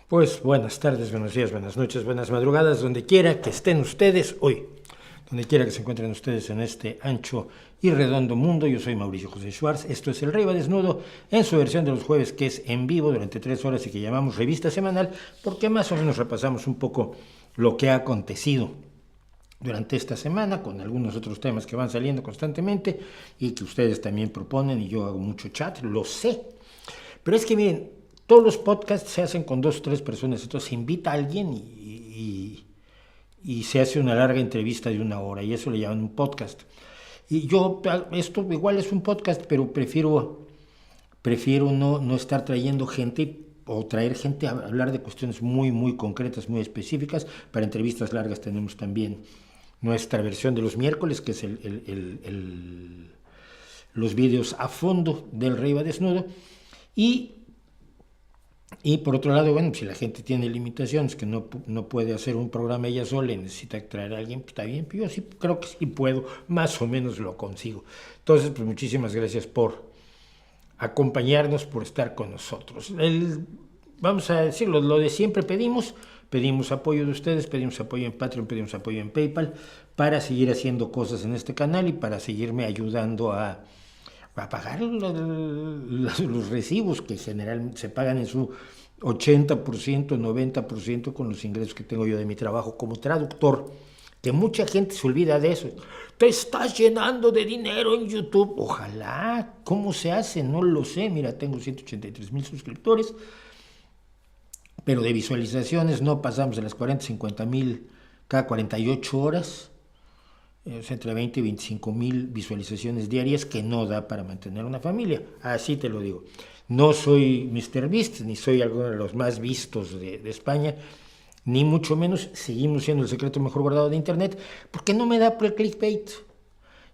Pues buenas tardes, buenos días, buenas noches, buenas madrugadas, donde quiera que estén ustedes hoy, donde quiera que se encuentren ustedes en este ancho y redondo mundo. Yo soy Mauricio José Schwartz, esto es El Rey va Desnudo en su versión de los jueves, que es en vivo durante 3 horas y que llamamos revista semanal, porque más o menos repasamos un poco lo que ha acontecido durante esta semana, con algunos otros temas que van saliendo constantemente y que ustedes también proponen, y yo hago mucho chat, lo sé. Pero es que miren, todos los podcasts se hacen con 2 o 3 personas, entonces se invita a alguien y se hace una larga entrevista de 1 hora, y eso le llaman un podcast. Y yo, esto igual es un podcast, pero prefiero no estar trayendo gente o traer gente a hablar de cuestiones muy concretas, muy específicas. Para entrevistas largas tenemos también nuestra versión de los miércoles, que es los vídeos a fondo del Rey va Desnudo. Y por otro lado, bueno, si la gente tiene limitaciones, que no puede hacer un programa ella sola y necesita traer a alguien, pues está bien, pero yo sí creo que sí puedo, más o menos lo consigo. Entonces, pues muchísimas gracias por acompañarnos, por estar con nosotros. Vamos a decirlo, lo de siempre pedimos apoyo de ustedes, pedimos apoyo en Patreon, pedimos apoyo en PayPal, para seguir haciendo cosas en este canal y para seguirme ayudando a pagar los recibos que generalmente se pagan en su 80%, 90% con los ingresos que tengo yo de mi trabajo como traductor, que mucha gente se olvida de eso. Te estás llenando de dinero en YouTube. Ojalá. ¿Cómo se hace? No lo sé. Mira, tengo 183,000 suscriptores, pero de visualizaciones no pasamos de las 40, 50,000 cada 48 horas. Entre 20 y 25,000 visualizaciones diarias, que no da para mantener una familia, así te lo digo. No soy MrBeast, ni soy alguno de los más vistos de España, ni mucho menos. Seguimos siendo el secreto mejor guardado de Internet, porque no me da por el clickbait.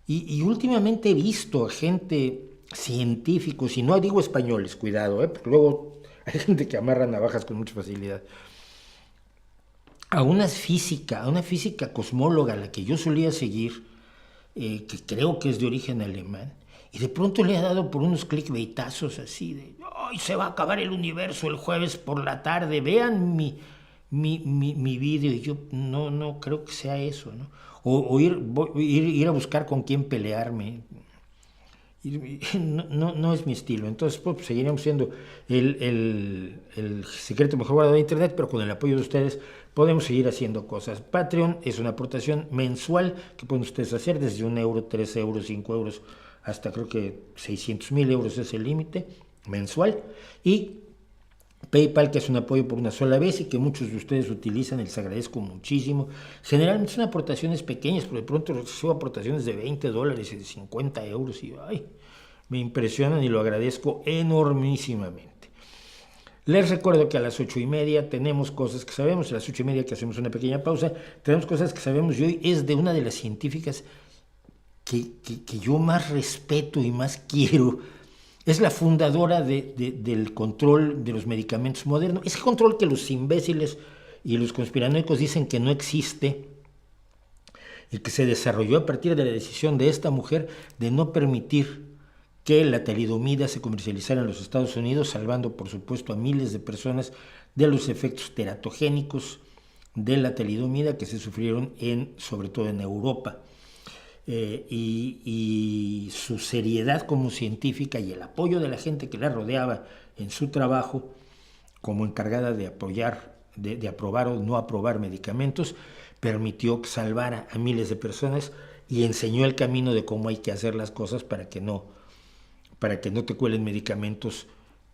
Y últimamente he visto a gente, científicos, y no digo españoles, cuidado, porque luego hay gente que amarra navajas con mucha facilidad, a una física cosmóloga a la que yo solía seguir, que creo que es de origen alemán, y de pronto le ha dado por unos clickbaitazos así de: ¡ay, se va a acabar el universo el jueves por la tarde! Vean mi vídeo. Y yo no creo que sea eso, ¿no? O ir a buscar con quién pelearme. No es mi estilo. Entonces, pues seguiremos siendo el secreto mejor guardado de Internet, pero con el apoyo de ustedes podemos seguir haciendo cosas. Patreon es una aportación mensual que pueden ustedes hacer desde 1 euro, 3 euros, 5 euros, hasta creo que 600,000 euros es el límite mensual. Y PayPal, que es un apoyo por una sola vez y que muchos de ustedes utilizan, les agradezco muchísimo. Generalmente son aportaciones pequeñas, pero de pronto recibo aportaciones de $20 y de 50 euros y ay, me impresionan y lo agradezco enormísimamente. Les recuerdo que a las 8:30 tenemos cosas que sabemos, a las 8:30 que hacemos una pequeña pausa, tenemos cosas que sabemos, y hoy es de una de las científicas que yo más respeto y más quiero. Es la fundadora del control de los medicamentos modernos, ese control que los imbéciles y los conspiranoicos dicen que no existe, y que se desarrolló a partir de la decisión de esta mujer de no permitir que la talidomida se comercializara en los Estados Unidos, salvando por supuesto a miles de personas de los efectos teratogénicos de la talidomida que se sufrieron sobre todo en Europa. Y su seriedad como científica y el apoyo de la gente que la rodeaba en su trabajo como encargada de aprobar o no aprobar medicamentos, permitió que salvara a miles de personas y enseñó el camino de cómo hay que hacer las cosas para que no te cuelen medicamentos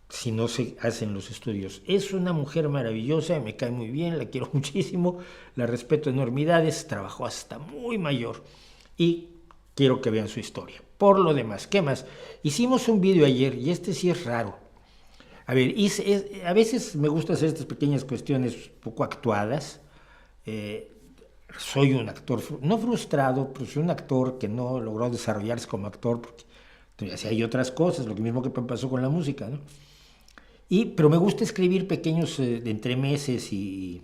si no se hacen los estudios. Es una mujer maravillosa, me cae muy bien, la quiero muchísimo, la respeto enormidades, trabajó hasta muy mayor y quiero que vean su historia. Por lo demás, ¿qué más? Hicimos un vídeo ayer y este sí es raro. A ver, a veces me gusta hacer estas pequeñas cuestiones poco actuadas. Soy un actor, no frustrado, pero soy un actor que no logró desarrollarse como actor porque hay otras cosas, lo mismo que pasó con la música, ¿no? Pero me gusta escribir pequeños entremeses y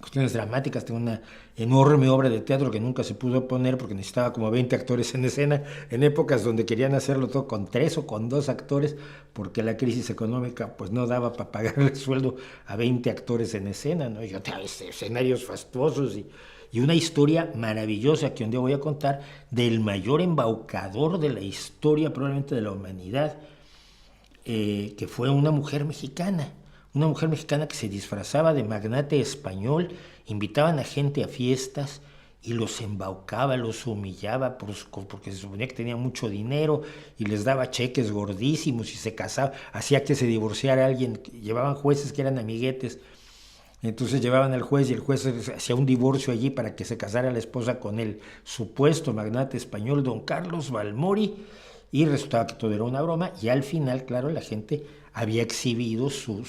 cuestiones dramáticas. Tengo una enorme obra de teatro que nunca se pudo poner porque necesitaba como 20 actores en escena, en épocas donde querían hacerlo todo con 3 o con 2 actores, porque la crisis económica pues no daba para pagarle el sueldo a 20 actores en escena, ¿no? Y yo tenía escenarios fastuosos y una historia maravillosa que un día voy a contar del mayor embaucador de la historia probablemente de la humanidad, que fue una mujer mexicana que se disfrazaba de magnate español, invitaban a gente a fiestas y los embaucaba, los humillaba porque se suponía que tenía mucho dinero y les daba cheques gordísimos y se casaba, hacía que se divorciara alguien, llevaban jueces que eran amiguetes, entonces llevaban al juez y el juez hacía un divorcio allí para que se casara la esposa con el supuesto magnate español don Carlos Balmori, y resultaba que todo era una broma, y al final, claro, la gente había exhibido su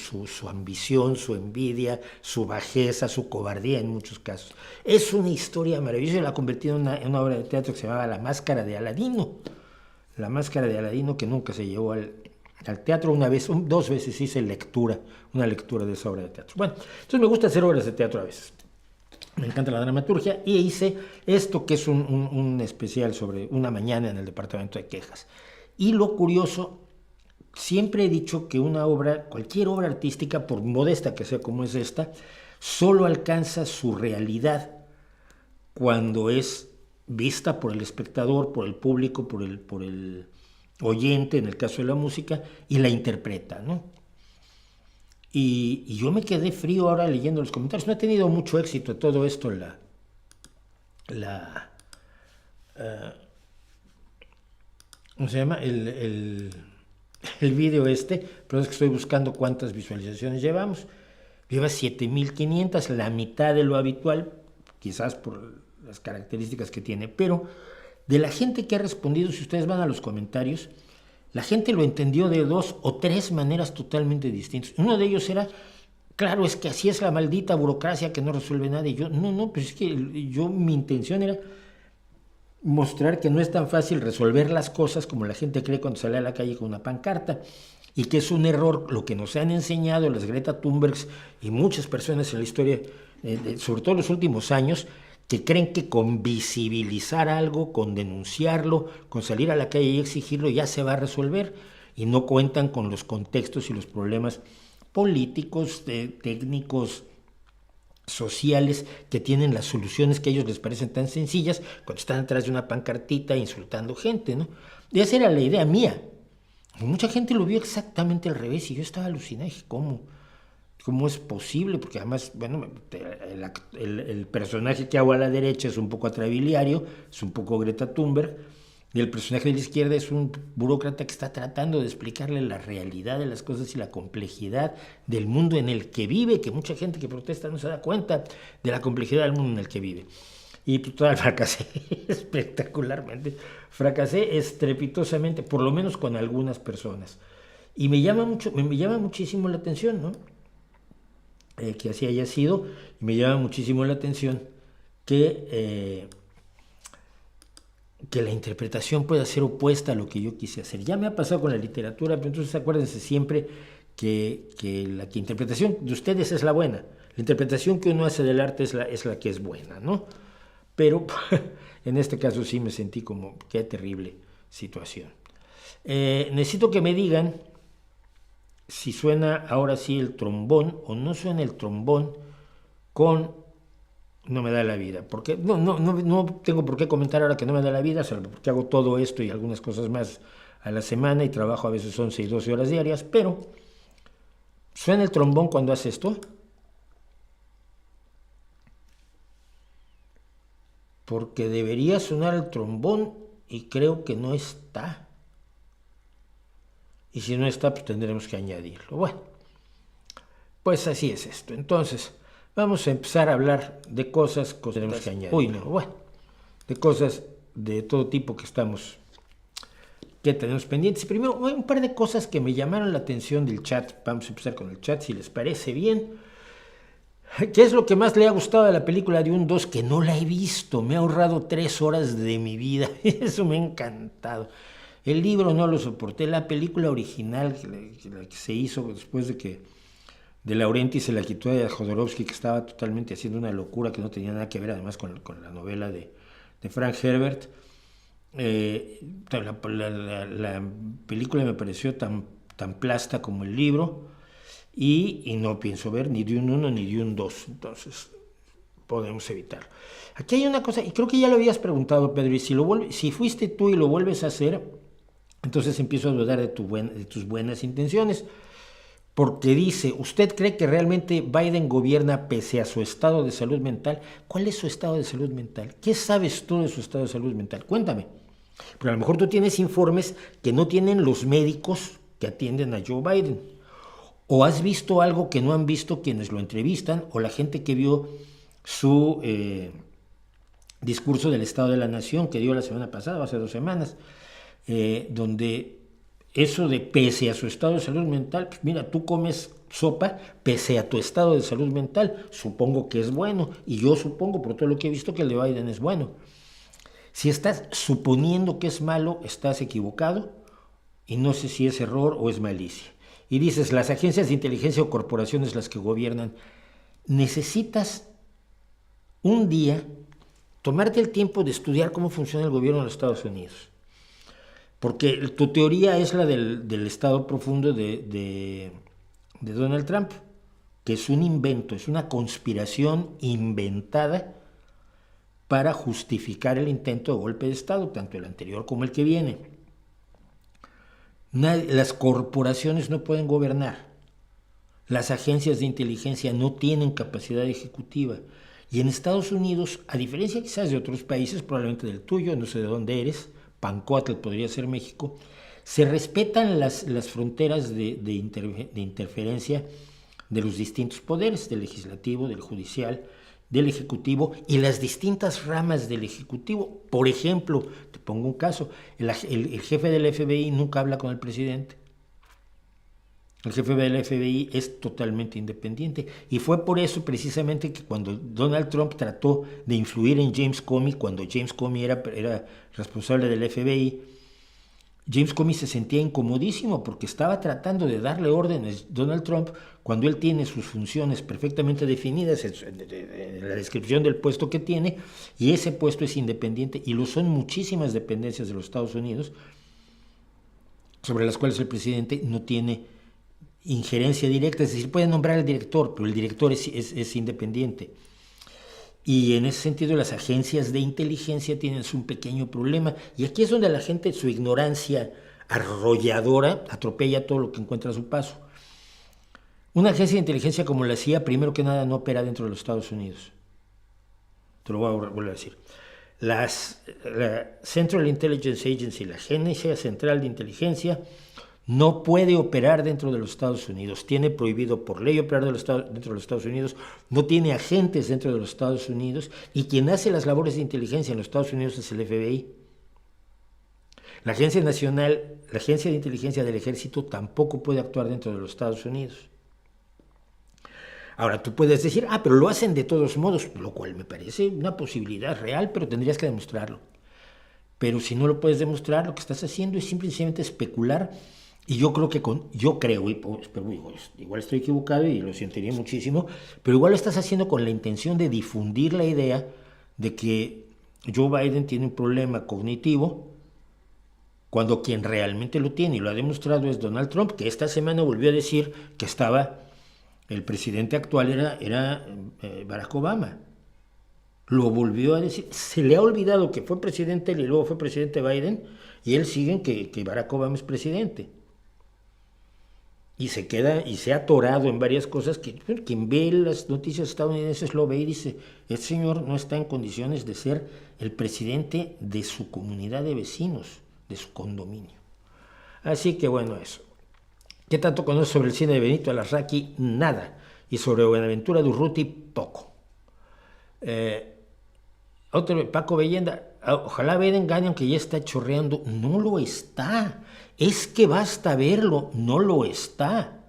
ambición, su envidia, su bajeza, su cobardía en muchos casos. Es una historia maravillosa, la ha convertido en una obra de teatro que se llamaba La Máscara de Aladino. La Máscara de Aladino, que nunca se llevó al teatro. Una vez, 2 veces hice una lectura de esa obra de teatro. Bueno, entonces me gusta hacer obras de teatro a veces. Me encanta la dramaturgia y hice esto que es un especial sobre una mañana en el departamento de quejas. Y lo curioso, siempre he dicho que una obra, cualquier obra artística, por modesta que sea como es esta, solo alcanza su realidad cuando es vista por el espectador, por el público, por el oyente, en el caso de la música, y la interpreta, ¿no? Y yo me quedé frío ahora leyendo los comentarios. No he tenido mucho éxito todo esto, ¿cómo se llama? El vídeo pero es que estoy buscando cuántas visualizaciones llevamos. Lleva 7.500, la mitad de lo habitual, quizás por las características que tiene, pero de la gente que ha respondido, si ustedes van a los comentarios, la gente lo entendió de 2 o 3 maneras totalmente distintas. Uno de ellos era, claro, es que así es la maldita burocracia que no resuelve nada. Y yo, no, pues es que mi intención era mostrar que no es tan fácil resolver las cosas como la gente cree cuando sale a la calle con una pancarta, y que es un error lo que nos han enseñado las Greta Thunbergs y muchas personas en la historia, sobre todo en los últimos años, que creen que con visibilizar algo, con denunciarlo, con salir a la calle y exigirlo ya se va a resolver, y no cuentan con los contextos y los problemas políticos, técnicos, sociales, que tienen las soluciones que a ellos les parecen tan sencillas cuando están atrás de una pancartita insultando gente, ¿no? Y esa era la idea mía. Y mucha gente lo vio exactamente al revés y yo estaba alucinado. Dije, ¿cómo es posible? Porque además, bueno, el personaje que hago a la derecha es un poco atrabiliario, es un poco Greta Thunberg, y el personaje de la izquierda es un burócrata que está tratando de explicarle la realidad de las cosas y la complejidad del mundo en el que vive, que mucha gente que protesta no se da cuenta de la complejidad del mundo en el que vive. Y total, fracasé espectacularmente, fracasé estrepitosamente, por lo menos con algunas personas. Y me llama muchísimo la atención, ¿no? Que así haya sido, y me llama muchísimo la atención que la interpretación pueda ser opuesta a lo que yo quise hacer. Ya me ha pasado con la literatura, pero entonces acuérdense siempre que la interpretación de ustedes es la buena. La interpretación que uno hace del arte es la que es buena, ¿no? Pero en este caso sí me sentí como, qué terrible situación. Necesito que me digan si suena ahora sí el trombón o no suena el trombón con No me da la vida, porque no tengo por qué comentar ahora que no me da la vida, salvo porque hago todo esto y algunas cosas más a la semana y trabajo a veces 11 y 12 horas diarias, pero ¿suena el trombón cuando hace esto? Porque debería sonar el trombón y creo que no está. Y si no está, pues tendremos que añadirlo. Bueno, pues así es esto. Entonces, vamos a empezar a hablar de cosas que tenemos que añadir. Bueno, de cosas de todo tipo que tenemos pendientes. Primero, un par de cosas que me llamaron la atención del chat. Vamos a empezar con el chat, si les parece bien. ¿Qué es lo que más le ha gustado de la película de Dune 2? Que no la he visto. Me ha ahorrado 3 horas de mi vida. Eso me ha encantado. El libro no lo soporté. La película original, la que se hizo después de que de Laurenti se la quitó a Jodorowsky, que estaba totalmente haciendo una locura que no tenía nada que ver además con la novela de Frank Herbert. La película me pareció tan plasta como el libro, y no pienso ver ni de un 1 ni de un 2, entonces podemos evitarlo. Aquí hay una cosa, y creo que ya lo habías preguntado, Pedro, y si fuiste tú y lo vuelves a hacer, entonces empiezo a dudar de tus buenas intenciones, porque dice, ¿usted cree que realmente Biden gobierna pese a su estado de salud mental? ¿Cuál es su estado de salud mental? ¿Qué sabes tú de su estado de salud mental? Cuéntame. Pero a lo mejor tú tienes informes que no tienen los médicos que atienden a Joe Biden. O has visto algo que no han visto quienes lo entrevistan, o la gente que vio su discurso del Estado de la Nación que dio la semana pasada, hace 2 semanas, donde eso de pese a su estado de salud mental, pues mira, tú comes sopa pese a tu estado de salud mental, supongo que es bueno, y yo supongo por todo lo que he visto que el de Biden es bueno. Si estás suponiendo que es malo, estás equivocado, y no sé si es error o es malicia. Y dices, las agencias de inteligencia o corporaciones las que gobiernan. Necesitas un día tomarte el tiempo de estudiar cómo funciona el gobierno de los Estados Unidos. Porque tu teoría es la del estado profundo de Donald Trump, que es un invento, es una conspiración inventada para justificar el intento de golpe de Estado, tanto el anterior como el que viene. Las corporaciones no pueden gobernar. Las agencias de inteligencia no tienen capacidad ejecutiva. Y en Estados Unidos, a diferencia quizás de otros países, probablemente del tuyo, no sé de dónde eres, Pancuatl podría ser México, se respetan las fronteras de interferencia de los distintos poderes, del legislativo, del judicial, del ejecutivo y las distintas ramas del ejecutivo. Por ejemplo, te pongo un caso, el jefe del FBI nunca habla con el presidente. El jefe del FBI es totalmente independiente, y fue por eso precisamente que cuando Donald Trump trató de influir en James Comey, cuando James Comey era responsable del FBI, James Comey se sentía incomodísimo porque estaba tratando de darle órdenes a Donald Trump cuando él tiene sus funciones perfectamente definidas en la descripción del puesto que tiene, y ese puesto es independiente, y lo son muchísimas dependencias de los Estados Unidos sobre las cuales el presidente no tiene injerencia directa, es decir, puede nombrar al director, pero el director es independiente. Y en ese sentido las agencias de inteligencia tienen un pequeño problema, y aquí es donde la gente, su ignorancia arrolladora, atropella todo lo que encuentra a su paso. Una agencia de inteligencia como la CIA, primero que nada, no opera dentro de los Estados Unidos. Te lo voy a volver a decir. La Central Intelligence Agency, la Agencia Central de Inteligencia, no puede operar dentro de los Estados Unidos. Tiene prohibido por ley operar dentro de los Estados Unidos. No tiene agentes dentro de los Estados Unidos. Y quien hace las labores de inteligencia en los Estados Unidos es el FBI. La Agencia Nacional, la Agencia de Inteligencia del Ejército, tampoco puede actuar dentro de los Estados Unidos. Ahora, tú puedes decir, pero lo hacen de todos modos, lo cual me parece una posibilidad real, pero tendrías que demostrarlo. Pero si no lo puedes demostrar, lo que estás haciendo es simplemente especular. Y yo creo igual estoy equivocado y lo sentiría muchísimo, pero igual lo estás haciendo con la intención de difundir la idea de que Joe Biden tiene un problema cognitivo, cuando quien realmente lo tiene y lo ha demostrado es Donald Trump, que esta semana volvió a decir que el presidente actual era Barack Obama. Lo volvió a decir. Se le ha olvidado que fue presidente él y luego fue presidente Biden, y él sigue que Barack Obama es presidente. Y se ha atorado en varias cosas que quien ve las noticias estadounidenses lo ve y dice, este señor no está en condiciones de ser el presidente de su comunidad de vecinos, de su condominio. Así que bueno, eso. ¿Qué tanto conoces sobre el cine de Benito Alarraqui? Nada. Y sobre Buenaventura Durruti, poco. Paco Bellenda, ojalá Biden gane aunque ya está chorreando. No lo está. Es que basta verlo, no lo está.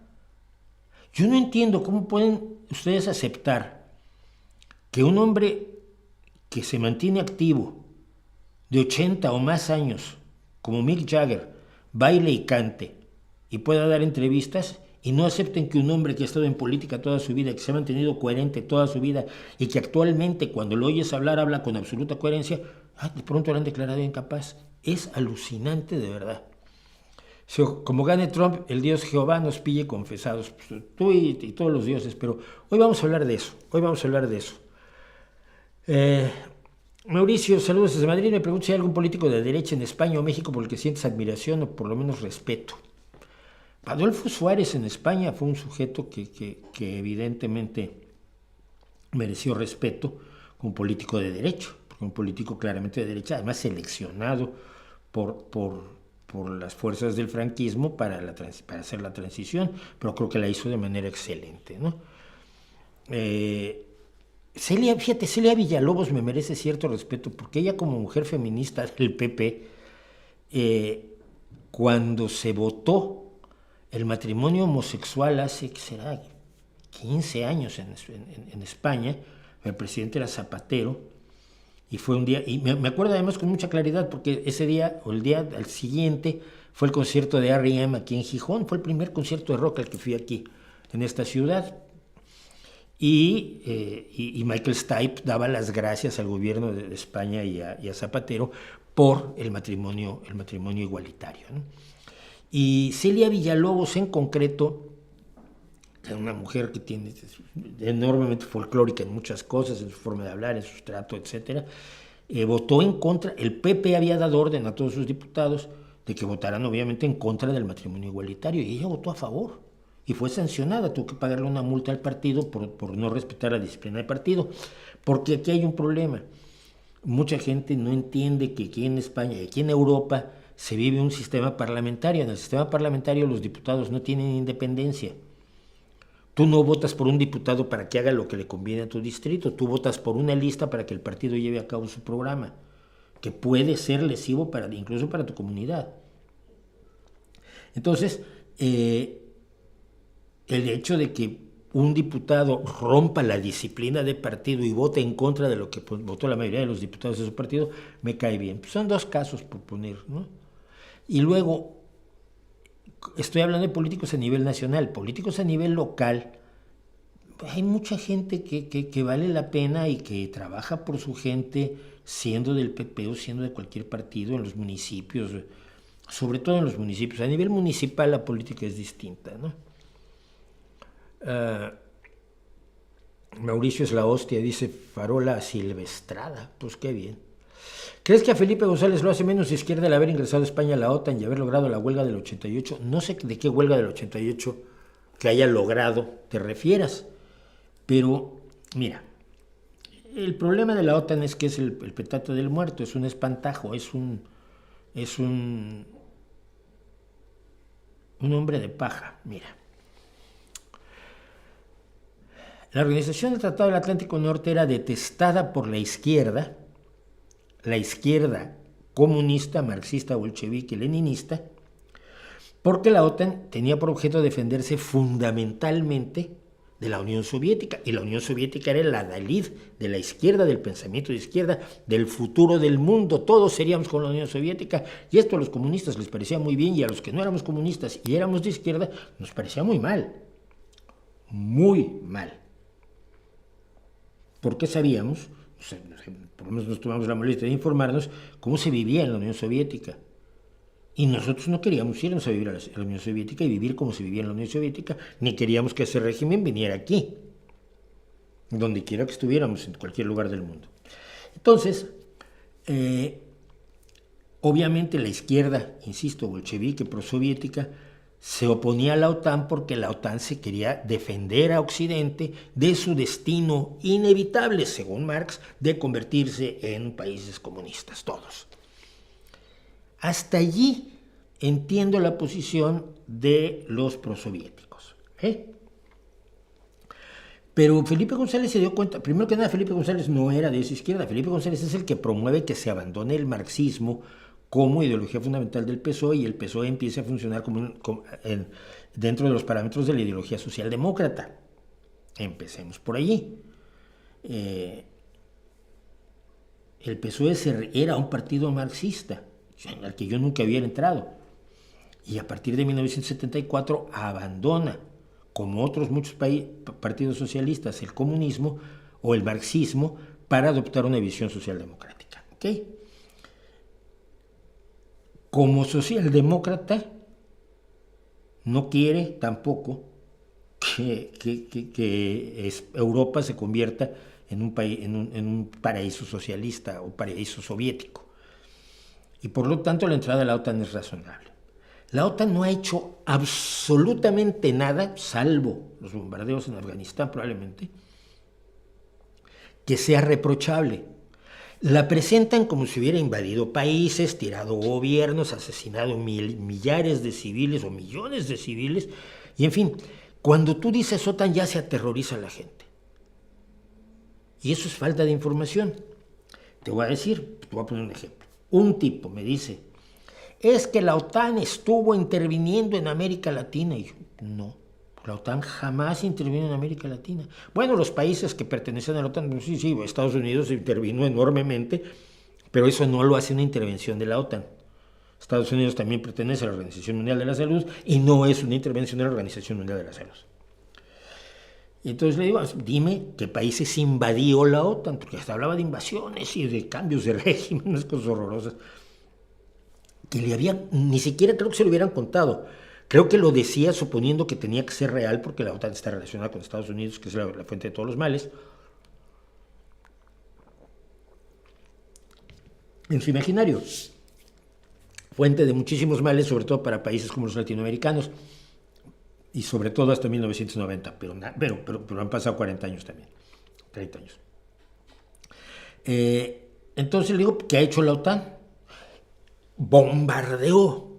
Yo no entiendo cómo pueden ustedes aceptar que un hombre que se mantiene activo de 80 o más años, como Mick Jagger, baile y cante y pueda dar entrevistas, y no acepten que un hombre que ha estado en política toda su vida, que se ha mantenido coherente toda su vida y que actualmente cuando lo oyes hablar habla con absoluta coherencia, de pronto lo han declarado incapaz. Es alucinante de verdad. Como gane Trump, el Dios Jehová nos pille confesados, pues, tú y todos los dioses, pero hoy vamos a hablar de eso, Mauricio, saludos desde Madrid, me pregunto si hay algún político de derecha en España o México por el que sientes admiración o por lo menos respeto. Adolfo Suárez en España fue un sujeto que evidentemente mereció respeto como político de derecho, un político claramente de derecha, además seleccionado por las fuerzas del franquismo para hacer la transición, pero creo que la hizo de manera excelente, ¿no? Celia Villalobos me merece cierto respeto, porque ella como mujer feminista del PP, cuando se votó el matrimonio homosexual hace, ¿qué será?, 15 años en España, el presidente era Zapatero, y fue un día, y me acuerdo además con mucha claridad, porque ese día, o el día al siguiente, fue el concierto de R.E.M. aquí en Gijón, fue el primer concierto de rock al que fui aquí, en esta ciudad, y Michael Stipe daba las gracias al gobierno de España y a Zapatero por el matrimonio igualitario, ¿no? Y Celia Villalobos en concreto, una mujer que tiene enormemente folclórica en muchas cosas, en su forma de hablar, en su trato, etc., votó en contra. El PP había dado orden a todos sus diputados de que votaran obviamente en contra del matrimonio igualitario, y ella votó a favor y fue sancionada, tuvo que pagarle una multa al partido por no respetar la disciplina del partido, porque aquí hay un problema. Mucha gente no entiende que aquí en España y aquí en Europa se vive un sistema parlamentario. En el sistema parlamentario los diputados no tienen independencia. Tú no votas por un diputado para que haga lo que le conviene a tu distrito, tú votas por una lista para que el partido lleve a cabo su programa, que puede ser lesivo incluso para tu comunidad. Entonces, el hecho de que un diputado rompa la disciplina de partido y vote en contra de lo que votó la mayoría de los diputados de su partido, me cae bien. Son dos casos por poner, ¿no? Y luego, estoy hablando de políticos a nivel nacional, políticos a nivel local. Hay mucha gente que vale la pena y que trabaja por su gente, siendo del PP o siendo de cualquier partido, en los municipios, sobre todo en los municipios. A nivel municipal la política es distinta, ¿no? Mauricio es la hostia, dice Farola Silvestrada. Pues qué bien. ¿Crees que a Felipe González lo hace menos izquierda el haber ingresado a España a la OTAN y haber logrado la huelga del 88? No sé de qué huelga del 88 que haya logrado te refieras, pero mira, el problema de la OTAN es que es el petate del muerto, es un espantajo, es un hombre de paja. Mira, la Organización del Tratado del Atlántico Norte era detestada por la izquierda comunista, marxista, bolchevique, leninista, porque la OTAN tenía por objeto defenderse fundamentalmente de la Unión Soviética, y la Unión Soviética era el adalid de la izquierda, del pensamiento de izquierda, del futuro del mundo. Todos seríamos con la Unión Soviética, y esto a los comunistas les parecía muy bien, y a los que no éramos comunistas y éramos de izquierda nos parecía muy mal, porque sabíamos, por lo menos nos tomamos la molestia de informarnos cómo se vivía en la Unión Soviética. Y nosotros no queríamos irnos a vivir a la Unión Soviética y vivir como se vivía en la Unión Soviética, ni queríamos que ese régimen viniera aquí, donde quiera que estuviéramos, en cualquier lugar del mundo. Entonces, obviamente la izquierda, insisto, bolchevique, prosoviética, se oponía a la OTAN porque la OTAN se quería defender a Occidente de su destino inevitable, según Marx, de convertirse en países comunistas, todos. Hasta allí entiendo la posición de los prosoviéticos. Pero Felipe González se dio cuenta, primero que nada, Felipe González no era de esa izquierda. Felipe González es el que promueve que se abandone el marxismo como ideología fundamental del PSOE, y el PSOE empieza a funcionar dentro de los parámetros de la ideología socialdemócrata. Empecemos por allí. El PSOE era un partido marxista, en el que yo nunca había entrado, y a partir de 1974 abandona como otros muchos partidos socialistas, el comunismo o el marxismo para adoptar una visión socialdemocrática. ¿Okay? Como socialdemócrata, no quiere tampoco que Europa se convierta en un paraíso socialista o paraíso soviético. Y por lo tanto la entrada a la OTAN es razonable. La OTAN no ha hecho absolutamente nada, salvo los bombardeos en Afganistán probablemente, que sea reprochable. La presentan como si hubiera invadido países, tirado gobiernos, asesinado millares de civiles o millones de civiles. Y en fin, cuando tú dices OTAN ya se aterroriza a la gente. Y eso es falta de información. Te voy a poner un ejemplo. Un tipo me dice, es que la OTAN estuvo interviniendo en América Latina. Y yo, no. La OTAN jamás intervino en América Latina. Bueno, los países que pertenecen a la OTAN, sí, Estados Unidos intervino enormemente, pero eso no lo hace una intervención de la OTAN. Estados Unidos también pertenece a la Organización Mundial de la Salud y no es una intervención de la Organización Mundial de la Salud. Y entonces le digo, dime qué países invadió la OTAN, porque hasta hablaba de invasiones y de cambios de régimen, unas cosas horrorosas, que ni siquiera creo que se lo hubieran contado. Creo que lo decía suponiendo que tenía que ser real porque la OTAN está relacionada con Estados Unidos, que es la fuente de todos los males. En su imaginario, fuente de muchísimos males, sobre todo para países como los latinoamericanos, y sobre todo hasta 1990, pero han pasado 40 años también, 30 años. Entonces le digo, ¿qué ha hecho la OTAN? Bombardeó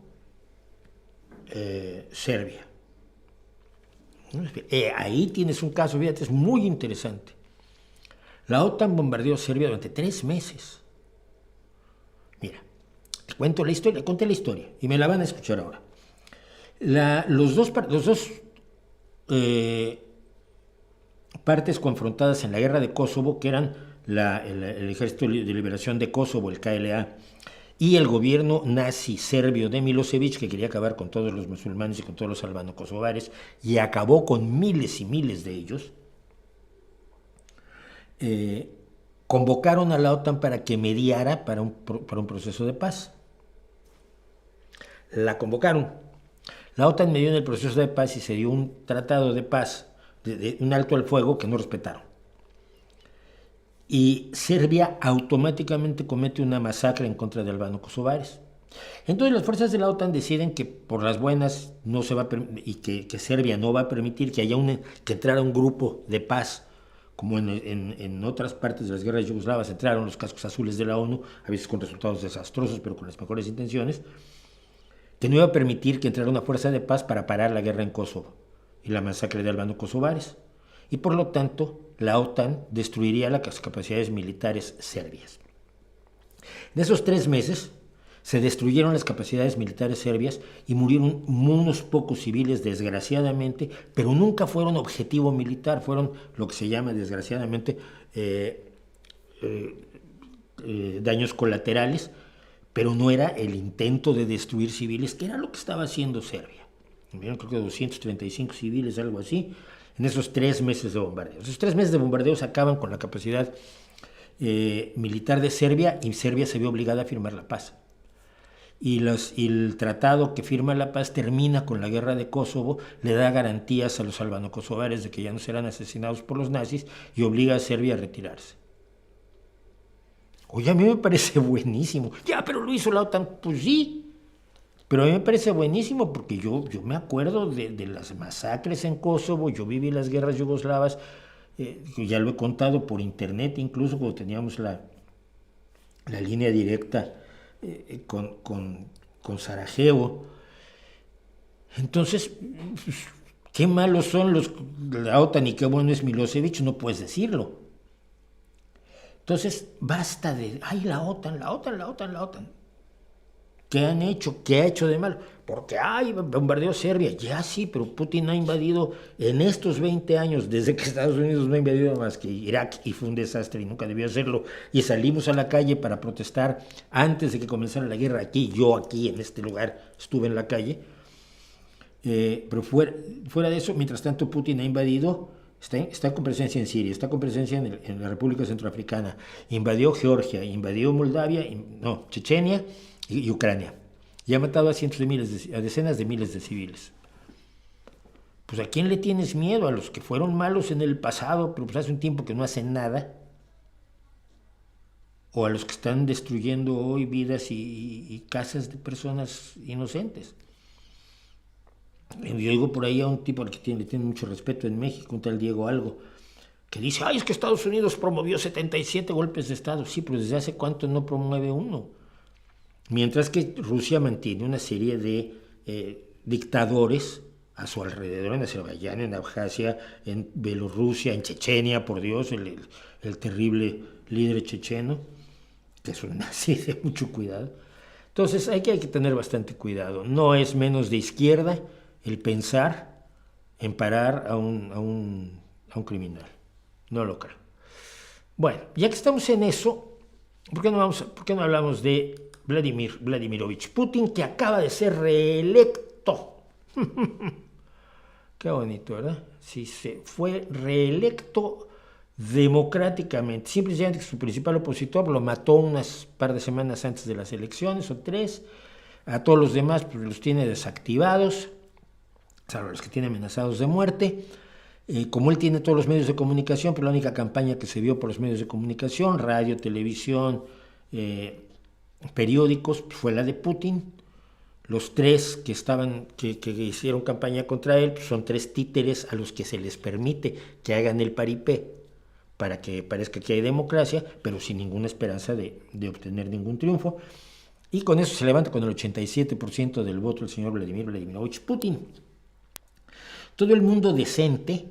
Serbia. Ahí tienes un caso, fíjate, es muy interesante. La OTAN bombardeó Serbia durante 3 meses. Mira, te conté la historia y me la van a escuchar ahora. Los dos partes confrontadas en la guerra de Kosovo, que eran el Ejército de Liberación de Kosovo, el KLA, y el gobierno nazi serbio de Milosevic, que quería acabar con todos los musulmanes y con todos los albano-kosovares, y acabó con miles y miles de ellos, convocaron a la OTAN para que mediara para un proceso de paz. La convocaron. La OTAN medió en el proceso de paz y se dio un tratado de paz, un alto al fuego que no respetaron. Y Serbia automáticamente comete una masacre en contra de albano-kosovares. Entonces las fuerzas de la OTAN deciden que por las buenas no se va a y que Serbia no va a permitir que haya que entrara un grupo de paz, como en otras partes de las guerras yugoslavas entraron los cascos azules de la ONU, a veces con resultados desastrosos, pero con las mejores intenciones, que no iba a permitir que entrara una fuerza de paz para parar la guerra en Kosovo y la masacre de albano-kosovares. Y por lo tanto, la OTAN destruiría las capacidades militares serbias. En esos 3 meses se destruyeron las capacidades militares serbias y murieron unos pocos civiles, desgraciadamente, pero nunca fueron objetivo militar, fueron lo que se llama, desgraciadamente, daños colaterales, pero no era el intento de destruir civiles, que era lo que estaba haciendo Serbia. Creo que 235 civiles, algo así, en esos 3 meses de bombardeos. Esos 3 meses de bombardeos acaban con la capacidad militar de Serbia, y Serbia se ve obligada a firmar la paz. Y el tratado que firma la paz termina con la guerra de Kosovo, le da garantías a los albano-kosovares de que ya no serán asesinados por los nazis y obliga a Serbia a retirarse. Oye, a mí me parece buenísimo. Ya, pero lo hizo la OTAN. Pues sí, pero a mí me parece buenísimo porque yo me acuerdo de las masacres en Kosovo, yo viví las guerras yugoslavas, ya lo he contado por internet, incluso cuando teníamos la línea directa con Sarajevo. Entonces, qué malos son la OTAN y qué bueno es Milosevic, no puedes decirlo. Entonces, basta de, ay, la OTAN. ¿Qué han hecho? ¿Qué ha hecho de malo? Porque, ay, bombardeó Serbia. Ya sí, pero Putin ha invadido en estos 20 años, desde que Estados Unidos no ha invadido más que Irak, y fue un desastre y nunca debió hacerlo. Y salimos a la calle para protestar antes de que comenzara la guerra. Yo aquí, en este lugar, estuve en la calle. Pero fuera de eso, mientras tanto, Putin ha invadido, está con presencia en Siria, está con presencia en la República Centroafricana, invadió Georgia, invadió Moldavia, Chechenia y Ucrania. Y ha matado a decenas de miles de civiles. Pues ¿a quién le tienes miedo? ¿A los que fueron malos en el pasado, pero pues hace un tiempo que no hacen nada? ¿O a los que están destruyendo hoy vidas y casas de personas inocentes? Yo digo por ahí a un tipo al que le tiene mucho respeto en México, un tal Diego Algo, que dice, es que Estados Unidos promovió 77 golpes de Estado. Sí, pero ¿desde hace cuánto no promueve uno? Mientras que Rusia mantiene una serie de dictadores a su alrededor, en Azerbaiyán, en Abjasia, en Bielorrusia, en Chechenia, por Dios, el terrible líder checheno, que es un nazi de mucho cuidado. Entonces hay que tener bastante cuidado. No es menos de izquierda el pensar en parar a un criminal. No lo creo. Bueno, ya que estamos en eso, ¿por qué no hablamos de Vladimir Vladimirovich Putin, que acaba de ser reelecto? Qué bonito, ¿verdad? Sí, se fue reelecto democráticamente. Simplemente que su principal opositor lo mató unas par de semanas antes de las elecciones, o 3. A todos los demás pues, los tiene desactivados, salvo los que tiene amenazados de muerte. Como él tiene todos los medios de comunicación, pero la única campaña que se vio por los medios de comunicación, radio, televisión, periódicos, pues, fue la de Putin. Los 3 que hicieron campaña contra él pues son 3 títeres a los que se les permite que hagan el paripé para que parezca que hay democracia, pero sin ninguna esperanza de obtener ningún triunfo. Y con eso se levanta con el 87% del voto el señor Vladimir Vladimirovich Putin. Todo el mundo decente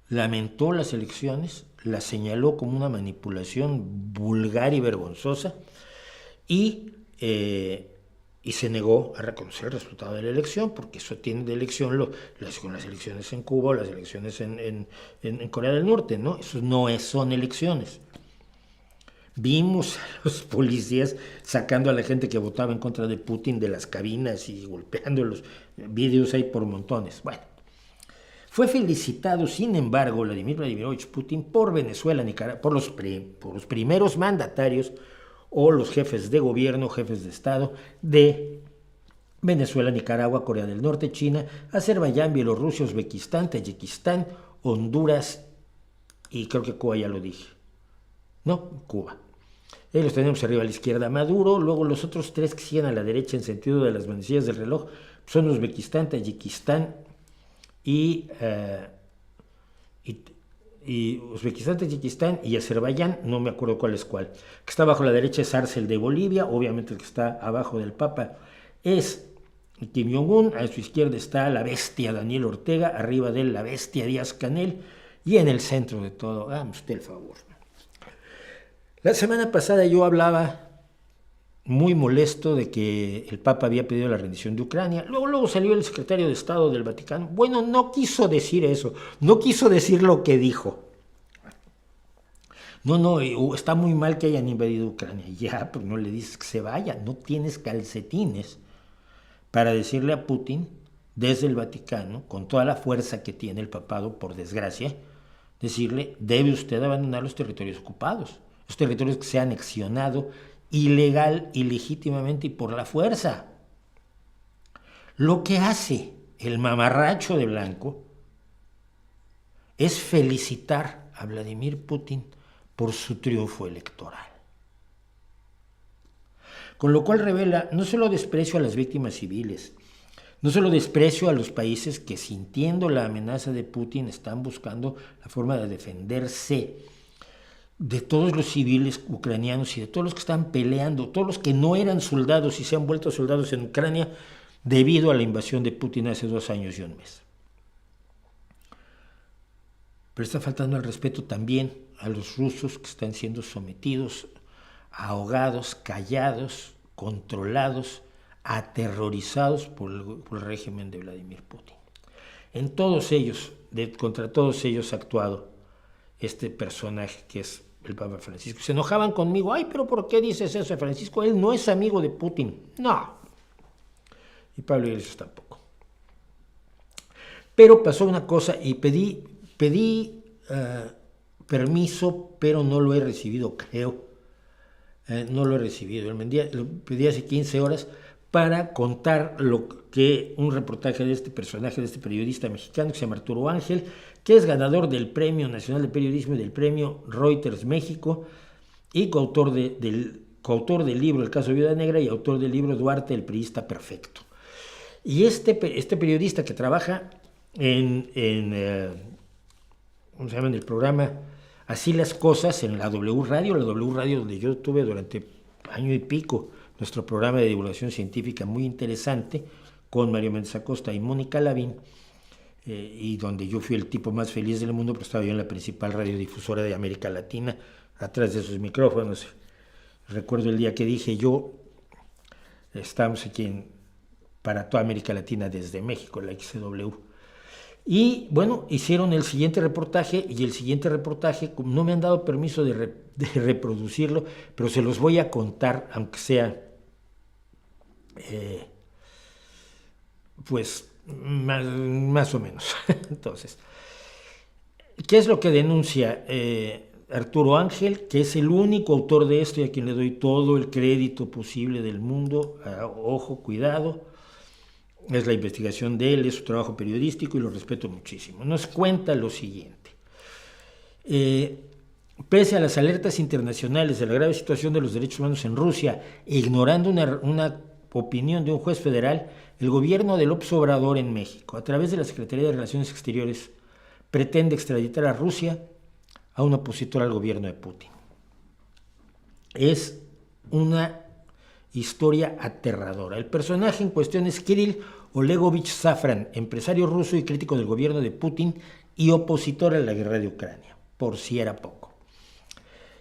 lamentó las elecciones, las señaló como una manipulación vulgar y vergonzosa y se negó a reconocer el resultado de la elección, porque eso tiene de elección las elecciones en Cuba o las elecciones en Corea del Norte, ¿no? Eso no son elecciones. Vimos a los policías sacando a la gente que votaba en contra de Putin de las cabinas y golpeando los vídeos ahí por montones. Bueno, fue felicitado, sin embargo, Vladimir Vladimirovich Putin por Venezuela, Nicaragua, por los primeros mandatarios o los jefes de gobierno, jefes de Estado de Venezuela, Nicaragua, Corea del Norte, China, Azerbaiyán, Bielorrusia, Uzbekistán, Tayikistán, Honduras y creo que Cuba ya lo dije. No, Cuba. Ahí los tenemos arriba a la izquierda, Maduro. Luego los otros 3 que siguen a la derecha en sentido de las manecillas del reloj son Uzbekistán, Tayikistán y Uzbekistán, Tayikistán y Azerbaiyán, no me acuerdo cuál es cuál. Que está abajo a la derecha es Arce, el de Bolivia, obviamente el que está abajo del Papa es Kim Jong-un, a su izquierda está la bestia Daniel Ortega, arriba de él la bestia Díaz-Canel y en el centro de todo, hágame usted el favor. La semana pasada yo hablaba muy molesto de que el Papa había pedido la rendición de Ucrania. Luego salió el secretario de Estado del Vaticano. Bueno, no quiso decir eso, no quiso decir lo que dijo. No, está muy mal que hayan invadido Ucrania. Ya, pero no le dices que se vaya, no tienes calcetines para decirle a Putin desde el Vaticano, con toda la fuerza que tiene el papado, por desgracia, decirle, debe usted abandonar los territorios ocupados, los territorios que se han anexionado ilegal, ilegítimamente y por la fuerza. Lo que hace el mamarracho de blanco es felicitar a Vladimir Putin por su triunfo electoral. Con lo cual revela no solo desprecio a las víctimas civiles, no solo desprecio a los países que, sintiendo la amenaza de Putin, están buscando la forma de defenderse de todos los civiles ucranianos y de todos los que están peleando, todos los que no eran soldados y se han vuelto soldados en Ucrania debido a la invasión de Putin hace 2 años y 1 mes. Pero está faltando el respeto también a los rusos que están siendo sometidos, ahogados, callados, controlados, aterrorizados por el régimen de Vladimir Putin. Contra todos ellos ha actuado este personaje que es el Papa Francisco. Se enojaban conmigo, pero ¿por qué dices eso, Francisco? Él no es amigo de Putin. No. y Pablo Iglesias tampoco. Pero pasó una cosa y pedí permiso, pero no lo he recibido, creo. No lo he recibido. Lo pedí hace 15 horas para contar lo que un reportaje de este personaje, de este periodista mexicano que se llama Arturo Ángel, que es ganador del Premio Nacional de Periodismo y del Premio Reuters México y coautor del libro El caso de Viuda Negra y autor del libro Duarte, el priista perfecto. Y este periodista que trabaja ¿cómo se llama? En el programa Así las Cosas, en la W Radio donde yo tuve durante año y pico nuestro programa de divulgación científica muy interesante con Mario Méndez Acosta y Mónica Lavín, y donde yo fui el tipo más feliz del mundo, pero estaba yo en la principal radiodifusora de América Latina, atrás de sus micrófonos. Recuerdo el día que dije yo, estamos aquí para toda América Latina desde México, la XCW. Y bueno, hicieron el siguiente reportaje, y el siguiente reportaje, no me han dado permiso de reproducirlo, pero se los voy a contar, aunque sea, pues, más o menos. Entonces, ¿qué es lo que denuncia Arturo Ángel? Que es el único autor de esto y a quien le doy todo el crédito posible del mundo. Ojo, cuidado. Es la investigación de él, es su trabajo periodístico y lo respeto muchísimo. Nos cuenta lo siguiente. Pese a las alertas internacionales de la grave situación de los derechos humanos en Rusia e ignorando una opinión de un juez federal, el gobierno de López Obrador en México, a través de la Secretaría de Relaciones Exteriores, pretende extraditar a Rusia a un opositor al gobierno de Putin. Es una historia aterradora. El personaje en cuestión es Kirill Olegovich Safran, empresario ruso y crítico del gobierno de Putin y opositor a la guerra de Ucrania, por si era poco.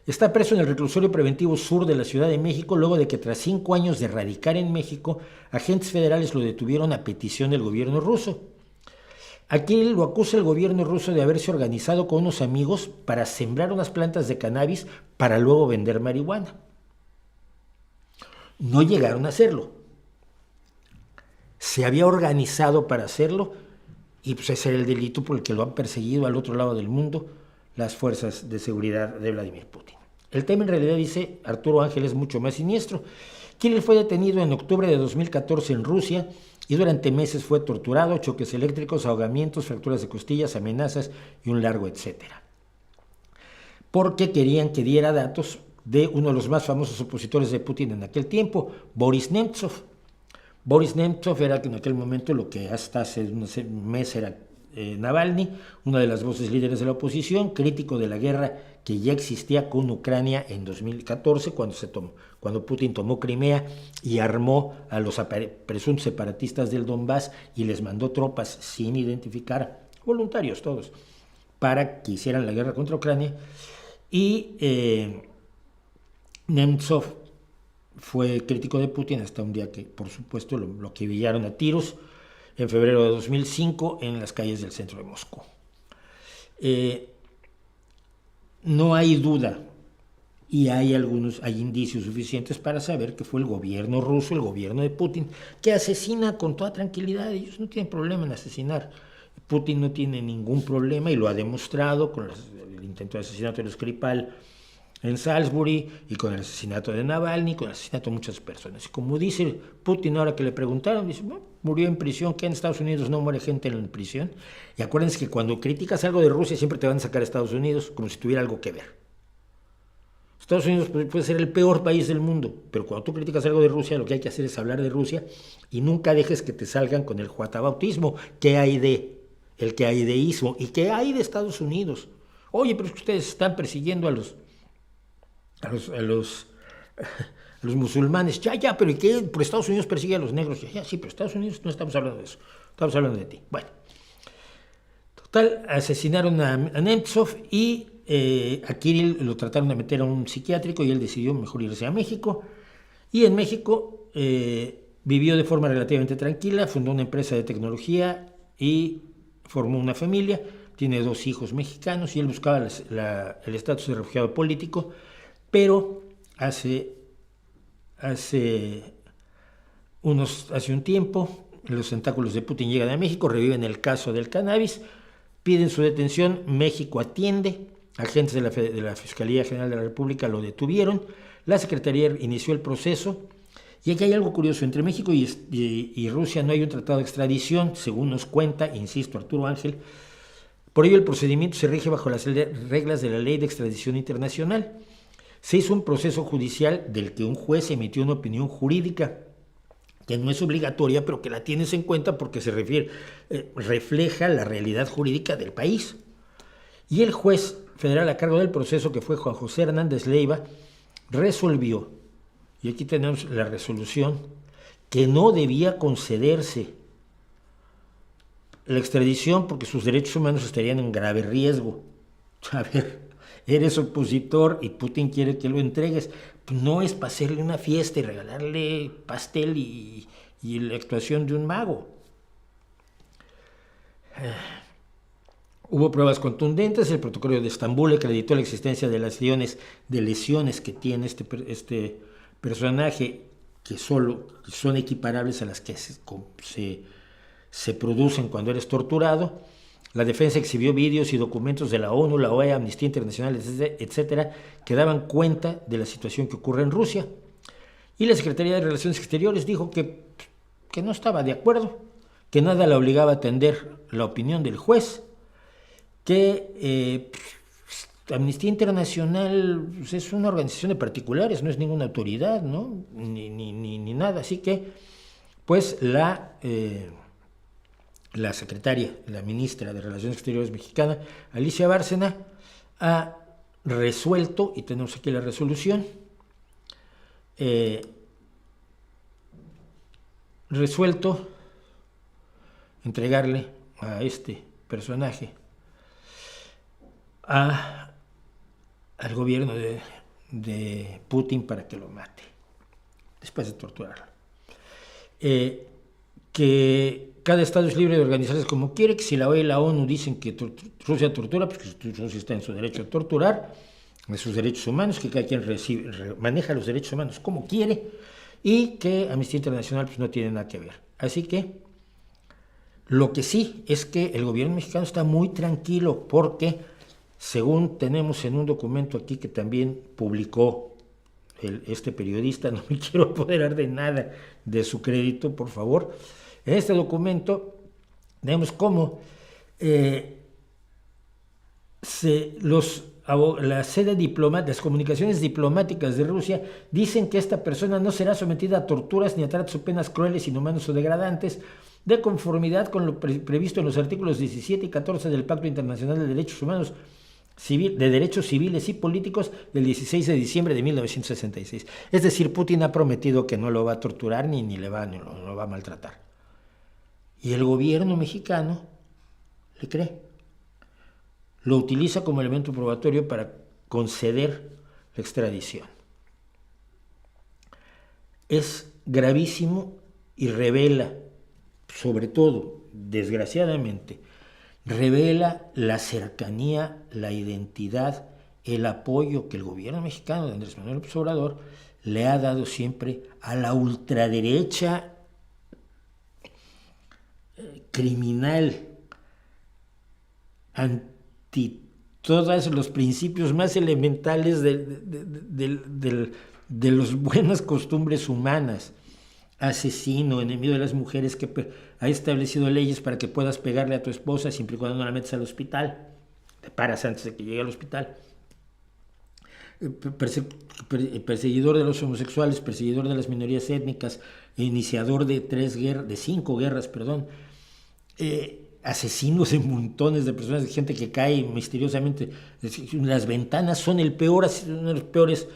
Está preso en el reclusorio preventivo sur de la Ciudad de México luego de que tras 5 años de radicar en México, agentes federales lo detuvieron a petición del gobierno ruso. Aquí lo acusa el gobierno ruso de haberse organizado con unos amigos para sembrar unas plantas de cannabis para luego vender marihuana. No llegaron a hacerlo. Se había organizado para hacerlo y pues ese era el delito por el que lo han perseguido al otro lado del mundo las fuerzas de seguridad de Vladimir Putin. El tema en realidad, dice Arturo Ángel, es mucho más siniestro. Kirill fue detenido en octubre de 2014 en Rusia y durante meses fue torturado, choques eléctricos, ahogamientos, fracturas de costillas, amenazas y un largo etcétera. Porque querían que diera datos de uno de los más famosos opositores de Putin en aquel tiempo, Boris Nemtsov. Boris Nemtsov era en aquel momento lo que hasta hace un mes era Navalny, una de las voces líderes de la oposición, crítico de la guerra que ya existía con Ucrania en 2014, cuando Putin tomó Crimea y armó a los presuntos separatistas del Donbass y les mandó tropas sin identificar, voluntarios todos, para que hicieran la guerra contra Ucrania. Y Nemtsov fue crítico de Putin hasta un día que, por supuesto, lo acribillaron a tiros en febrero de 2005 en las calles del centro de Moscú. No hay duda, y hay indicios suficientes para saber que fue el gobierno ruso, el gobierno de Putin, que asesina con toda tranquilidad. Ellos no tienen problema en asesinar. Putin no tiene ningún problema y lo ha demostrado con el intento de asesinato de Skripal en Salisbury y con el asesinato de Navalny, con el asesinato de muchas personas. Y como dice Putin ahora que le preguntaron, dice, bueno, murió en prisión, que en Estados Unidos no muere gente en prisión. Y acuérdense que cuando criticas algo de Rusia siempre te van a sacar a Estados Unidos como si tuviera algo que ver. Estados Unidos puede ser el peor país del mundo, pero cuando tú criticas algo de Rusia, lo que hay que hacer es hablar de Rusia y nunca dejes que te salgan con el juatabautismo. ¿Qué hay de el que hay deísmo? ¿Y qué hay de Estados Unidos? Oye, pero es que ustedes están persiguiendo a los musulmanes. Ya, pero ¿y qué? Por Estados Unidos persigue a los negros. Ya, sí, pero Estados Unidos no estamos hablando de eso. Estamos hablando de ti. Bueno, total, asesinaron a Nemtsov y a Kirill lo trataron de meter a un psiquiátrico y él decidió mejor irse a México. Y en México vivió de forma relativamente tranquila, fundó una empresa de tecnología y formó una familia. Tiene 2 hijos mexicanos y él buscaba el estatus de refugiado político, pero hace un tiempo los tentáculos de Putin llegan a México, reviven el caso del cannabis, piden su detención, México atiende, agentes de la Fiscalía General de la República lo detuvieron, la Secretaría inició el proceso, y aquí hay algo curioso, entre México y Rusia no hay un tratado de extradición, según nos cuenta, insisto, Arturo Ángel, por ello el procedimiento se rige bajo las reglas de la Ley de Extradición Internacional. Se hizo un proceso judicial del que un juez emitió una opinión jurídica, que no es obligatoria, pero que la tienes en cuenta porque se refleja la realidad jurídica del país. Y el juez federal a cargo del proceso, que fue Juan José Hernández Leiva, resolvió, y aquí tenemos la resolución, que no debía concederse la extradición porque sus derechos humanos estarían en grave riesgo. A ver, eres opositor y Putin quiere que lo entregues. No es para hacerle una fiesta y regalarle pastel y la actuación de un mago. Hubo pruebas contundentes, el protocolo de Estambul acreditó la existencia de las lesiones que tiene este personaje, que solo son equiparables a las que se producen cuando eres torturado. La defensa exhibió vídeos y documentos de la ONU, la OEA, Amnistía Internacional, etcétera, que daban cuenta de la situación que ocurre en Rusia. Y la Secretaría de Relaciones Exteriores dijo que no estaba de acuerdo, que nada la obligaba a atender la opinión del juez, que Amnistía Internacional es una organización de particulares, no es ninguna autoridad, ¿no? ni nada. Así que, pues, la secretaria, la ministra de Relaciones Exteriores mexicana, Alicia Bárcena, ha resuelto, y tenemos aquí la resolución, resuelto entregarle a este personaje al gobierno de Putin para que lo mate, después de torturarlo. Que cada estado es libre de organizarse como quiere, que si la OEA y la ONU dicen que Rusia tortura, pues que Rusia está en su derecho a torturar, de sus derechos humanos, que cada quien maneja los derechos humanos como quiere, y que Amnistía Internacional pues no tiene nada que ver. Así que lo que sí es que el gobierno mexicano está muy tranquilo porque, según tenemos en un documento aquí que también publicó este periodista, no me quiero apoderar de nada de su crédito, por favor. En este documento vemos cómo las comunicaciones diplomáticas de Rusia dicen que esta persona no será sometida a torturas ni a tratos o penas crueles, inhumanos o degradantes, de conformidad con lo previsto en los artículos 17 y 14 del Pacto Internacional de Derechos Humanos de Derechos Civiles y Políticos del 16 de diciembre de 1966. Es decir, Putin ha prometido que no lo va a torturar ni lo va a maltratar. Y el gobierno mexicano le cree. Lo utiliza como elemento probatorio para conceder la extradición. Es gravísimo y revela, sobre todo, desgraciadamente, revela la cercanía, la identidad, el apoyo que el gobierno mexicano de Andrés Manuel López Obrador le ha dado siempre a la ultraderecha criminal, anti todos los principios más elementales de las buenas costumbres humanas. Asesino, enemigo de las mujeres, que ha establecido leyes para que puedas pegarle a tu esposa siempre y cuando no la metes al hospital, te paras antes de que llegue al hospital. Perseguidor de los homosexuales, perseguidor de las minorías étnicas, iniciador de 5 guerras, asesinos de montones de personas, de gente que cae misteriosamente. Las ventanas son uno de los peores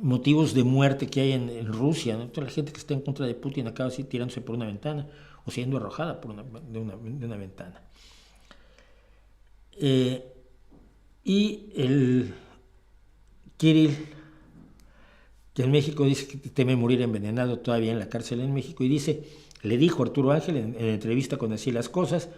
motivos de muerte que hay en Rusia, ¿no? Toda la gente que está en contra de Putin acaba así tirándose por una ventana o siendo arrojada de una ventana. Y el Kirill, que en México dice que teme morir envenenado todavía en la cárcel en México, y le dijo Arturo Ángel en entrevista con Así las Cosas: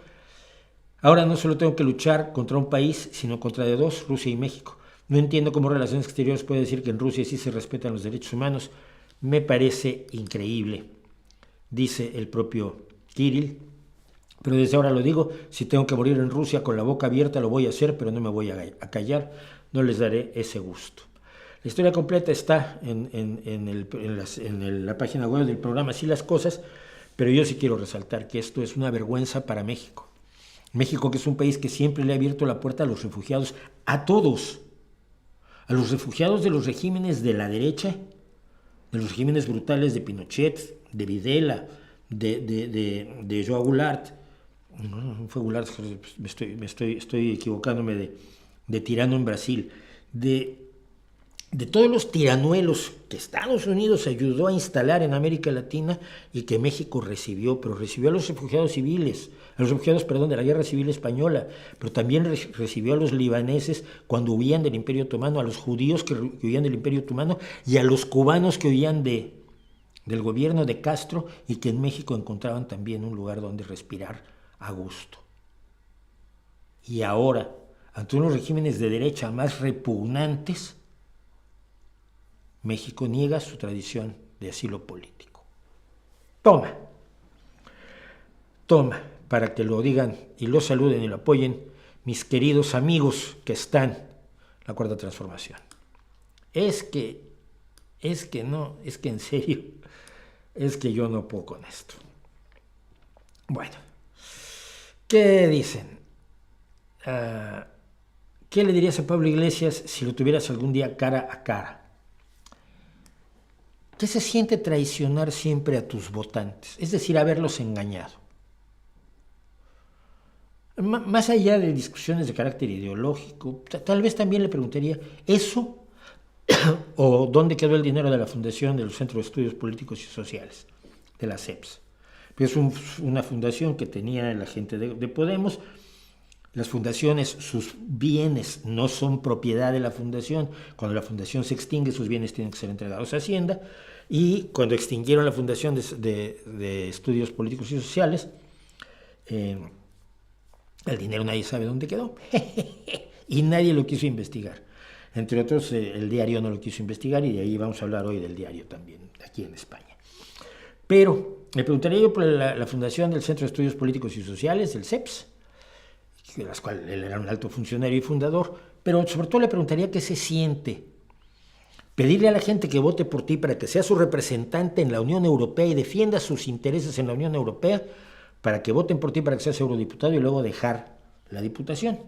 ahora no solo tengo que luchar contra un país, sino contra de 2, Rusia y México. No entiendo cómo Relaciones Exteriores puede decir que en Rusia sí se respetan los derechos humanos. Me parece increíble, dice el propio Kirill. Pero desde ahora lo digo, si tengo que morir en Rusia con la boca abierta lo voy a hacer, pero no me voy a callar, no les daré ese gusto. La historia completa está en la página web del programa Así las Cosas, pero yo sí quiero resaltar que esto es una vergüenza para México. México, que es un país que siempre le ha abierto la puerta a los refugiados, a todos, a los refugiados de los regímenes de la derecha, de los regímenes brutales de Pinochet, de Videla, de João Goulart. No fue Goulart, estoy equivocándome, de tirano en Brasil, de todos los tiranuelos que Estados Unidos ayudó a instalar en América Latina y que México recibió, pero recibió a los refugiados civiles, de la Guerra Civil Española, pero también recibió a los libaneses cuando huían del Imperio Otomano, a los judíos que huían del Imperio Otomano y a los cubanos que huían del gobierno de Castro y que en México encontraban también un lugar donde respirar a gusto. Y ahora, ante unos regímenes de derecha más repugnantes, México niega su tradición de asilo político. Toma, para que lo digan y lo saluden y lo apoyen mis queridos amigos que están en la Cuarta Transformación. Es que en serio, es que yo no puedo con esto. Bueno, ¿qué dicen? ¿Qué le dirías a Pablo Iglesias si lo tuvieras algún día cara a cara? ¿Qué se siente traicionar siempre a tus votantes? Es decir, haberlos engañado. Más allá de discusiones de carácter ideológico, tal vez también le preguntaría eso o dónde quedó el dinero de la fundación del Centro de Estudios Políticos y Sociales, de la CEPS. Es una fundación que tenía la gente de Podemos. Las fundaciones, sus bienes no son propiedad de la fundación. Cuando la fundación se extingue, sus bienes tienen que ser entregados a Hacienda. Y cuando extinguieron la Fundación de Estudios Políticos y Sociales, el dinero nadie sabe dónde quedó. Y nadie lo quiso investigar. Entre otros, el diario no lo quiso investigar y de ahí vamos a hablar hoy del diario también, aquí en España. Pero me preguntaría yo por la fundación del Centro de Estudios Políticos y Sociales, el CEPS, de las cuales él era un alto funcionario y fundador, pero sobre todo le preguntaría qué se siente pedirle a la gente que vote por ti para que sea su representante en la Unión Europea y defienda sus intereses en la Unión Europea, para que voten por ti para que seas eurodiputado y luego dejar la diputación.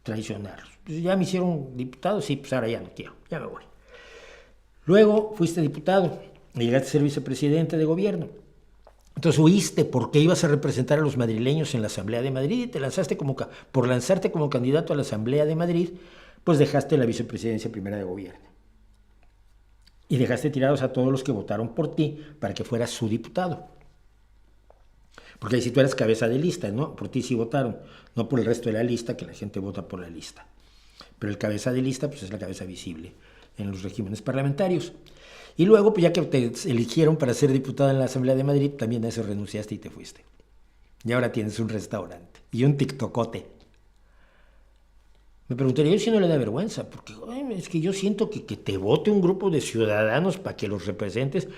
Traicionar. Pues ya me hicieron diputado, sí, pues ahora ya no quiero, ya me voy. Luego fuiste diputado y llegaste a ser vicepresidente de gobierno. Entonces huiste porque ibas a representar a los madrileños en la Asamblea de Madrid y te lanzaste por lanzarte como candidato a la Asamblea de Madrid, pues dejaste la vicepresidencia primera de gobierno. Y dejaste tirados a todos los que votaron por ti para que fueras su diputado. Porque ahí sí tú eras cabeza de lista, ¿no? Por ti sí votaron, no por el resto de la lista, que la gente vota por la lista. Pero el cabeza de lista, pues es la cabeza visible en los regímenes parlamentarios. Y luego, pues ya que te eligieron para ser diputado en la Asamblea de Madrid, también a eso renunciaste y te fuiste. Y ahora tienes un restaurante y un tiktokote. Me preguntaría yo si no le da vergüenza, porque es que yo siento que te vote un grupo de ciudadanos para que los representes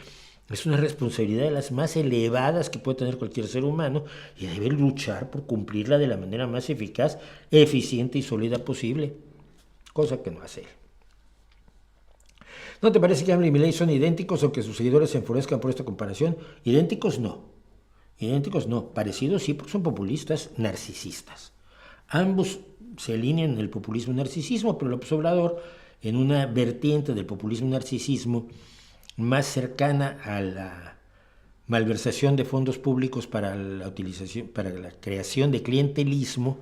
es una responsabilidad de las más elevadas que puede tener cualquier ser humano y debe luchar por cumplirla de la manera más eficaz, eficiente y sólida posible, cosa que no hace él. ¿No te parece que AMLO y Milei son idénticos o que sus seguidores se enfurezcan por esta comparación? Idénticos no. Parecidos sí, porque son populistas narcisistas. Ambos se alinean en el populismo narcisismo, pero López Obrador en una vertiente del populismo narcisismo más cercana a la malversación de fondos públicos para la creación de clientelismo,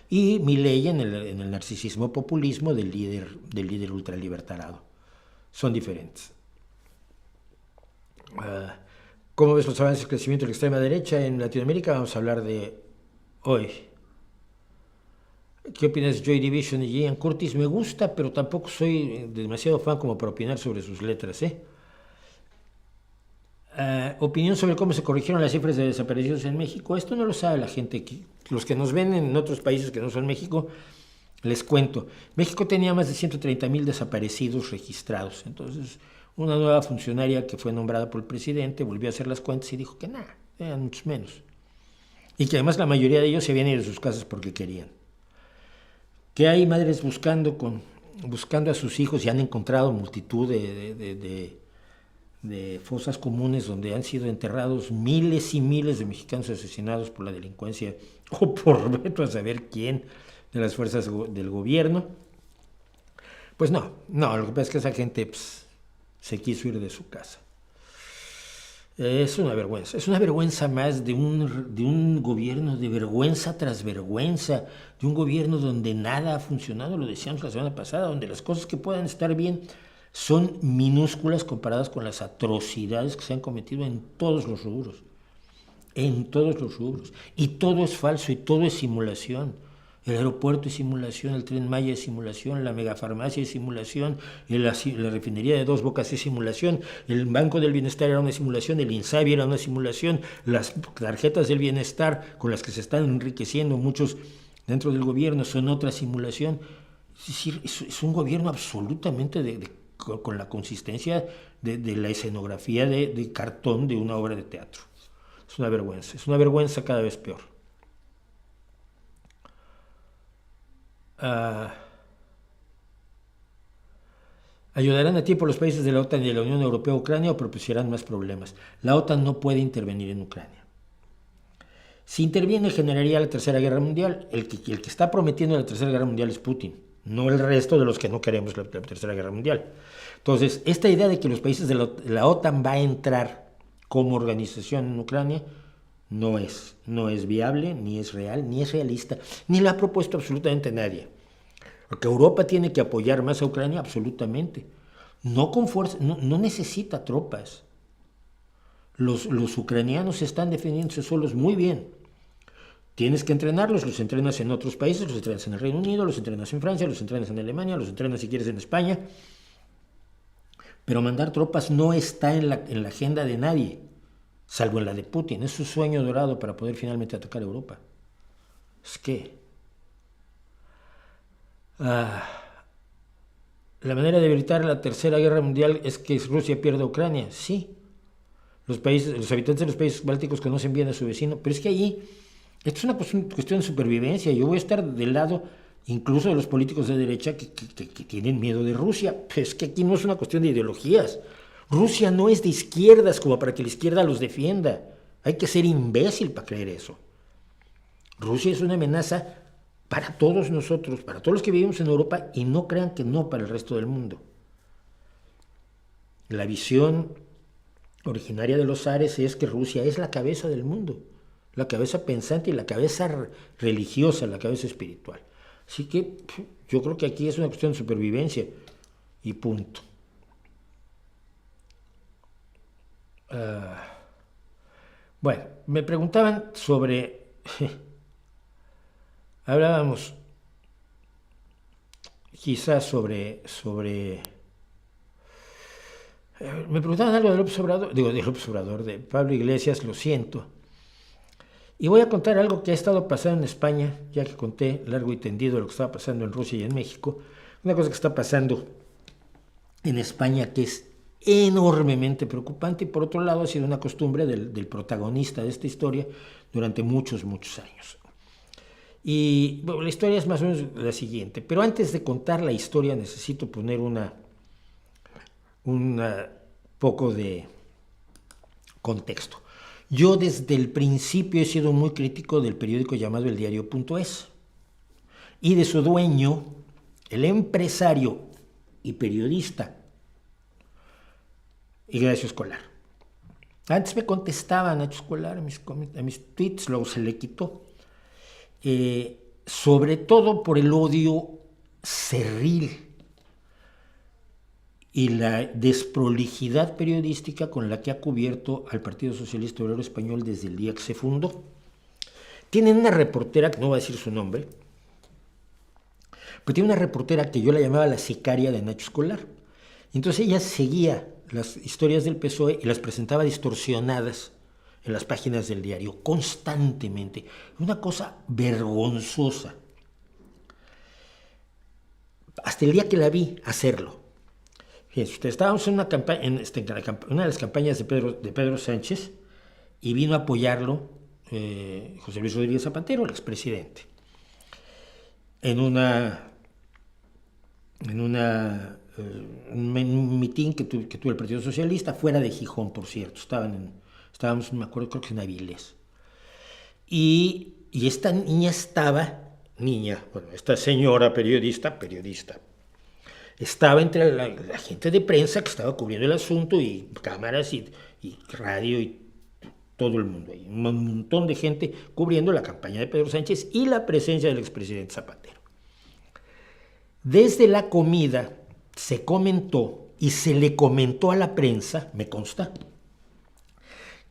y Milei en el narcisismo populismo del líder ultralibertarado. Son diferentes. ¿Cómo ves los avances del crecimiento de la extrema derecha en Latinoamérica? Vamos a hablar de hoy. ¿Qué opinas de Joy Division y Ian Curtis? Me gusta, pero tampoco soy demasiado fan como para opinar sobre sus letras, opinión sobre cómo se corrigieron las cifras de desaparecidos en México. Esto no lo sabe la gente. Los que nos ven en otros países que no son México, les cuento. México tenía más de 130,000 desaparecidos registrados. Entonces, una nueva funcionaria que fue nombrada por el presidente volvió a hacer las cuentas y dijo que nada, eran muchos menos. Y que además la mayoría de ellos se habían ido de sus casas porque querían. Que hay madres buscando a sus hijos y han encontrado multitud de fosas comunes donde han sido enterrados miles y miles de mexicanos asesinados por la delincuencia o por veto a saber quién de las fuerzas del gobierno. Pues no, lo que pasa es que esa gente se quiso ir de su casa. Es una vergüenza más de un gobierno de vergüenza tras vergüenza, de un gobierno donde nada ha funcionado, lo decíamos la semana pasada, donde las cosas que puedan estar bien son minúsculas comparadas con las atrocidades que se han cometido en todos los rubros, y todo es falso y todo es simulación. El aeropuerto es simulación, el Tren Maya es simulación, la megafarmacia es simulación, la refinería de Dos Bocas es simulación, el Banco del Bienestar era una simulación, el INSABI era una simulación, las tarjetas del bienestar con las que se están enriqueciendo muchos dentro del gobierno son otra simulación. Es decir, es un gobierno absolutamente con la consistencia de la escenografía de cartón de una obra de teatro. Es una vergüenza cada vez peor. ¿Ayudarán a tiempo los países de la OTAN y de la Unión Europea a Ucrania o propiciarán más problemas? La OTAN no puede intervenir en Ucrania. Si interviene, generaría la Tercera Guerra Mundial. El que está prometiendo la Tercera Guerra Mundial es Putin, no el resto de los que no queremos la Tercera Guerra Mundial. Entonces, esta idea de que los países de la OTAN va a entrar como organización en Ucrania no es viable, ni es real, ni es realista, ni la ha propuesto absolutamente nadie. Porque Europa tiene que apoyar más a Ucrania, absolutamente. No con fuerza, no necesita tropas. Los ucranianos están defendiéndose solos muy bien. Tienes que entrenarlos, los entrenas en otros países, los entrenas en el Reino Unido, los entrenas en Francia, los entrenas en Alemania, los entrenas si quieres en España. Pero mandar tropas no está en la agenda de nadie, salvo en la de Putin. Es su sueño dorado para poder finalmente atacar a Europa. Es que la manera de evitar la Tercera Guerra Mundial es que Rusia pierda Ucrania. Sí, los habitantes de los países bálticos conocen bien a su vecino, pero es que allí esto es una cuestión de supervivencia. Yo voy a estar del lado incluso de los políticos de derecha que tienen miedo de Rusia. Pero es que aquí no es una cuestión de ideologías. Rusia no es de izquierdas como para que la izquierda los defienda. Hay que ser imbécil para creer eso. Rusia es una amenaza para todos nosotros, para todos los que vivimos en Europa, y no crean que no para el resto del mundo. La visión originaria de los zares es que Rusia es la cabeza del mundo, la cabeza pensante y la cabeza religiosa, la cabeza espiritual. Así que yo creo que aquí es una cuestión de supervivencia y punto. Bueno, me preguntaban sobre... hablábamos quizás sobre me preguntaban algo de López Obrador, de Pablo Iglesias, lo siento. Y voy a contar algo que ha estado pasando en España, ya que conté largo y tendido lo que estaba pasando en Rusia y en México. Una cosa que está pasando en España que es enormemente preocupante, y por otro lado ha sido una costumbre del protagonista de esta historia durante muchos años. Y bueno, la historia es más o menos la siguiente, pero antes de contar la historia necesito poner un poco de contexto. Yo desde el principio he sido muy crítico del periódico llamado El Diario.es y de su dueño, el empresario y periodista Ignacio Escolar. Antes me contestaba Nacho Escolar a mis tweets, luego se le quitó. Sobre todo por el odio cerril y la desprolijidad periodística con la que ha cubierto al Partido Socialista Obrero Español desde el día que se fundó. Tienen una reportera, que no voy a decir su nombre, pero tiene una reportera que yo la llamaba la sicaria de Nacho Escolar. Entonces ella seguía las historias del PSOE y las presentaba distorsionadas en las páginas del diario, constantemente. Una cosa Fíjense usted, estábamos en una campaña, una de las campañas de Pedro Sánchez, y vino a apoyarlo José Luis Rodríguez Zapatero, el expresidente, en un mitin que tuvo el Partido Socialista, fuera de Gijón, por cierto. Estábamos, me acuerdo, creo que en Avilés. Y esta esta señora periodista, estaba entre la gente de prensa que estaba cubriendo el asunto, y cámaras y radio y todo el mundo ahí, un montón de gente cubriendo la campaña de Pedro Sánchez y la presencia del expresidente Zapatero. Desde la comida se comentó y se le comentó a la prensa, me consta,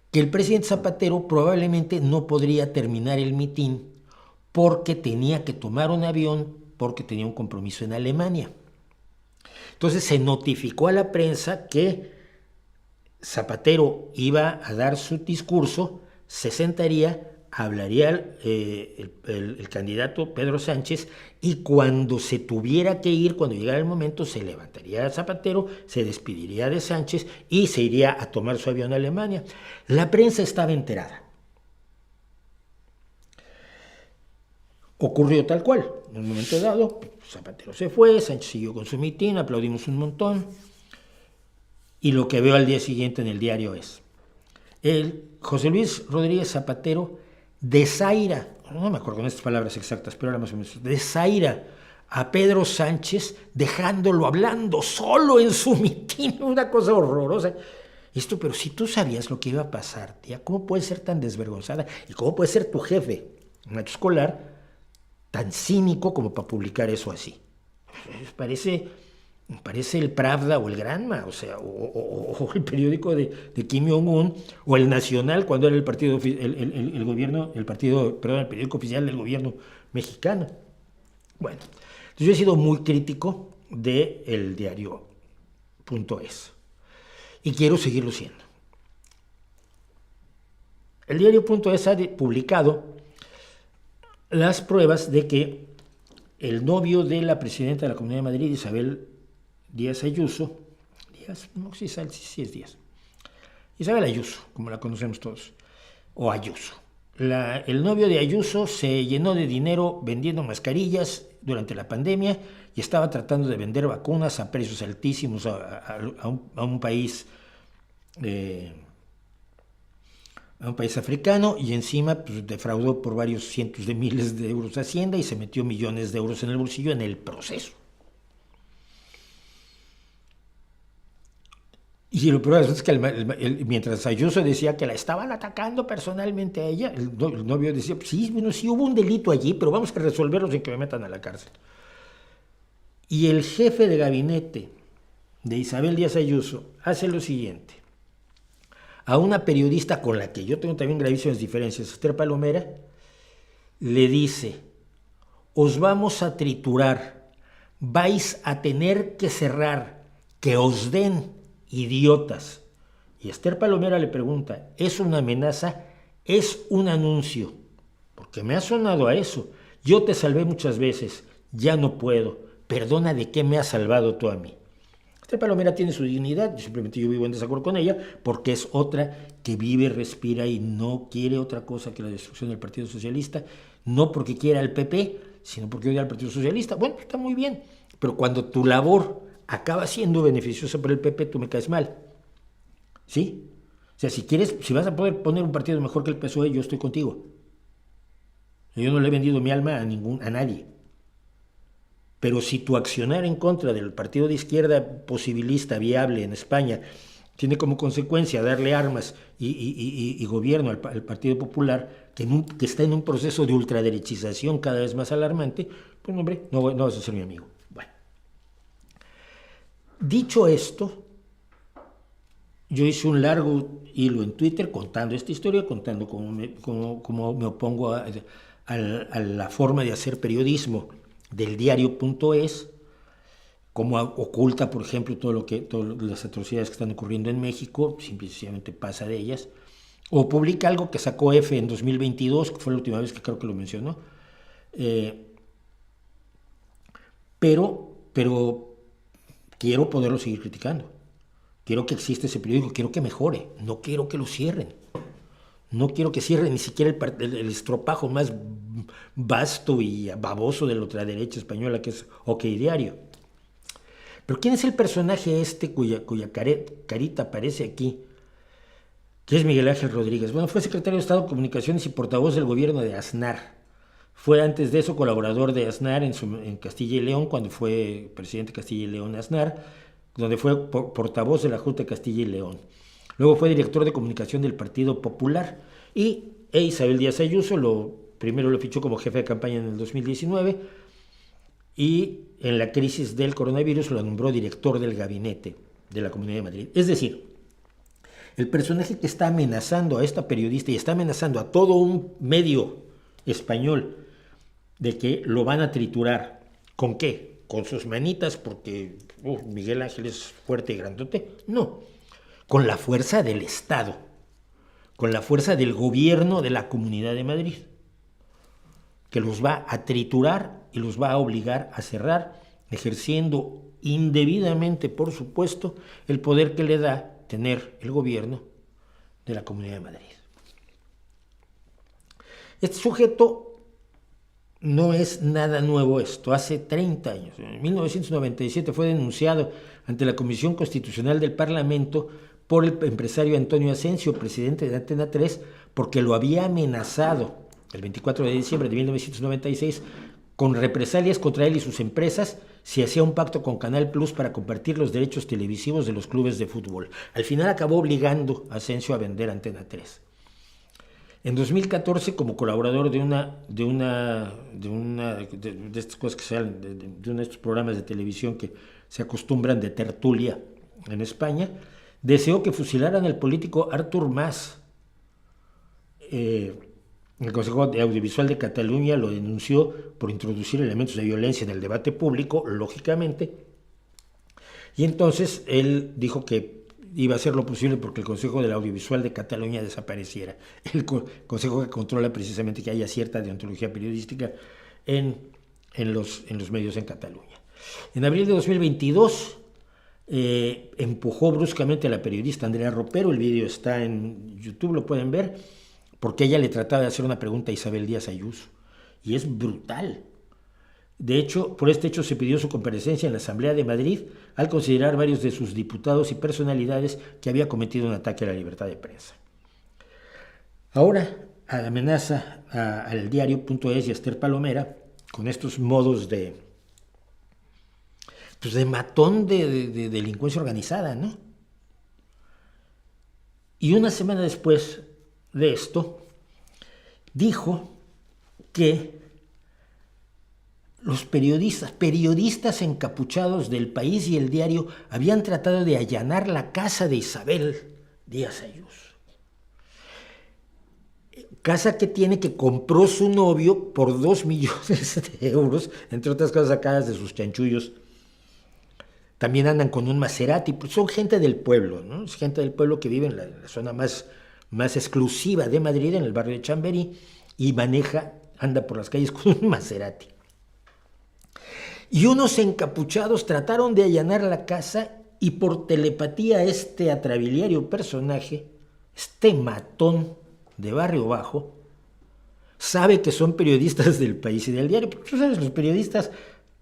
que el presidente Zapatero probablemente no podría terminar el mitin porque tenía que tomar un avión, porque tenía un compromiso en Alemania. Entonces se notificó a la prensa que Zapatero iba a dar su discurso, se sentaría, hablaría el candidato Pedro Sánchez, y cuando se tuviera que ir, cuando llegara el momento, se levantaría Zapatero, se despediría de Sánchez y se iría a tomar su avión a Alemania. La prensa estaba enterada. Ocurrió tal cual. En un momento dado, Zapatero se fue, Sánchez siguió con su mitin, aplaudimos un montón. Y lo que veo al día siguiente en el diario es: José Luis Rodríguez Zapatero desaira, no me acuerdo con estas palabras exactas, pero era más o menos, desaira a Pedro Sánchez dejándolo hablando solo en su mitin. Una cosa horrorosa. Pero si tú sabías lo que iba a pasar, tía, ¿cómo puedes ser tan desvergonzada? ¿Y cómo puede ser tu jefe, Nacho Escolar, tan cínico como para publicar eso así? Parece el Pravda o el Granma, o el periódico de Kim Jong-un, o el Nacional, cuando era el periódico oficial del gobierno mexicano. Bueno, entonces yo he sido muy crítico del diario.es y quiero seguirlo siendo. El diario.es ha publicado las pruebas de que el novio de la presidenta de la Comunidad de Madrid, Isabel Díaz Ayuso, Isabel Ayuso, como la conocemos todos, o Ayuso. El novio de Ayuso se llenó de dinero vendiendo mascarillas durante la pandemia y estaba tratando de vender vacunas a precios altísimos a un país africano, y encima defraudó por varios cientos de miles de euros a Hacienda y se metió millones de euros en el bolsillo en el proceso. Y lo peor es que mientras Ayuso decía que la estaban atacando personalmente a ella, el novio decía: sí hubo un delito allí, pero vamos a resolverlo sin que me metan a la cárcel. Y el jefe de gabinete de Isabel Díaz Ayuso hace lo siguiente: a una periodista con la que yo tengo también gravísimas diferencias, Esther Palomera, le dice: os vamos a triturar, vais a tener que cerrar, que os den, idiotas. Y Esther Palomera le pregunta: ¿es una amenaza? ¿Es un anuncio? Porque me ha sonado a eso. Yo te salvé muchas veces, ya no puedo. Perdona, ¿de qué me has salvado tú a mí? Esther Palomera tiene su dignidad, yo vivo en desacuerdo con ella, porque es otra que vive, respira y no quiere otra cosa que la destrucción del Partido Socialista, no porque quiera al PP, sino porque odia al Partido Socialista. Bueno, está muy bien, pero cuando tu labor acaba siendo beneficiosa para el PP, tú me caes mal. ¿Sí? O sea, si vas a poder poner un partido mejor que el PSOE, yo estoy contigo. Yo no le he vendido mi alma a nadie. Pero si tu accionar en contra del partido de izquierda posibilista, viable en España, tiene como consecuencia darle armas y gobierno al Partido Popular, que está en un proceso de ultraderechización cada vez más alarmante, pues hombre, no vas a ser mi amigo. Bueno. Dicho esto, yo hice un largo hilo en Twitter contando esta historia, contando cómo me opongo a la forma de hacer periodismo del diario.es, cómo oculta, por ejemplo, todas las atrocidades que están ocurriendo en México, simplemente pasa de ellas, o publica algo que sacó F en 2022, que fue la última vez que creo que lo mencionó, pero quiero poderlo seguir criticando. Quiero que exista ese periódico, quiero que mejore, no quiero que lo cierren. No quiero que cierren ni siquiera el estropajo más vasto y baboso de la ultraderecha española, que es OK Diario. Pero ¿quién es el personaje cuya carita aparece aquí? Que es Miguel Ángel Rodríguez. Bueno, fue secretario de Estado de Comunicaciones y portavoz del gobierno de Aznar. Fue antes de eso colaborador de Aznar en Castilla y León, cuando fue presidente de Castilla y León Aznar, donde fue portavoz de la Junta de Castilla y León. Luego fue director de comunicación del Partido Popular y Isabel Díaz Ayuso primero lo fichó como jefe de campaña en el 2019 y en la crisis del coronavirus lo nombró director del gabinete de la Comunidad de Madrid. Es decir, el personaje que está amenazando a esta periodista y está amenazando a todo un medio español de que lo van a triturar. ¿Con qué? ¿Con sus manitas porque Miguel Ángel es fuerte y grandote? No, con la fuerza del Estado, con la fuerza del gobierno de la Comunidad de Madrid, que los va a triturar y los va a obligar a cerrar, ejerciendo indebidamente, por supuesto, el poder que le da tener el gobierno de la Comunidad de Madrid. Este sujeto no es nada nuevo esto. Hace 30 años, en 1997, fue denunciado ante la Comisión Constitucional del Parlamento por el empresario Antonio Asensio, presidente de Antena 3, porque lo había amenazado el 24 de diciembre de 1996 con represalias contra él y sus empresas si hacía un pacto con Canal Plus para compartir los derechos televisivos de los clubes de fútbol. Al final acabó obligando a Asensio a vender Antena 3. En 2014, como colaborador de estas cosas que salen, de uno de estos programas de televisión que se acostumbran de tertulia en España, deseó que fusilaran al político Artur Mas. El Consejo de Audiovisual de Cataluña lo denunció por introducir elementos de violencia en el debate público, lógicamente, y entonces él dijo que iba a hacer lo posible porque el Consejo del Audiovisual de Cataluña desapareciera. El consejo que controla precisamente que haya cierta deontología periodística en los medios en Cataluña. En abril de 2022 empujó bruscamente a la periodista Andrea Ropero. El vídeo está en YouTube, lo pueden ver, porque ella le trataba de hacer una pregunta a Isabel Díaz Ayuso. Y es brutal. De hecho, por este hecho se pidió su comparecencia en la Asamblea de Madrid al considerar varios de sus diputados y personalidades que había cometido un ataque a la libertad de prensa. Ahora amenaza al diario.es y a Esther Palomera con estos modos de matón de delincuencia organizada, ¿no? Y una semana después de esto, dijo que los periodistas encapuchados del País y El Diario habían tratado de allanar la casa de Isabel Díaz Ayuso. Casa que compró su novio por 2 millones de euros, entre otras cosas sacadas de sus chanchullos. También andan con un Maserati, pues son gente del pueblo, ¿no? Es gente del pueblo que vive en la zona más exclusiva de Madrid, en el barrio de Chamberí, y anda por las calles con un Maserati. Y unos encapuchados trataron de allanar la casa y por telepatía este atrabiliario personaje, este matón de barrio bajo, sabe que son periodistas del País y del Diario. Porque tú sabes, los periodistas,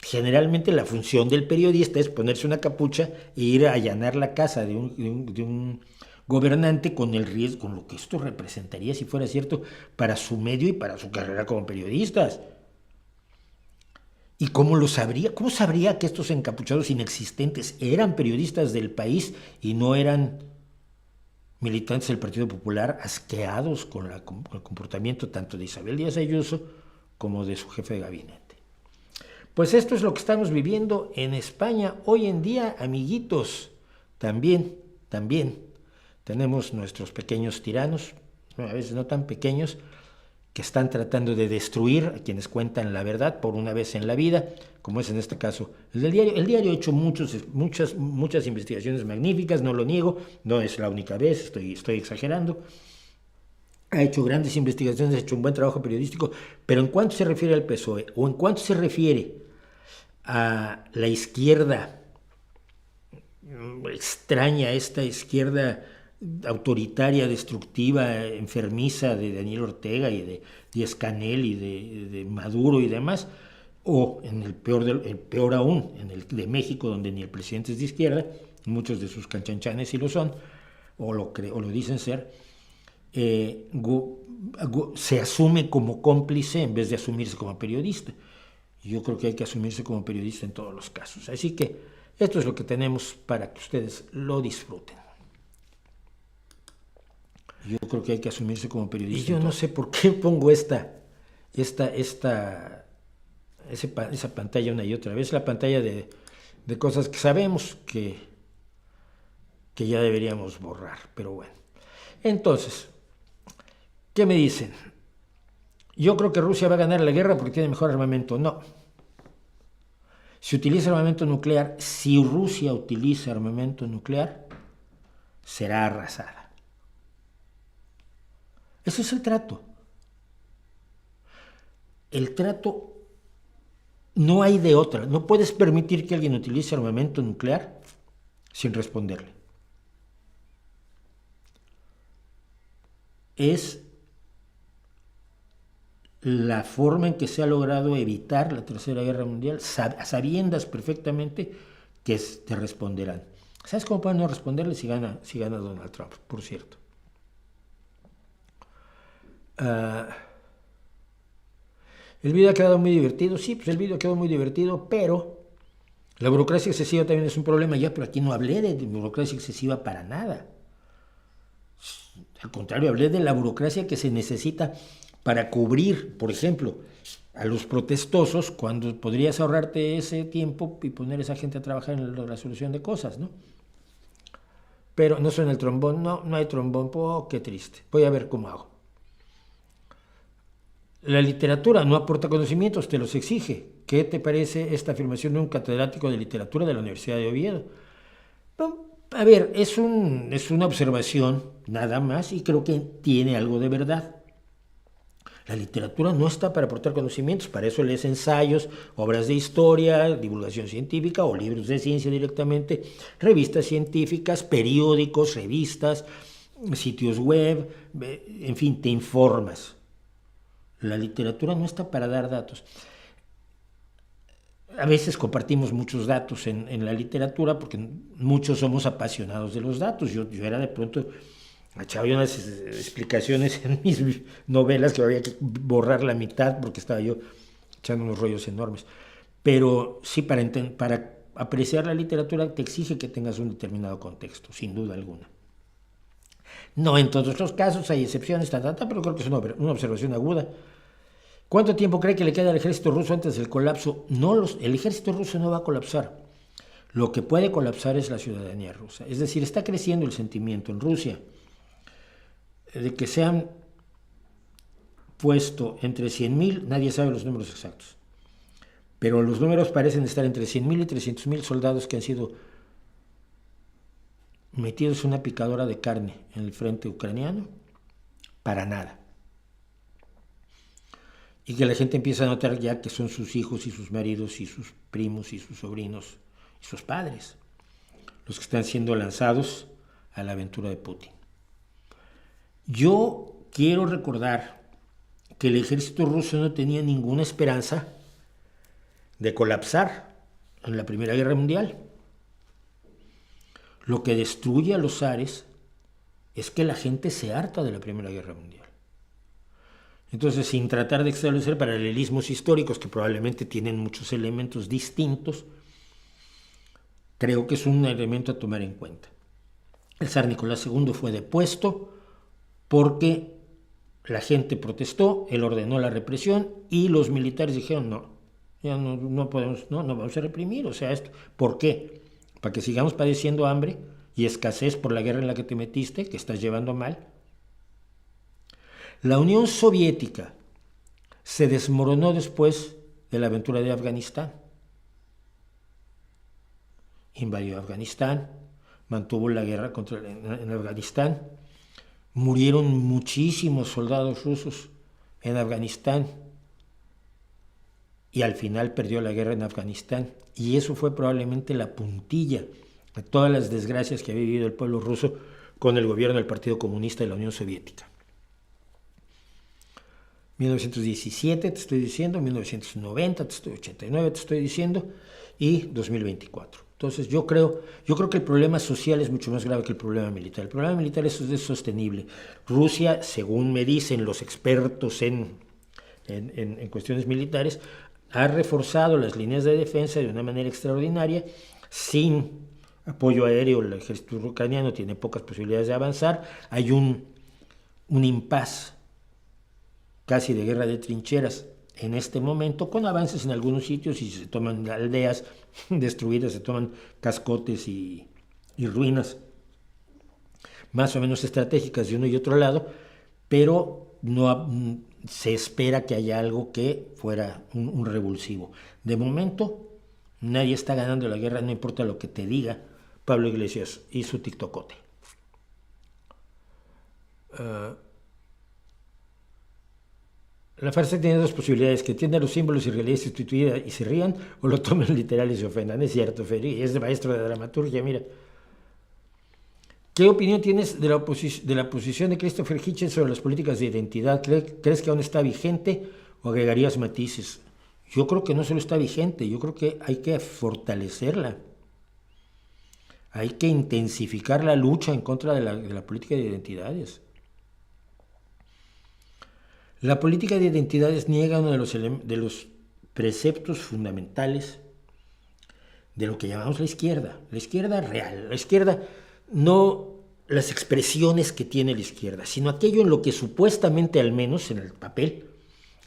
generalmente la función del periodista es ponerse una capucha e ir a allanar la casa de un gobernante con el riesgo, con lo que esto representaría, si fuera cierto, para su medio y para su carrera como periodistas. ¿Y cómo lo sabría? ¿Cómo sabría que estos encapuchados inexistentes eran periodistas del País y no eran militantes del Partido Popular asqueados con el comportamiento tanto de Isabel Díaz Ayuso como de su jefe de gabinete? Pues esto es lo que estamos viviendo en España hoy en día, amiguitos. También tenemos nuestros pequeños tiranos, a veces no tan pequeños, que están tratando de destruir a quienes cuentan la verdad por una vez en la vida, como es en este caso el del diario. El diario ha hecho muchas investigaciones magníficas, no lo niego, no es la única vez, estoy exagerando. Ha hecho grandes investigaciones, ha hecho un buen trabajo periodístico, pero en cuanto se refiere al PSOE o en cuanto se refiere a la izquierda extraña esta izquierda autoritaria, destructiva, enfermiza de Daniel Ortega y de Díaz-Canel y de Maduro y demás, o en el peor aún, en el de México, donde ni el presidente es de izquierda, muchos de sus canchanchanes sí lo son, o lo dicen ser, se asume como cómplice en vez de asumirse como periodista. Yo creo que hay que asumirse como periodista en todos los casos. Así que esto es lo que tenemos para que ustedes lo disfruten. Yo creo que hay que asumirse como periodista. Y yo no sé por qué pongo esa pantalla una y otra vez, la pantalla de cosas que sabemos que ya deberíamos borrar, pero bueno. Entonces, ¿qué me dicen? Yo creo que Rusia va a ganar la guerra porque tiene mejor armamento. No. Si utiliza armamento nuclear, si Rusia utiliza armamento nuclear, será arrasada. Ese es el trato. El trato no hay de otra. No puedes permitir que alguien utilice armamento nuclear sin responderle. Es la forma en que se ha logrado evitar la Tercera Guerra Mundial, sabiendas perfectamente que te responderán. ¿Sabes cómo pueden no responderle si gana Donald Trump, por cierto? El video ha quedado muy divertido. Sí, pues el video quedó muy divertido, pero la burocracia excesiva también es un problema. Ya, pero aquí no hablé de burocracia excesiva para nada. Al contrario, hablé de la burocracia que se necesita para cubrir, por ejemplo, a los protestosos, cuando podrías ahorrarte ese tiempo y poner a esa gente a trabajar en la resolución de cosas, ¿no? Pero no suena el trombón, no hay trombón, oh, qué triste. Voy a ver cómo hago. La literatura no aporta conocimientos, te los exige. ¿Qué te parece esta afirmación de un catedrático de literatura de la Universidad de Oviedo? A ver, es una observación nada más y creo que tiene algo de verdad. La literatura no está para aportar conocimientos, para eso lees ensayos, obras de historia, divulgación científica o libros de ciencia directamente, revistas científicas, periódicos, revistas, sitios web, en fin, te informas. La literatura no está para dar datos. A veces compartimos muchos datos en la literatura porque muchos somos apasionados de los datos. Yo era de pronto, echaba unas explicaciones en mis novelas que había que borrar la mitad porque estaba yo echando unos rollos enormes. Pero sí, para apreciar la literatura te exige que tengas un determinado contexto, sin duda alguna. No en todos los casos, hay excepciones, pero creo que es una observación aguda. ¿Cuánto tiempo cree que le queda al ejército ruso antes del colapso? El ejército ruso no va a colapsar. Lo que puede colapsar es la ciudadanía rusa. Es decir, está creciendo el sentimiento en Rusia de que se han puesto entre 100.000, nadie sabe los números exactos, pero los números parecen estar entre 100.000 y 300.000 soldados que han sido metidos en una picadora de carne en el frente ucraniano para nada. Y que la gente empieza a notar ya que son sus hijos y sus maridos y sus primos y sus sobrinos y sus padres los que están siendo lanzados a la aventura de Putin. Yo quiero recordar que el ejército ruso no tenía ninguna esperanza de colapsar en la Primera Guerra Mundial. Lo que destruye a los zares es que la gente se harta de la Primera Guerra Mundial. Entonces, sin tratar de establecer paralelismos históricos que probablemente tienen muchos elementos distintos, creo que es un elemento a tomar en cuenta. El zar Nicolás II fue depuesto porque la gente protestó, él ordenó la represión y los militares dijeron no podemos, no vamos a reprimir, o sea, ¿por qué? ¿Para que sigamos padeciendo hambre y escasez por la guerra en la que te metiste, que estás llevando mal? La Unión Soviética se desmoronó después de la aventura de Afganistán. Invadió Afganistán, mantuvo la guerra en Afganistán. Murieron muchísimos soldados rusos en Afganistán y al final perdió la guerra en Afganistán. Y eso fue probablemente la puntilla de todas las desgracias que había vivido el pueblo ruso con el gobierno del Partido Comunista de la Unión Soviética. 1917 te estoy diciendo, 1990 te estoy, 89 te estoy diciendo, y 2024. Entonces yo creo que el problema social es mucho más grave que el problema militar. El problema militar es sostenible. Rusia, según me dicen los expertos en cuestiones militares, ha reforzado las líneas de defensa de una manera extraordinaria, sin apoyo aéreo. El ejército ucraniano tiene pocas posibilidades de avanzar. Hay un impasse casi de guerra de trincheras en este momento, con avances en algunos sitios, y se toman aldeas destruidas, se toman cascotes y ruinas más o menos estratégicas de uno y otro lado, pero no se espera que haya algo que fuera un revulsivo. De momento, nadie está ganando la guerra, no importa lo que te diga Pablo Iglesias y su tiktokote. La farsa tiene dos posibilidades: que entiendan los símbolos y realidad sustituida y se rían, o lo tomen literal y se ofendan. Es cierto, Feri, es maestro de dramaturgia, mira. ¿Qué opinión tienes de la posición de Christopher Hitchens sobre las políticas de identidad? ¿Crees que aún está vigente o agregarías matices? Yo creo que no solo está vigente, yo creo que hay que fortalecerla. Hay que intensificar la lucha en contra de la política de identidades. La política de identidades niega uno de los preceptos fundamentales de lo que llamamos la izquierda real, la izquierda, no las expresiones que tiene la izquierda, sino aquello en lo que supuestamente, al menos en el papel,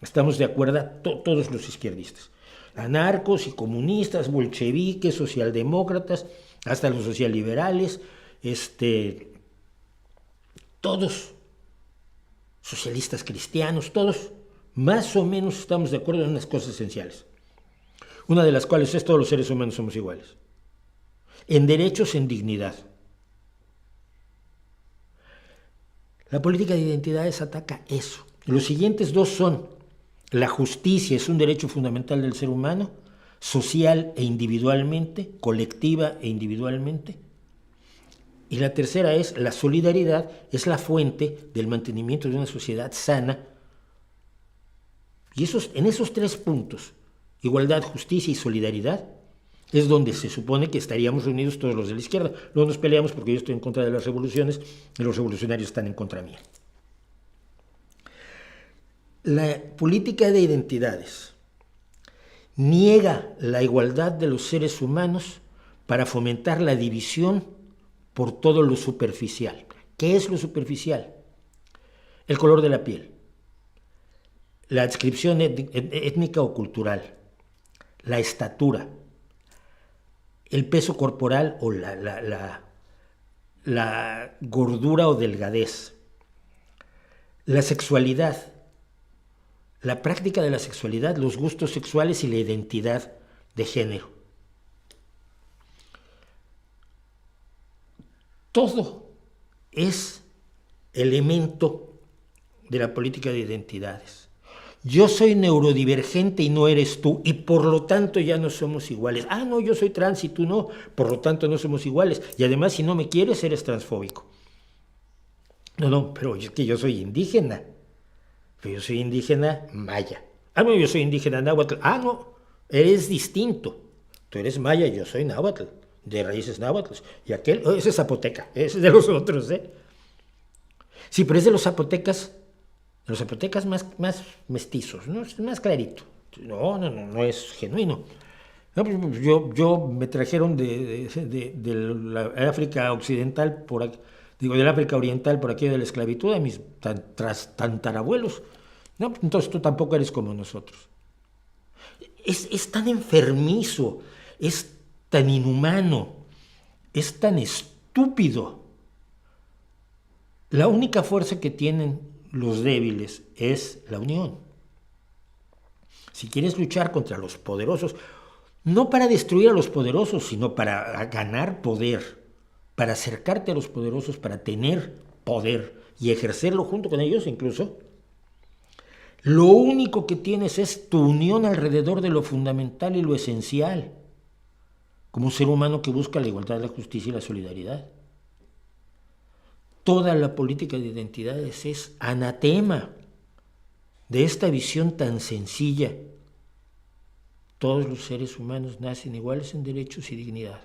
estamos de acuerdo todos los izquierdistas, anarcos y comunistas, bolcheviques, socialdemócratas, hasta los socialliberales, todos, socialistas cristianos, todos más o menos estamos de acuerdo en unas cosas esenciales. Una de las cuales es: todos los seres humanos somos iguales, en derechos, en dignidad. La política de identidades ataca eso. Los siguientes dos son: la justicia es un derecho fundamental del ser humano, social e individualmente, colectiva e individualmente. Y la tercera es: la solidaridad es la fuente del mantenimiento de una sociedad sana. Y en esos tres puntos, igualdad, justicia y solidaridad, es donde se supone que estaríamos reunidos todos los de la izquierda. Luego nos peleamos porque yo estoy en contra de las revoluciones y los revolucionarios están en contra mía. La política de identidades niega la igualdad de los seres humanos para fomentar la división por todo lo superficial. ¿Qué es lo superficial? El color de la piel, la adscripción étnica o cultural, la estatura, el peso corporal o la gordura o delgadez, la sexualidad, la práctica de la sexualidad, los gustos sexuales y la identidad de género. Todo es elemento de la política de identidades. Yo soy neurodivergente y no eres tú, y por lo tanto ya no somos iguales. Ah, no, yo soy trans y tú no, por lo tanto no somos iguales. Y además, si no me quieres, eres transfóbico. No, pero es que yo soy indígena. Pero yo soy indígena maya. Ah, no, yo soy indígena náhuatl. Ah, no, eres distinto. Tú eres maya y yo soy náhuatl, de raíces náhuatl. Y aquel, ese es zapoteca, ese es de los otros, ¿eh? Sí, pero es de los zapotecas más mestizos, ¿no? Es más clarito. No es genuino. No, pues yo me trajeron de la África Occidental, del África Oriental, por aquí de la esclavitud, de mis tantarabuelos. No, entonces tú tampoco eres como nosotros. Es tan enfermizo, es tan inhumano, es tan estúpido. La única fuerza que tienen los débiles es la unión. Si quieres luchar contra los poderosos, no para destruir a los poderosos, sino para ganar poder, para acercarte a los poderosos, para tener poder y ejercerlo junto con ellos incluso, lo único que tienes es tu unión alrededor de lo fundamental y lo esencial. como un ser humano que busca la igualdad, la justicia y la solidaridad. Toda la política de identidades es anatema de esta visión tan sencilla. Todos los seres humanos nacen iguales en derechos y dignidad.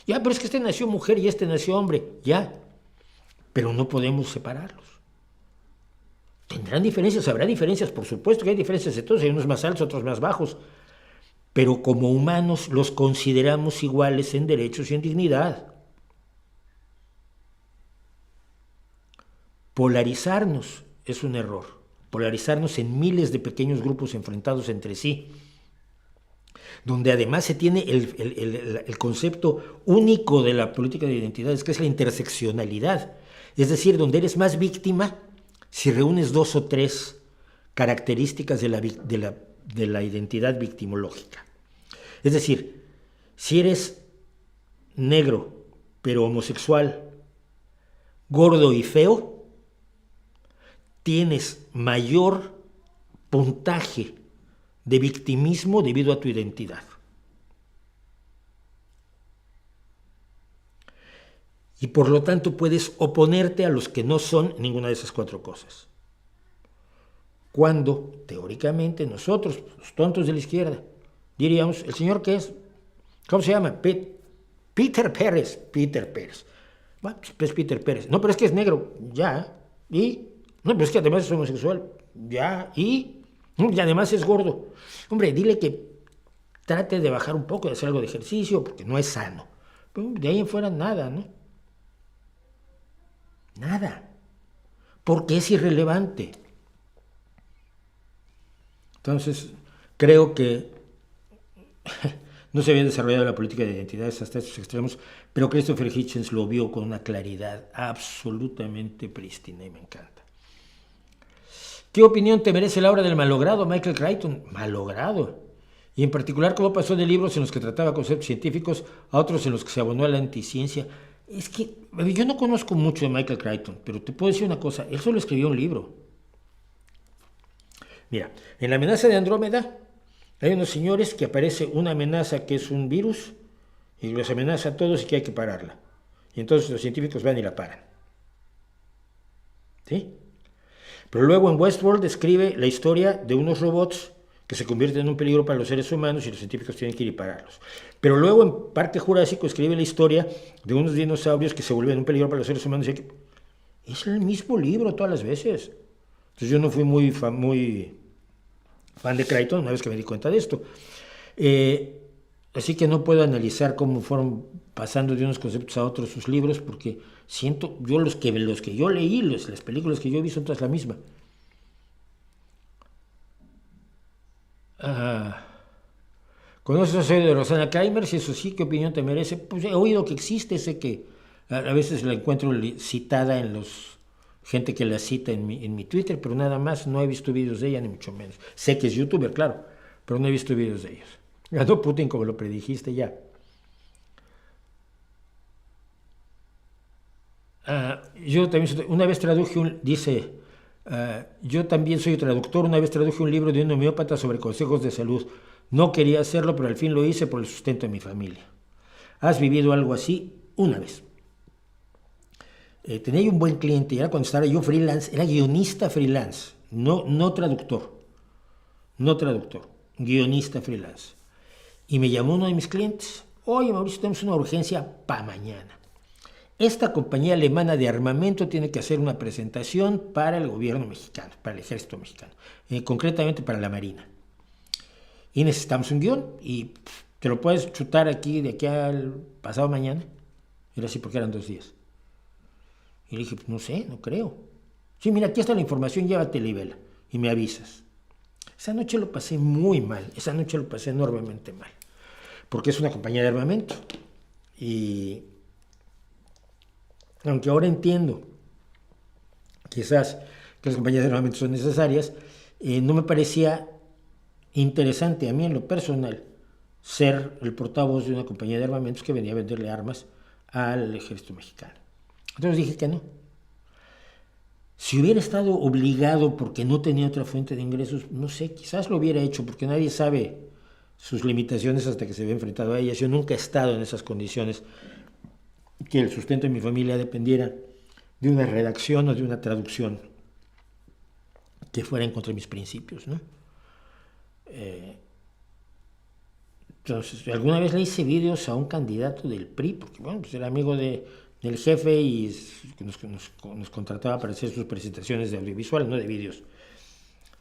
Ya, pero es que este nació mujer y este nació hombre, ya, pero no podemos separarlos. Tendrán diferencias, habrá diferencias, por supuesto que hay diferencias de todos, hay unos más altos, otros más bajos, pero como humanos los consideramos iguales en derechos y en dignidad. Polarizarnos es un error, polarizarnos en miles de pequeños grupos enfrentados entre sí, donde además se tiene el concepto único de la política de identidades, que es la interseccionalidad, es decir, donde eres más víctima si reúnes 2 o 3 características de la identidad victimológica. Es decir, si eres negro, pero homosexual, gordo y feo, tienes mayor puntaje de victimismo debido a tu identidad. Y por lo tanto puedes oponerte a los que no son ninguna de esas 4 cosas. Cuando, teóricamente, nosotros, los tontos de la izquierda, diríamos, ¿el señor qué es? ¿Cómo se llama? Peter Pérez. Peter Pérez. Bueno, pues Peter Pérez. No, pero es que es negro. Ya. ¿Y? No, pero es que además es homosexual. Ya. ¿Y? Y además es gordo. Hombre, dile que trate de bajar un poco, de hacer algo de ejercicio, porque no es sano. Pero de ahí en fuera nada, ¿no? Nada. Porque es irrelevante. Entonces, creo que no se había desarrollado la política de identidades hasta estos extremos, pero Christopher Hitchens lo vio con una claridad absolutamente prístina y me encanta. ¿Qué opinión te merece la obra del malogrado Michael Crichton? Malogrado. Y en particular, cómo pasó de libros en los que trataba conceptos científicos a otros en los que se abonó a la anticiencia. Es que yo no conozco mucho de Michael Crichton, pero te puedo decir una cosa, él solo escribió un libro. Mira, en La amenaza de Andrómeda hay unos señores que aparece una amenaza que es un virus y los amenaza a todos y que hay que pararla. Y entonces los científicos van y la paran. ¿Sí? Pero luego en Westworld describe la historia de unos robots que se convierten en un peligro para los seres humanos y los científicos tienen que ir y pararlos. Pero luego en Parque Jurásico escribe la historia de unos dinosaurios que se vuelven un peligro para los seres humanos. Es el mismo libro todas las veces. Entonces yo no fui muy fan de Crichton una vez que me di cuenta de esto. Así que no puedo analizar cómo fueron pasando de unos conceptos a otros sus libros, porque siento, yo los que yo leí, las películas que yo vi son todas la misma. ¿Conoces a de Rosana Kramer? Si eso sí, ¿qué opinión te merece? Pues he oído que existe, sé que a veces la encuentro citada en gente que la cita en mi Twitter, pero nada más, no he visto vídeos de ella, ni mucho menos. Sé que es youtuber, claro, pero no he visto vídeos de ellos. Ganó Putin como lo predijiste ya. Yo también, una vez traduje yo también soy traductor, una vez traduje un libro de un homeópata sobre consejos de salud. No quería hacerlo, pero al fin lo hice por el sustento de mi familia. ¿Has vivido algo así? Una vez. Tenía yo un buen cliente, y era cuando estaba yo freelance, era guionista freelance, no traductor, guionista freelance. Y me llamó uno de mis clientes, oye Mauricio, tenemos una urgencia para mañana. Esta compañía alemana de armamento tiene que hacer una presentación para el gobierno mexicano, para el ejército mexicano, concretamente para la Marina. Y necesitamos un guión y te lo puedes chutar de aquí al pasado mañana. Era así porque eran 2 días. Y le dije, pues no sé, no creo. Sí, mira, aquí está la información, llévatela y vela. Y me avisas. Esa noche lo pasé muy mal, esa noche lo pasé enormemente mal. Porque es una compañía de armamento. Y aunque ahora entiendo, quizás, que las compañías de armamento son necesarias, no me parecía interesante a mí en lo personal ser el portavoz de una compañía de armamentos que venía a venderle armas al ejército mexicano. Entonces dije que no. Si hubiera estado obligado porque no tenía otra fuente de ingresos, no sé, quizás lo hubiera hecho porque nadie sabe sus limitaciones hasta que se ve enfrentado a ellas. Yo nunca he estado en esas condiciones, que el sustento de mi familia dependiera de una redacción o de una traducción que fuera en contra de mis principios, ¿no? Entonces, alguna vez le hice vídeos a un candidato del PRI, porque bueno, pues era amigo del jefe y nos contrataba para hacer sus presentaciones de audiovisual, no de vídeos,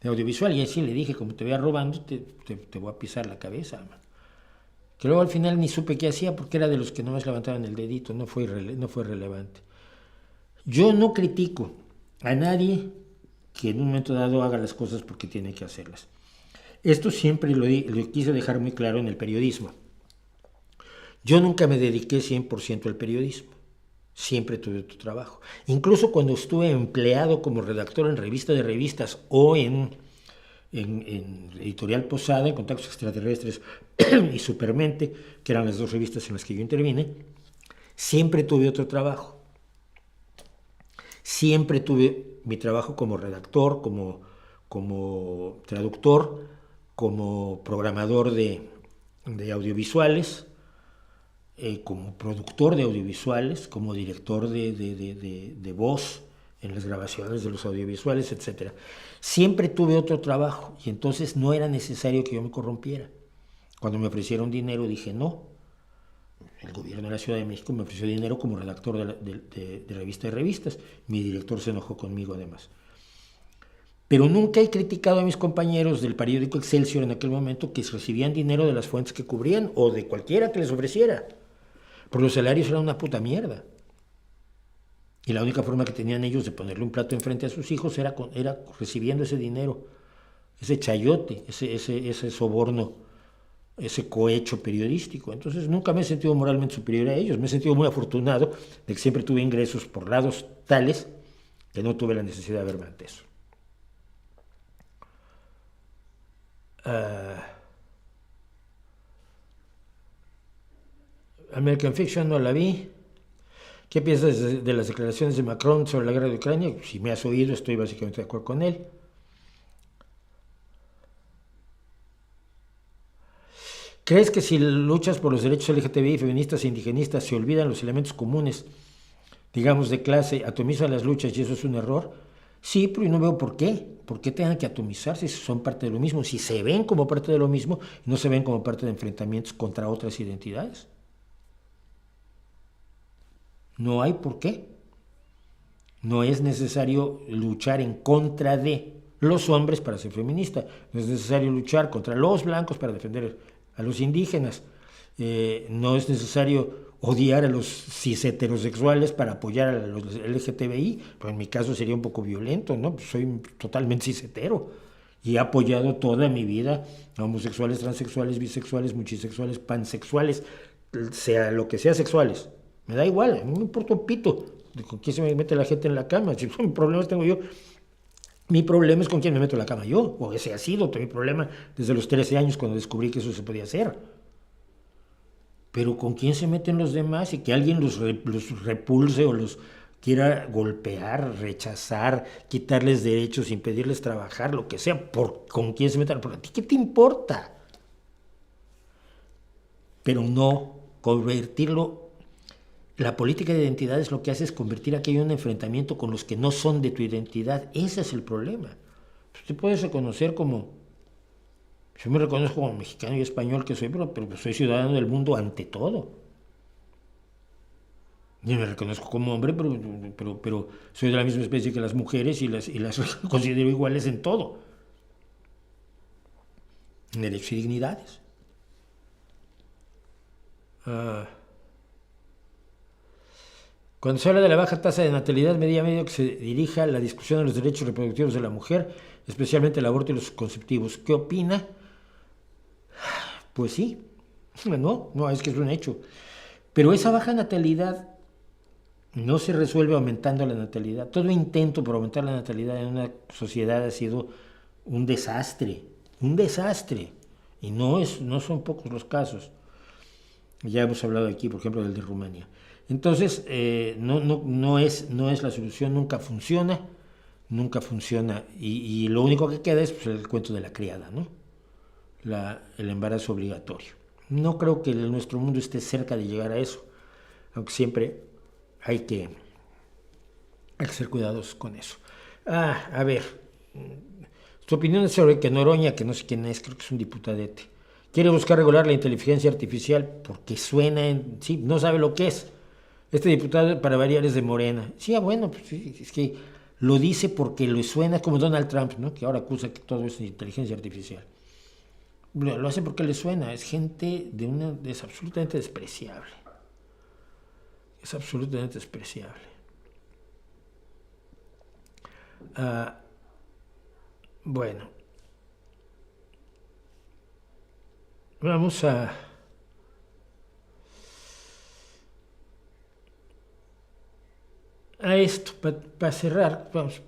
de audiovisual, y así le dije, como te vea robando, te voy a pisar la cabeza, man. Que luego al final ni supe qué hacía, porque era de los que nomás levantaban el dedito, no fue relevante. Yo no critico a nadie que en un momento dado haga las cosas porque tiene que hacerlas. Esto siempre lo quise dejar muy claro en el periodismo. Yo nunca me dediqué 100% al periodismo. Siempre tuve otro trabajo. Incluso cuando estuve empleado como redactor en Revista de Revistas o en Editorial Posada, en Contactos Extraterrestres y Supermente, que eran las dos revistas en las que yo intervine, siempre tuve otro trabajo. Siempre tuve mi trabajo como redactor, como traductor, como programador de audiovisuales, como productor de audiovisuales, como director de voz en las grabaciones de los audiovisuales, etc. Siempre tuve otro trabajo y entonces no era necesario que yo me corrompiera. Cuando me ofrecieron dinero dije no. El gobierno de la Ciudad de México me ofreció dinero como redactor de Revista de Revistas. Mi director se enojó conmigo además. Pero nunca he criticado a mis compañeros del periódico Excelsior en aquel momento que recibían dinero de las fuentes que cubrían o de cualquiera que les ofreciera. Porque los salarios eran una puta mierda. Y la única forma que tenían ellos de ponerle un plato enfrente a sus hijos era recibiendo ese dinero, ese chayote, ese soborno, ese cohecho periodístico. Entonces nunca me he sentido moralmente superior a ellos. Me he sentido muy afortunado de que siempre tuve ingresos por lados tales que no tuve la necesidad de verme ante eso. American Fiction no la vi. ¿Qué piensas de las declaraciones de Macron sobre la guerra de Ucrania? Si me has oído, estoy básicamente de acuerdo con él. ¿Crees que si luchas por los derechos LGTBI, feministas e indigenistas, se olvidan los elementos comunes, digamos, de clase, atomizan las luchas y eso es un error? Sí, pero yo no veo por qué. ¿Por qué tengan que atomizarse si son parte de lo mismo? Si se ven como parte de lo mismo y no se ven como parte de enfrentamientos contra otras identidades. No hay por qué. No es necesario luchar en contra de los hombres para ser feminista. No es necesario luchar contra los blancos para defender a los indígenas. No es necesario odiar a los cis heterosexuales para apoyar a los LGTBI. Pues en mi caso sería un poco violento, ¿no? Pues soy totalmente cis hetero y he apoyado toda mi vida a homosexuales, transexuales, bisexuales, multisexuales, pansexuales, sea lo que sea sexuales. Me da igual, a mí me importa un pito de con quién se me mete la gente en la cama. Si problemas tengo yo, mi problema es con quién me meto en la cama yo, o ese ha sido mi problema desde los 13 años cuando descubrí que eso se podía hacer. Pero con quién se meten los demás y que alguien los repulse o los quiera golpear, rechazar, quitarles derechos, impedirles trabajar, lo que sea, con quién se metan. ¿A ti qué te importa? Pero no convertirlo. La política de identidades lo que hace es convertir aquello en un enfrentamiento con los que no son de tu identidad. Ese es el problema. Te puedes reconocer como... Yo me reconozco como mexicano y español que soy, pero soy ciudadano del mundo ante todo. Yo me reconozco como hombre, pero soy de la misma especie que las mujeres y las considero iguales en todo. En derechos y dignidades. Cuando se habla de la baja tasa de natalidad, medio que se dirija la discusión de los derechos reproductivos de la mujer, especialmente el aborto y los conceptivos. ¿Qué opina? Pues sí, no, es que es un hecho. Pero esa baja natalidad no se resuelve aumentando la natalidad. Todo intento por aumentar la natalidad en una sociedad ha sido un desastre. Y no son pocos los casos. Ya hemos hablado aquí, por ejemplo, del de Rumania. Entonces, no es la solución, nunca funciona. Y lo único que queda es pues, el cuento de la criada, ¿no? el embarazo obligatorio. No creo que nuestro mundo esté cerca de llegar a eso, aunque siempre hay que ser cuidadosos con eso. A ver, tu opinión es sobre que Noroña, que no sé quién es, creo que es un diputadete, quiere buscar regular la inteligencia artificial porque suena sí, no sabe lo que es. Este diputado, para variar, es de Morena. Sí, bueno, pues es que lo dice porque le suena como Donald Trump, ¿no? Que ahora acusa que todo es inteligencia artificial. Lo hace porque le suena. Es gente es absolutamente despreciable. Es absolutamente despreciable. Bueno. Vamos a esto, para cerrar, vamos,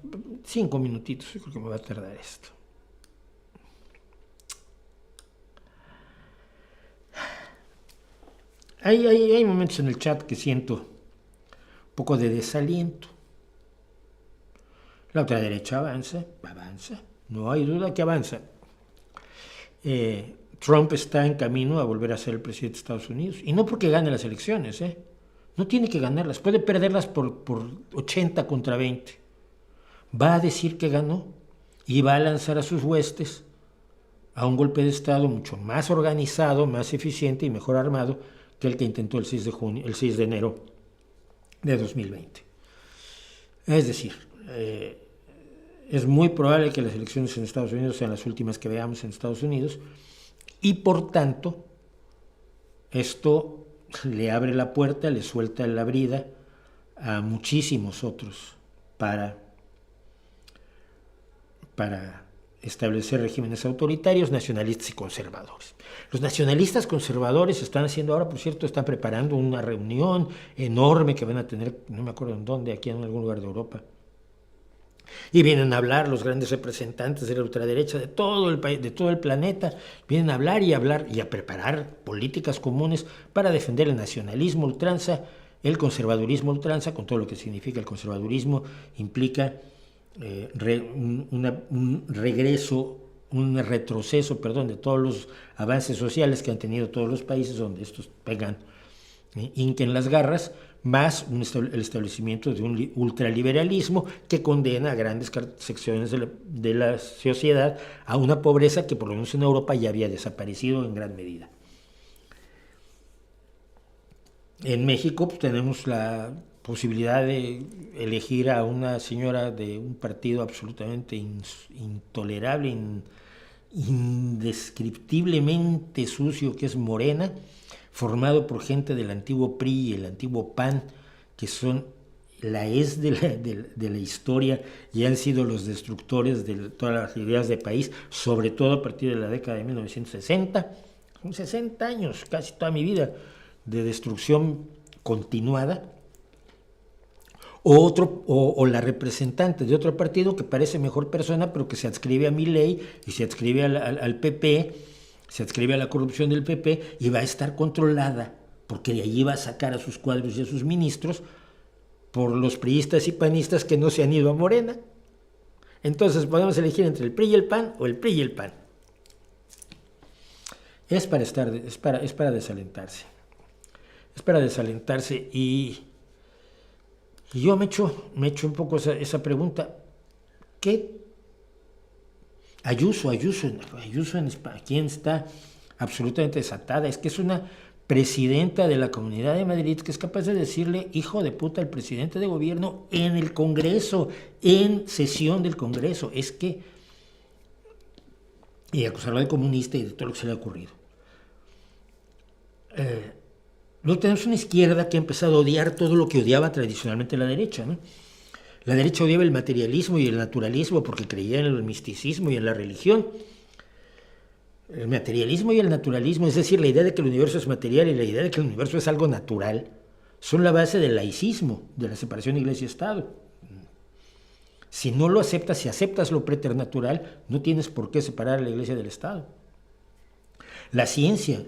5 minutitos, yo creo que me va a tardar esto. Hay momentos en el chat que siento un poco de desaliento. La ultraderecha avanza, no hay duda que avanza. Trump está en camino a volver a ser el presidente de Estados Unidos, y no porque gane las elecciones, no tiene que ganarlas, puede perderlas por 80 contra 20. Va a decir que ganó y va a lanzar a sus huestes a un golpe de Estado mucho más organizado, más eficiente y mejor armado que el que intentó el 6 de enero de 2020. Es decir, es muy probable que las elecciones en Estados Unidos sean las últimas que veamos en Estados Unidos, y por tanto esto le abre la puerta, le suelta la brida a muchísimos otros para establecer regímenes autoritarios, nacionalistas y conservadores. Los nacionalistas conservadores están haciendo ahora, por cierto, están preparando una reunión enorme que van a tener, no me acuerdo en dónde, aquí en algún lugar de Europa. Y vienen a hablar los grandes representantes de la ultraderecha de todo el país, de todo el planeta, vienen a hablar y a preparar políticas comunes para defender el nacionalismo ultranza, el conservadurismo ultranza, con todo lo que significa el conservadurismo. Implica un retroceso, de todos los avances sociales que han tenido todos los países donde estos pegan, hinquen las garras, más el establecimiento de un ultraliberalismo que condena a grandes secciones de la sociedad a una pobreza que por lo menos en Europa ya había desaparecido en gran medida. En México pues, tenemos la posibilidad de elegir a una señora de un partido absolutamente intolerable, indescriptiblemente sucio, que es Morena, formado por gente del antiguo PRI y el antiguo PAN, que son de la historia y han sido los destructores de todas las ideas de país, sobre todo a partir de la década de 1960. Son 60 años, casi toda mi vida, de destrucción continuada. O la representante de otro partido que parece mejor persona, pero que se adscribe a Milei y se adscribe al PP, se adscribe a la corrupción del PP, y va a estar controlada, porque de allí va a sacar a sus cuadros y a sus ministros, por los priistas y panistas que no se han ido a Morena. Entonces podemos elegir entre el PRI y el PAN o el PRI y el PAN. Es para desalentarse. Es para desalentarse, y yo me echo un poco esa pregunta. ¿Qué? Ayuso, ¿quién está absolutamente desatada? Es que es una presidenta de la Comunidad de Madrid que es capaz de decirle hijo de puta al presidente de gobierno en el Congreso, en sesión del Congreso. Y acusarlo de comunista y de todo lo que se le ha ocurrido. Luego tenemos una izquierda que ha empezado a odiar todo lo que odiaba tradicionalmente la derecha, ¿no? La derecha odiaba el materialismo y el naturalismo porque creía en el misticismo y en la religión. El materialismo y el naturalismo, es decir, la idea de que el universo es material y la idea de que el universo es algo natural, son la base del laicismo, de la separación de iglesia y Estado. Si no lo aceptas, si aceptas lo preternatural, no tienes por qué separar a la iglesia del Estado. La ciencia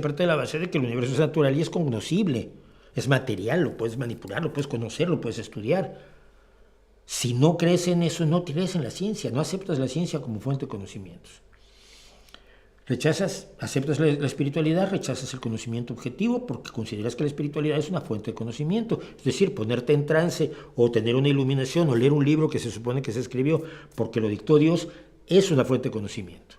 parte de la base de que el universo es natural y es cognoscible, es material, lo puedes manipular, lo puedes conocer, lo puedes estudiar. Si no crees en eso, no crees en la ciencia, no aceptas la ciencia como fuente de conocimientos. Aceptas la espiritualidad, rechazas el conocimiento objetivo porque consideras que la espiritualidad es una fuente de conocimiento. Es decir, ponerte en trance o tener una iluminación o leer un libro que se supone que se escribió porque lo dictó Dios es una fuente de conocimiento.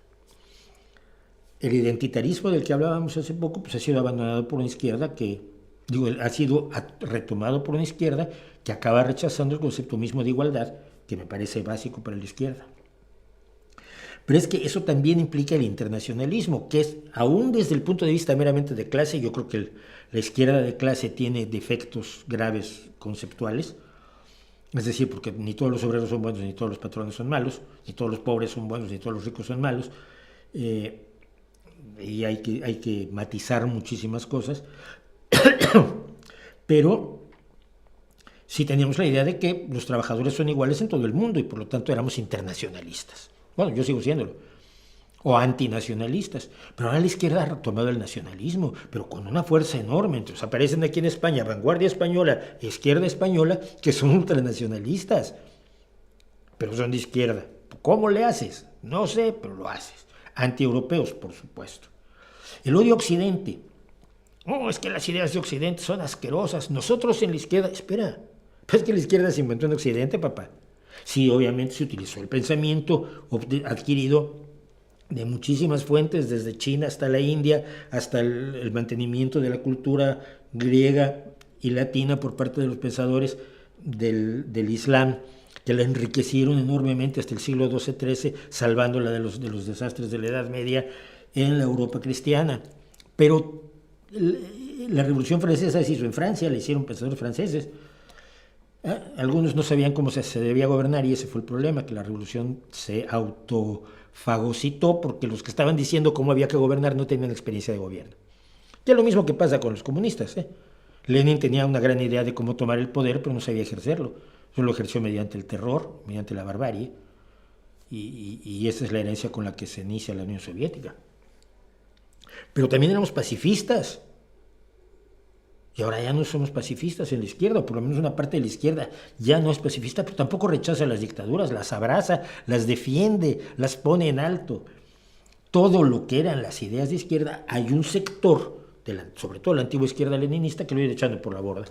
El identitarismo del que hablábamos hace poco pues ha sido abandonado por una izquierda ha sido retomado por una izquierda que acaba rechazando el concepto mismo de igualdad, que me parece básico para la izquierda. Pero es que eso también implica el internacionalismo, que es, aún desde el punto de vista meramente de clase, yo creo que la izquierda de clase tiene defectos graves conceptuales, es decir, porque ni todos los obreros son buenos, ni todos los patrones son malos, ni todos los pobres son buenos, ni todos los ricos son malos, y hay que matizar muchísimas cosas, pero sí teníamos la idea de que los trabajadores son iguales en todo el mundo y por lo tanto éramos internacionalistas. Bueno, yo sigo siéndolo. O antinacionalistas. Pero ahora la izquierda ha retomado el nacionalismo, pero con una fuerza enorme. Entonces aparecen aquí en España Vanguardia Española, Izquierda Española, que son ultranacionalistas. Pero son de izquierda. ¿Cómo le haces? No sé, pero lo haces. Antieuropeos, por supuesto. El odio a Occidente. Es que las ideas de Occidente son asquerosas. Nosotros en la izquierda... Espera, es que la izquierda se inventó en Occidente, papá. Sí, obviamente se utilizó el pensamiento adquirido de muchísimas fuentes, desde China hasta la India, hasta el mantenimiento de la cultura griega y latina por parte de los pensadores del Islam, que la enriquecieron enormemente hasta el siglo XII-XIII, salvándola de los desastres de la Edad Media en la Europa cristiana. Pero la Revolución Francesa se hizo en Francia, la hicieron pensadores franceses. Algunos no sabían cómo se debía gobernar y ese fue el problema, que la revolución se autofagocitó porque los que estaban diciendo cómo había que gobernar no tenían experiencia de gobierno. Y es lo mismo que pasa con los comunistas. Lenin tenía una gran idea de cómo tomar el poder, pero no sabía ejercerlo. Solo lo ejerció mediante el terror, mediante la barbarie, y esa es la herencia con la que se inicia la Unión Soviética. Pero también éramos pacifistas. Y ahora ya no somos pacifistas en la izquierda, o por lo menos una parte de la izquierda ya no es pacifista, pero tampoco rechaza las dictaduras, las abraza, las defiende, las pone en alto. Todo lo que eran las ideas de izquierda, hay un sector, sobre todo la antigua izquierda leninista, que lo iba echando por la borda.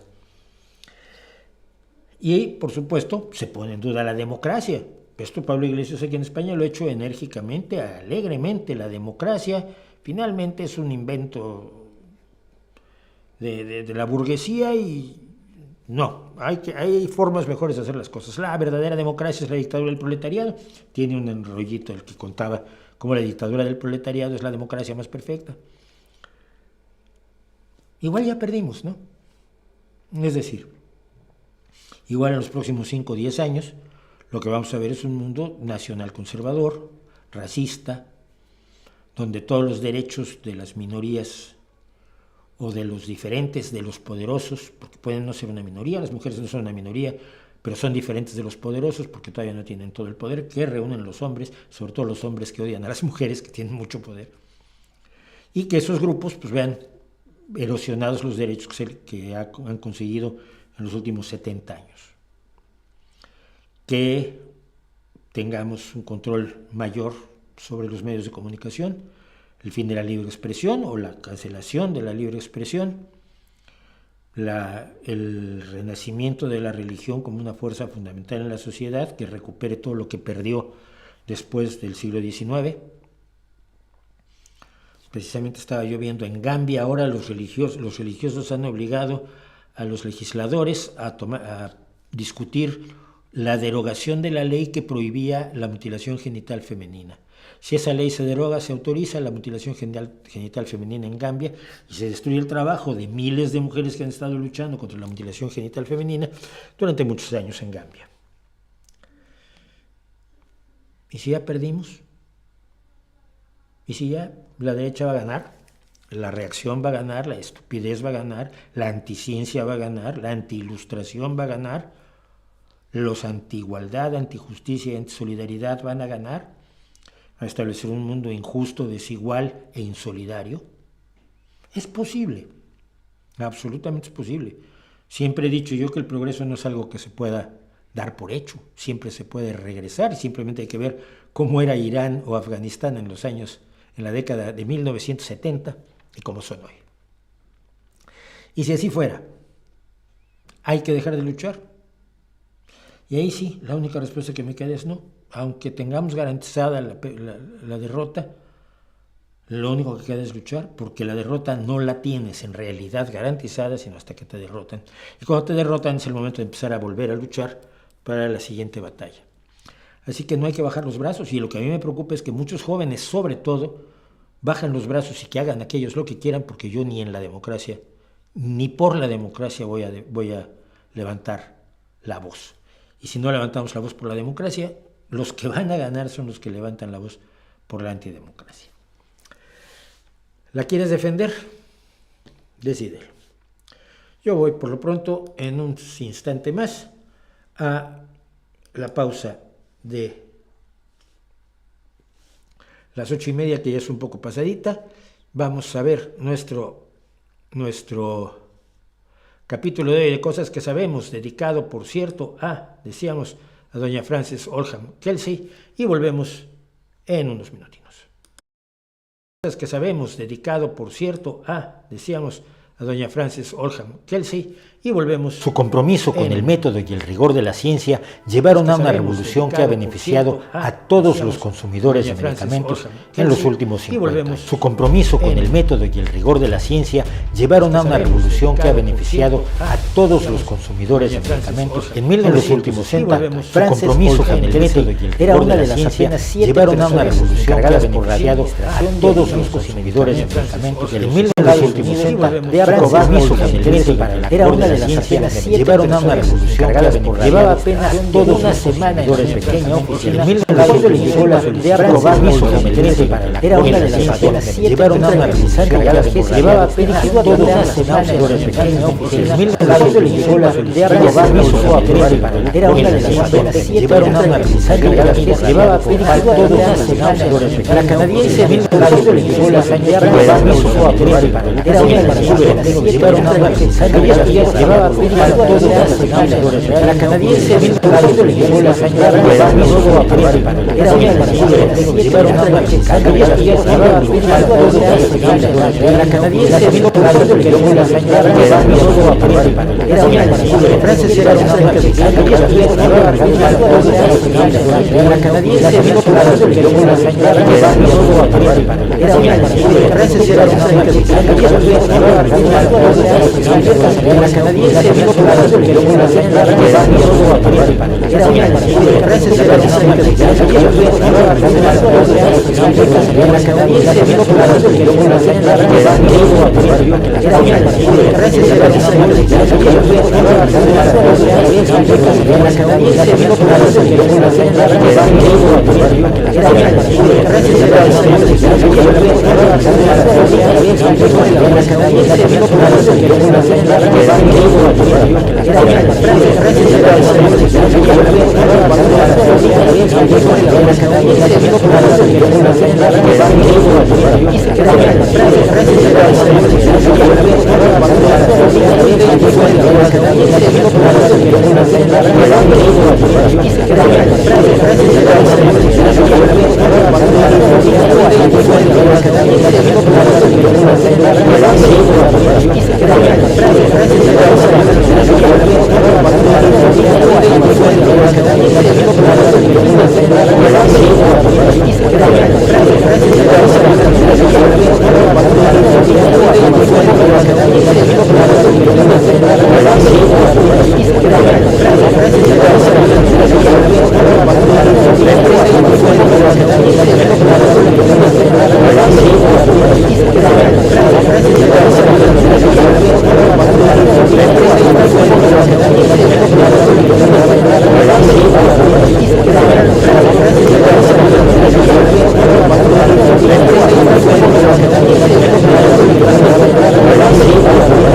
Y, por supuesto, se pone en duda la democracia. Esto Pablo Iglesias aquí en España lo ha hecho enérgicamente, alegremente. La democracia finalmente es un invento de la burguesía y no, hay formas mejores de hacer las cosas. La verdadera democracia es la dictadura del proletariado. Tiene un enrollito el que contaba cómo la dictadura del proletariado es la democracia más perfecta. Igual ya perdimos, ¿no? Es decir, igual en los próximos 5 o 10 años lo que vamos a ver es un mundo nacional conservador, racista, donde todos los derechos de las minorías o de los diferentes, de los poderosos, porque pueden no ser una minoría, las mujeres no son una minoría, pero son diferentes de los poderosos porque todavía no tienen todo el poder que reúnen los hombres, sobre todo los hombres que odian a las mujeres que tienen mucho poder, y que esos grupos pues vean erosionados los derechos que han conseguido en los últimos 70 años. Que tengamos un control mayor sobre los medios de comunicación, el fin de la libre expresión o la cancelación de la libre expresión, el renacimiento de la religión como una fuerza fundamental en la sociedad que recupere todo lo que perdió después del siglo XIX. Precisamente estaba yo viendo en Gambia, ahora los religiosos han obligado a los legisladores a discutir la derogación de la ley que prohibía la mutilación genital femenina. Si esa ley se deroga, se autoriza la mutilación genital femenina en Gambia y se destruye el trabajo de miles de mujeres que han estado luchando contra la mutilación genital femenina durante muchos años en Gambia. ¿Y si ya perdimos? ¿Y si ya la derecha va a ganar? La reacción va a ganar, la estupidez va a ganar, la anticiencia va a ganar, la antiilustración va a ganar, los antiigualdad, antijusticia y antisolidaridad van a ganar, a establecer un mundo injusto, desigual e insolidario. Es posible, absolutamente es posible. Siempre he dicho yo que el progreso no es algo que se pueda dar por hecho, siempre se puede regresar, simplemente hay que ver cómo era Irán o Afganistán en en la década de 1970 y como son hoy. Y si así fuera, ¿hay que dejar de luchar? Y ahí sí, la única respuesta que me queda es no. Aunque tengamos garantizada la derrota, lo único que queda es luchar, porque la derrota no la tienes en realidad garantizada, sino hasta que te derrotan. Y cuando te derrotan es el momento de empezar a volver a luchar para la siguiente batalla. Así que no hay que bajar los brazos, y lo que a mí me preocupa es que muchos jóvenes, sobre todo, bajan los brazos y que hagan aquellos lo que quieran, porque yo ni en la democracia, ni por la democracia voy a levantar la voz. Y si no levantamos la voz por la democracia, los que van a ganar son los que levantan la voz por la antidemocracia. ¿La quieres defender? Decídelo. Yo voy por lo pronto en un instante más a la pausa de las 8:30, que ya es un poco pasadita. Vamos a ver nuestro capítulo de hoy de Cosas que Sabemos, dedicado, por cierto, a doña Frances Oldham Kelsey, y volvemos en unos minutinos. Cosas que Sabemos, dedicado, por cierto, a doña Frances Oldham Kelsey, y volvemos. Su compromiso con el método y el rigor de la ciencia llevaron a una revolución que ha beneficiado a todos los consumidores de medicamentos en los últimos 50 años. Su compromiso con el método y el rigor de la ciencia llevaron a una revolución que ha beneficiado a todos los consumidores de medicamentos en los últimos 60 años. Su compromiso con el método y el rigor de la ciencia llevaron a una revolución que ha beneficiado a todos los consumidores de medicamentos en los últimos 60 años. Era una de las apenas 7 llevaron a una revolución llevaba apenas toda una semana en su pequeño oficina. Cuando le llegó la de aprobar mi era una de las apenas 7 llevaron a una revolución llevaba apenas toda una semana en su pequeño oficina. Cuando le llegó la de aprobar mi era una de las apenas 7 llevaron a una revolución llevaba apenas toda una semana en su pequeño. La canadiense cuando le llegó la de aprobar mi era una de las llevaron a una llevaba apenas toda una semana. La canadiense cuando le llegó la señora era una de las llevaron a una llevaba apenas toda una semana. La canadiense cuando le llegó la señora era una de las Frances era una llevaba apenas toda una semana. La canadiense cuando le llegó la señora era una de las Frances era una llevaba la canadiense vino por la razón que una señora era una de las Frances era una la canadiense vino por la razón que una señora era una de las Frances era una la canadiense vino por la razón que una señora era una Frances era una la canadiense vino por la razón que una señora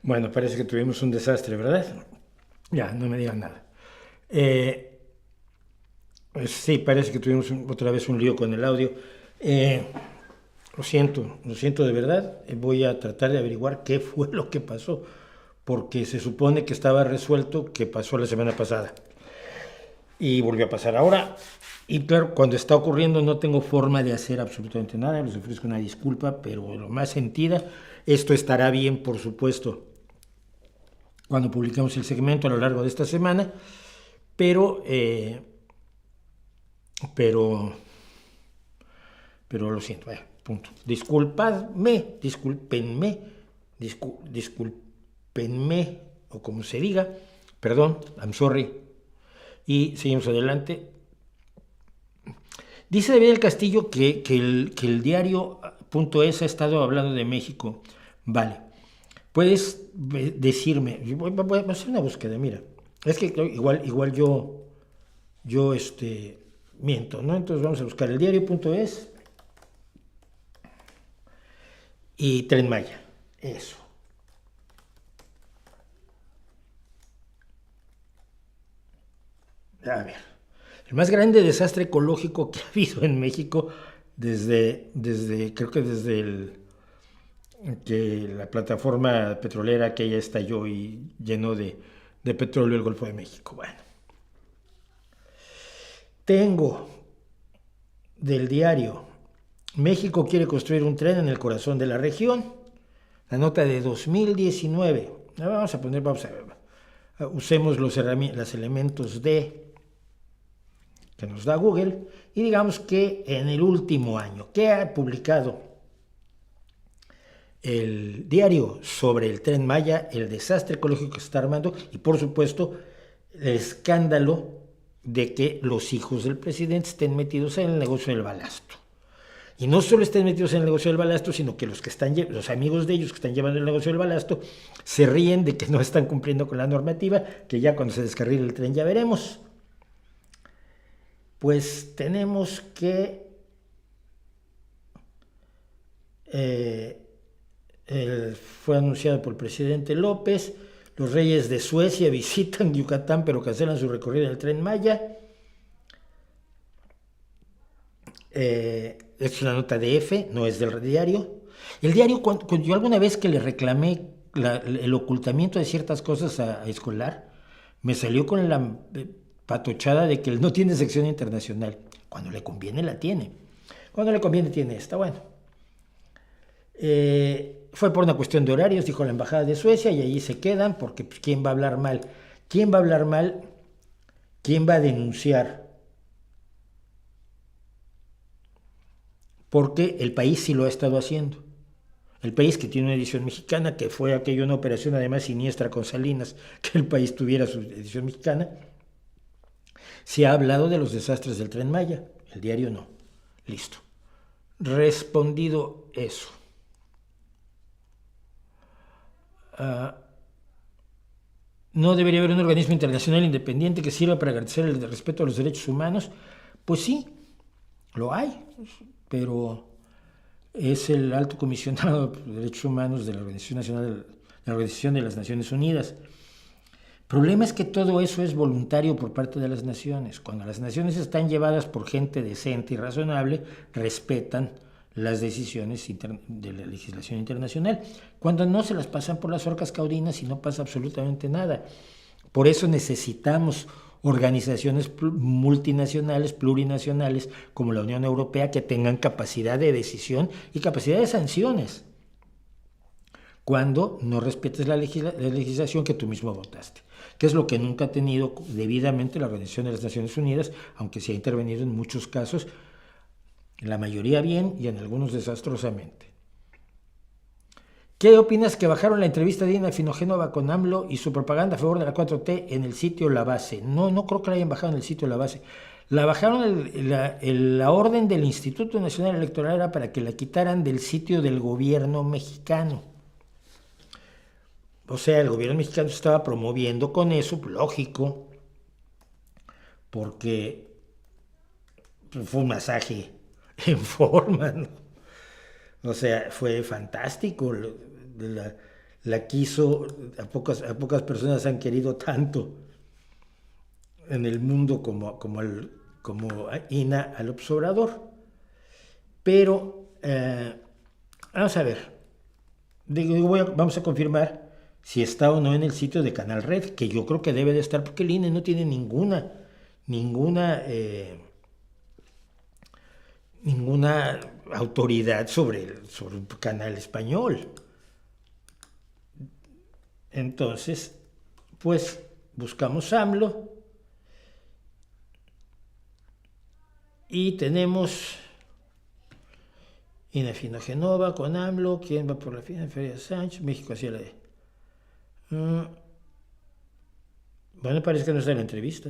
Bueno, parece que tuvimos un desastre, ¿verdad? Ya, no me digan nada. Eh, sí, parece que tuvimos otra vez un lío con el audio. Eh, lo siento de verdad. Voy a tratar de averiguar qué fue lo que pasó, porque se supone que estaba resuelto, que pasó la semana pasada. Y volvió a pasar ahora. Y claro, cuando está ocurriendo no tengo forma de hacer absolutamente nada. Les ofrezco una disculpa, pero lo más sentida. Esto estará bien, por supuesto, cuando publiquemos el segmento a lo largo de esta semana. Pero, eh, pero, pero lo siento, punto. Discúlpenme, o como se diga, perdón, I'm sorry. Y seguimos adelante. Dice David del Castillo que el diario.es ha estado hablando de México. Vale. Puedes decirme, voy a hacer una búsqueda, mira. Es que igual yo miento, ¿no? Entonces vamos a buscar el diario.es y Tren Maya. Eso. A ver. El más grande desastre ecológico que ha habido en México creo que desde que la plataforma petrolera que ya estalló y llenó de petróleo el Golfo de México. Bueno, tengo del diario: México quiere construir un tren en el corazón de la región. La nota de 2019. Vamos a ver. Usemos los elementos que nos da Google y digamos que en el último año, ¿qué ha publicado el diario sobre el Tren Maya, el desastre ecológico que se está armando y por supuesto el escándalo de que los hijos del presidente estén metidos en el negocio del balasto? Y no solo estén metidos en el negocio del balasto, sino que los amigos de ellos que están llevando el negocio del balasto se ríen de que no están cumpliendo con la normativa, que ya cuando se descarrile el tren ya veremos. Pues tenemos que fue anunciado por el presidente López. Los reyes de Suecia visitan Yucatán pero cancelan su recorrido en el Tren Maya. Es una nota de F, no es del diario. El diario, cuando yo alguna vez que le reclamé el ocultamiento de ciertas cosas a Escolar, me salió con la patochada de que él no tiene sección internacional. Cuando le conviene la tiene. Cuando le conviene tiene esta. Bueno. Fue por una cuestión de horarios, dijo la embajada de Suecia, y allí se quedan porque pues, ¿quién va a hablar mal? ¿Quién va a hablar mal? ¿Quién va a denunciar? Porque el país sí lo ha estado haciendo. El país, que tiene una edición mexicana, que fue aquella una operación además siniestra con Salinas, que el país tuviera su edición mexicana, se ha hablado de los desastres del Tren Maya. El diario no. Listo. Respondido eso. No debería haber un organismo internacional independiente que sirva para garantizar el respeto a los derechos humanos. Pues sí, lo hay, pero es el alto comisionado de derechos humanos de la Organización de las Naciones Unidas. El problema es que todo eso es voluntario por parte de las naciones. Cuando las naciones están llevadas por gente decente y razonable, respetan las decisiones de la legislación internacional. Cuando no, se las pasan por las orcas caudinas y no pasa absolutamente nada. Por eso necesitamos organizaciones multinacionales, plurinacionales, como la Unión Europea, que tengan capacidad de decisión y capacidad de sanciones cuando no respetes la legislación que tú mismo votaste, que es lo que nunca ha tenido debidamente la Organización de las Naciones Unidas, aunque sí ha intervenido en muchos casos, en la mayoría bien y en algunos desastrosamente. ¿Qué opinas que bajaron la entrevista de Dina Finogénova con AMLO y su propaganda a favor de la 4T en el sitio La Base? No creo que la hayan bajado en el sitio La Base. La bajaron, la orden del Instituto Nacional Electoral era para que la quitaran del sitio del gobierno mexicano. O sea, el gobierno mexicano se estaba promoviendo con eso, lógico, porque fue un masaje en forma, ¿no? O sea, fue fantástico la quiso, a pocas personas han querido tanto en el mundo como Ina al Obrador. Pero vamos a ver, vamos a confirmar si está o no en el sitio de Canal Red, que yo creo que debe de estar, porque el INE no tiene ninguna autoridad sobre un canal español. Entonces, pues buscamos AMLO y tenemos Ina Fino Genova con AMLO, ¿quién va por la final? Feria Sánchez, México hacia la... Bueno, parece que no está en la entrevista.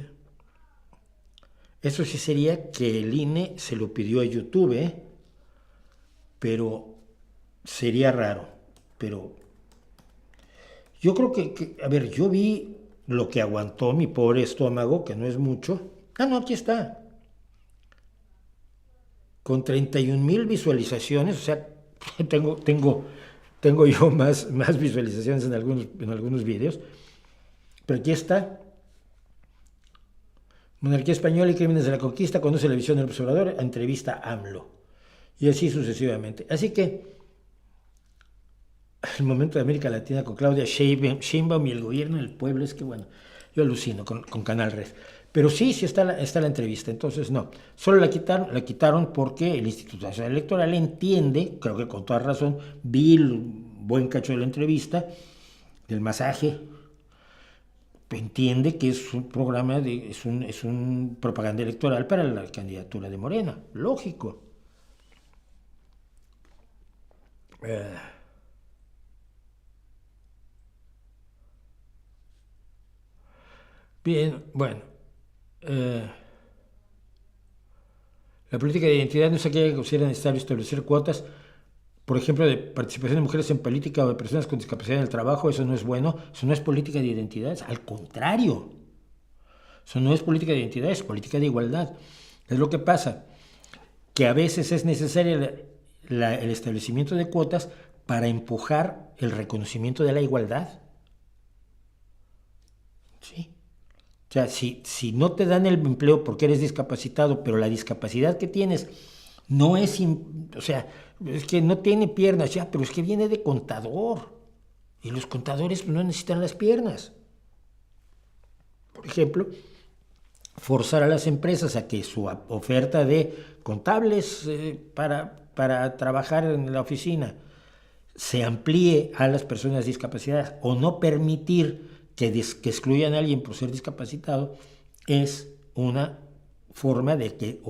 Eso sí sería que el INE se lo pidió a YouTube, pero sería raro. Pero yo creo a ver, yo vi lo que aguantó mi pobre estómago, que no es mucho. No, aquí está. Con 31,000 visualizaciones, o sea, tengo yo más visualizaciones en algunos videos, pero aquí está. Monarquía española y crímenes de la conquista, conduce la visión del observador, entrevista a AMLO. Y así sucesivamente. Así que el momento de América Latina con Claudia Sheinbaum y el gobierno del pueblo, es que bueno, yo alucino con Canal Red. Pero sí está la entrevista, entonces no. Solo la quitaron porque el Instituto Nacional Electoral entiende, creo que con toda razón, vi el buen cacho de la entrevista, del masaje, entiende que es un programa, es un propaganda electoral para la candidatura de Morena, lógico. Bien, bueno. La política de identidad no es aquella que considera necesario establecer cuotas, por ejemplo, de participación de mujeres en política o de personas con discapacidad en el trabajo. Eso no es bueno, eso no es política de identidad, al contrario. Eso no es política de identidad, es política de igualdad. Es lo que pasa, que a veces es necesario el establecimiento de cuotas para empujar el reconocimiento de la igualdad. ¿Sí? O sea, si no te dan el empleo porque eres discapacitado, pero la discapacidad que tienes no es, o sea, es que no tiene piernas, ya, pero es que viene de contador. Y los contadores no necesitan las piernas. Por ejemplo, forzar a las empresas a que su oferta de contables para trabajar en la oficina se amplíe a las personas discapacitadas, o no permitir que excluyan a alguien por ser discapacitado, es una forma de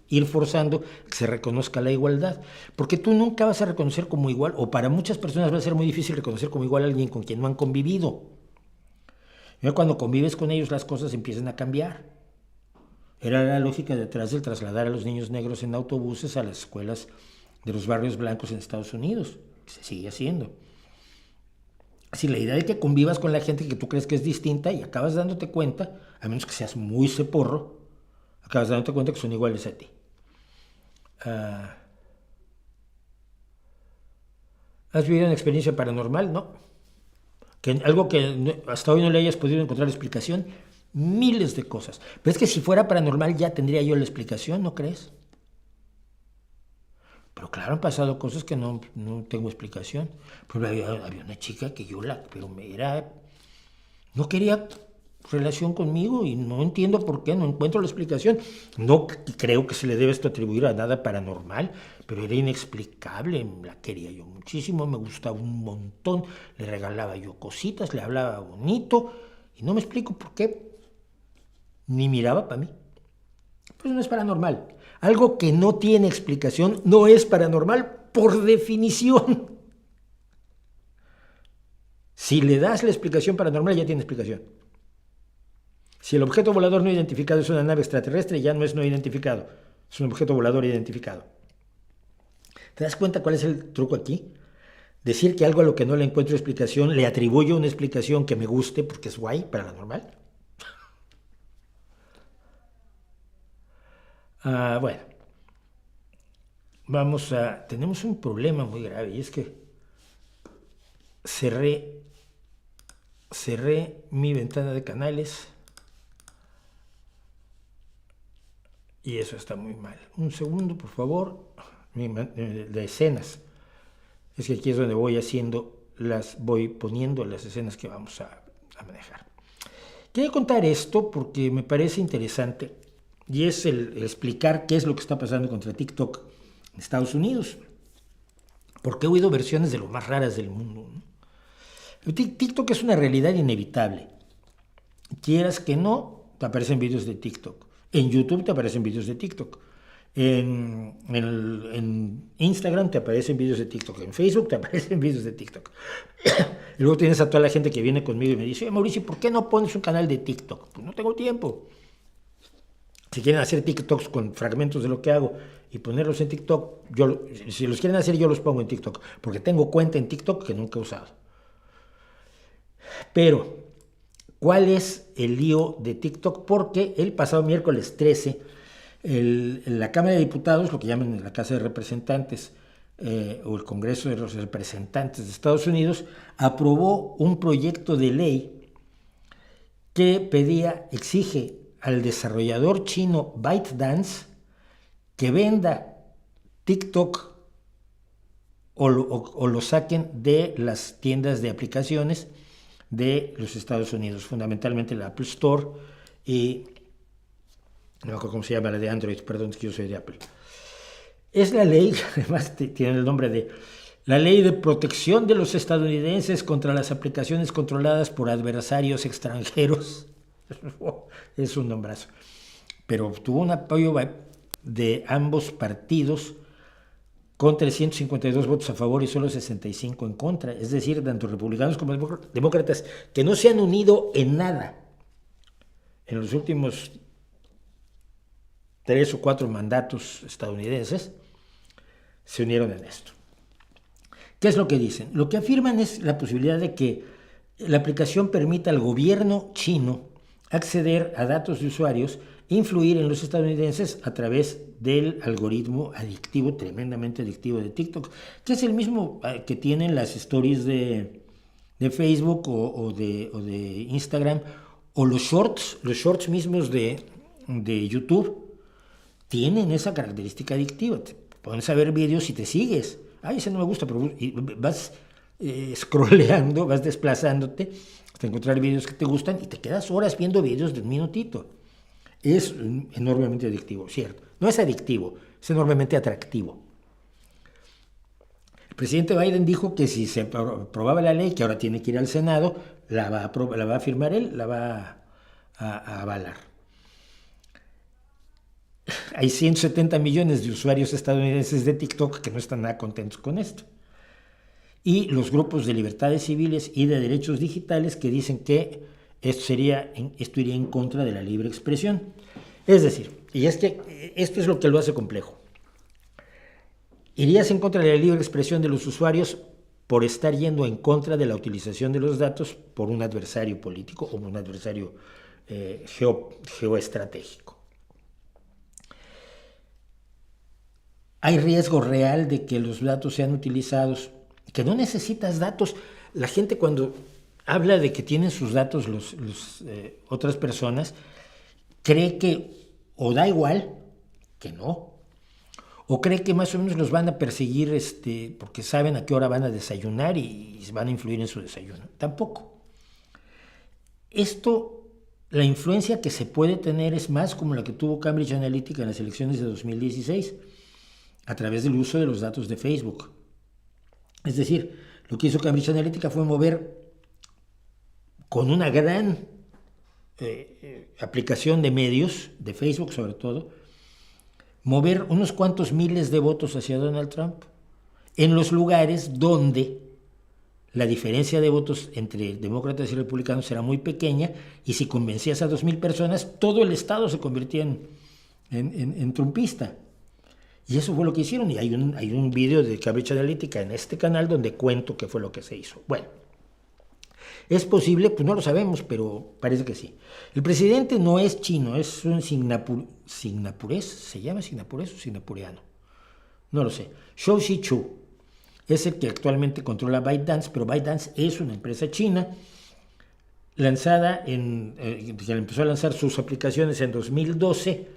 ir forzando que se reconozca la igualdad. Porque tú nunca vas a reconocer como igual, o para muchas personas va a ser muy difícil reconocer como igual a alguien con quien no han convivido. Y cuando convives con ellos, las cosas empiezan a cambiar. Era la lógica detrás del trasladar a los niños negros en autobuses a las escuelas de los barrios blancos en Estados Unidos. Se sigue haciendo. Si la idea de que convivas con la gente que tú crees que es distinta y acabas dándote cuenta, a menos que seas muy ceporro, acabas dándote cuenta que son iguales a ti. ¿Has vivido una experiencia paranormal? No. Algo que hasta hoy no le hayas podido encontrar explicación. Miles de cosas. Pero es que si fuera paranormal ya tendría yo la explicación, ¿no crees? Pero claro, han pasado cosas que no tengo explicación. Pues había una chica que no quería relación conmigo y no entiendo por qué, no encuentro la explicación. No creo que se le debe esto atribuir a nada paranormal, pero era inexplicable. La quería yo muchísimo, me gustaba un montón, le regalaba yo cositas, le hablaba bonito y no me explico por qué. Ni miraba para mí. Pues no es paranormal. Algo que no tiene explicación no es paranormal por definición. Si le das la explicación paranormal, ya tiene explicación. Si el objeto volador no identificado es una nave extraterrestre, ya no es no identificado. Es un objeto volador identificado. ¿Te das cuenta cuál es el truco aquí? Decir que algo a lo que no le encuentro explicación, le atribuyo una explicación que me guste porque es guay, paranormal. Bueno, tenemos un problema muy grave y es que cerré cerré mi ventana de canales y eso está muy mal. Un segundo, por favor. De escenas. Es que aquí es donde voy poniendo las escenas que vamos a manejar. Quería contar esto porque me parece interesante y es el explicar qué es lo que está pasando contra TikTok en Estados Unidos. Porque he oído versiones de lo más raras del mundo, ¿no? TikTok es una realidad inevitable. Quieras que no, te aparecen vídeos de TikTok. En YouTube te aparecen vídeos de TikTok. En Instagram te aparecen vídeos de TikTok. En Facebook te aparecen vídeos de TikTok. Y luego tienes a toda la gente que viene conmigo y me dice: Mauricio, ¿por qué no pones un canal de TikTok? Pues no tengo tiempo. Si quieren hacer TikToks con fragmentos de lo que hago y ponerlos en TikTok, si los quieren hacer, yo los pongo en TikTok, porque tengo cuenta en TikTok que nunca he usado. Pero, ¿cuál es el lío de TikTok? Porque el pasado miércoles 13, la Cámara de Diputados, lo que llaman la Casa de Representantes, o el Congreso de los Representantes de Estados Unidos, aprobó un proyecto de ley que exige al desarrollador chino ByteDance que venda TikTok o lo saquen de las tiendas de aplicaciones de los Estados Unidos, fundamentalmente la Apple Store y no me acuerdo cómo se llama, la de Android, perdón, es que yo soy de Apple. Es la ley, además tiene el nombre de la Ley de Protección de los Estadounidenses contra las aplicaciones controladas por adversarios extranjeros. Es un nombrazo. Pero tuvo un apoyo de ambos partidos con 352 votos a favor y solo 65 en contra. Es decir, tanto republicanos como demócratas que no se han unido en nada en los últimos 3 o 4 mandatos estadounidenses, se unieron en esto. ¿Qué es lo que dicen? Lo que afirman es la posibilidad de que la aplicación permita al gobierno chino acceder a datos de usuarios e influir en los estadounidenses a través del algoritmo adictivo, tremendamente adictivo de TikTok, que es el mismo que tienen las stories de Facebook o de Instagram, o los shorts mismos de YouTube, tienen esa característica adictiva. Te pones a ver vídeos y te sigues. Ay, ese no me gusta, pero vas scrolleando, vas desplazándote hasta encontrar vídeos que te gustan y te quedas horas viendo vídeos de un minutito. Es enormemente adictivo, cierto. No es adictivo, es enormemente atractivo. El presidente Biden dijo que si se aprobaba la ley, que ahora tiene que ir al Senado, la va a firmar él, la va a avalar. Hay 170 millones de usuarios estadounidenses de TikTok que no están nada contentos con esto. Y los grupos de libertades civiles y de derechos digitales que dicen que esto iría en contra de la libre expresión. Es decir, y es que esto es lo que lo hace complejo. Irías en contra de la libre expresión de los usuarios por estar yendo en contra de la utilización de los datos por un adversario político o un adversario geoestratégico. Hay riesgo real de que los datos sean utilizados, que no necesitas datos. La gente cuando habla de que tienen sus datos otras personas, cree que o da igual, que no, o cree que más o menos los van a perseguir porque saben a qué hora van a desayunar y van a influir en su desayuno. Tampoco. La influencia que se puede tener es más como la que tuvo Cambridge Analytica en las elecciones de 2016, a través del uso de los datos de Facebook. Es decir, lo que hizo Cambridge Analytica fue mover con una gran aplicación de medios, de Facebook sobre todo, mover unos cuantos miles de votos hacia Donald Trump en los lugares donde la diferencia de votos entre demócratas y republicanos era muy pequeña, y si convencías a 2,000 personas, todo el estado se convertía en trumpista. Y eso fue lo que hicieron, y hay un video de Cambridge Analytica en este canal donde cuento qué fue lo que se hizo. Bueno, ¿es posible? Pues no lo sabemos, pero parece que sí. El presidente no es chino, es un singapurés, ¿se llama singapurés o singapureano? No lo sé. Shou Zi-Chu es el que actualmente controla ByteDance, pero ByteDance es una empresa china lanzada que empezó a lanzar sus aplicaciones en 2012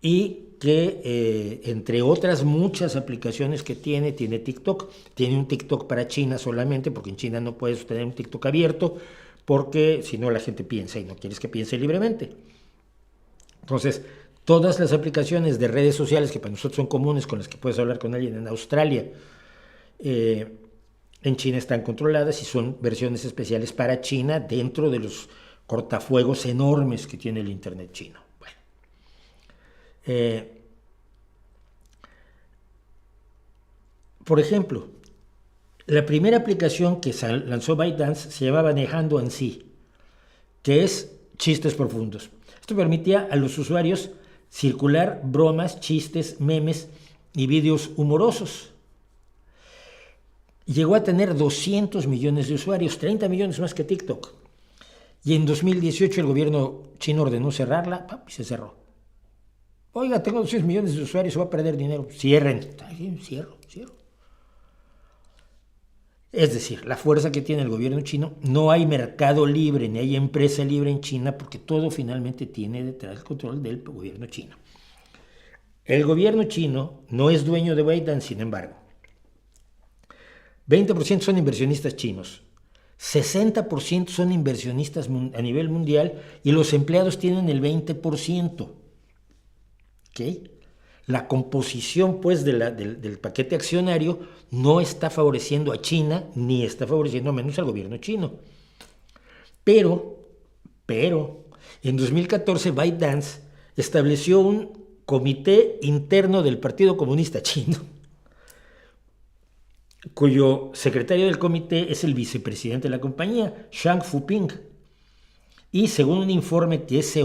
y que entre otras muchas aplicaciones que tiene TikTok. Tiene un TikTok para China solamente, porque en China no puedes tener un TikTok abierto, porque si no la gente piensa y no quieres que piense libremente. Entonces, todas las aplicaciones de redes sociales que para nosotros son comunes, con las que puedes hablar con alguien en Australia, en China están controladas y son versiones especiales para China dentro de los cortafuegos enormes que tiene el Internet chino. Bueno, por ejemplo, la primera aplicación que lanzó ByteDance se llamaba Nehando en sí, que es chistes profundos. Esto permitía a los usuarios circular bromas, chistes, memes y vídeos humorosos. Llegó a tener 200 millones de usuarios, 30 millones más que TikTok. Y en 2018 el gobierno chino ordenó cerrarla y se cerró. Oiga, tengo 200 millones de usuarios, se va a perder dinero. Cierren. Cierro. Es decir, la fuerza que tiene el gobierno chino, no hay mercado libre ni hay empresa libre en China, porque todo finalmente tiene detrás el control del gobierno chino. El gobierno chino no es dueño de ByteDance, sin embargo. 20% son inversionistas chinos, 60% son inversionistas a nivel mundial y los empleados tienen el 20%. ¿Okay? La composición pues del paquete accionario no está favoreciendo a China ni está favoreciendo menos al gobierno chino. Pero, en 2014 ByteDance estableció un comité interno del Partido Comunista Chino, cuyo secretario del comité es el vicepresidente de la compañía, Shang Fuping. Y según un informe que se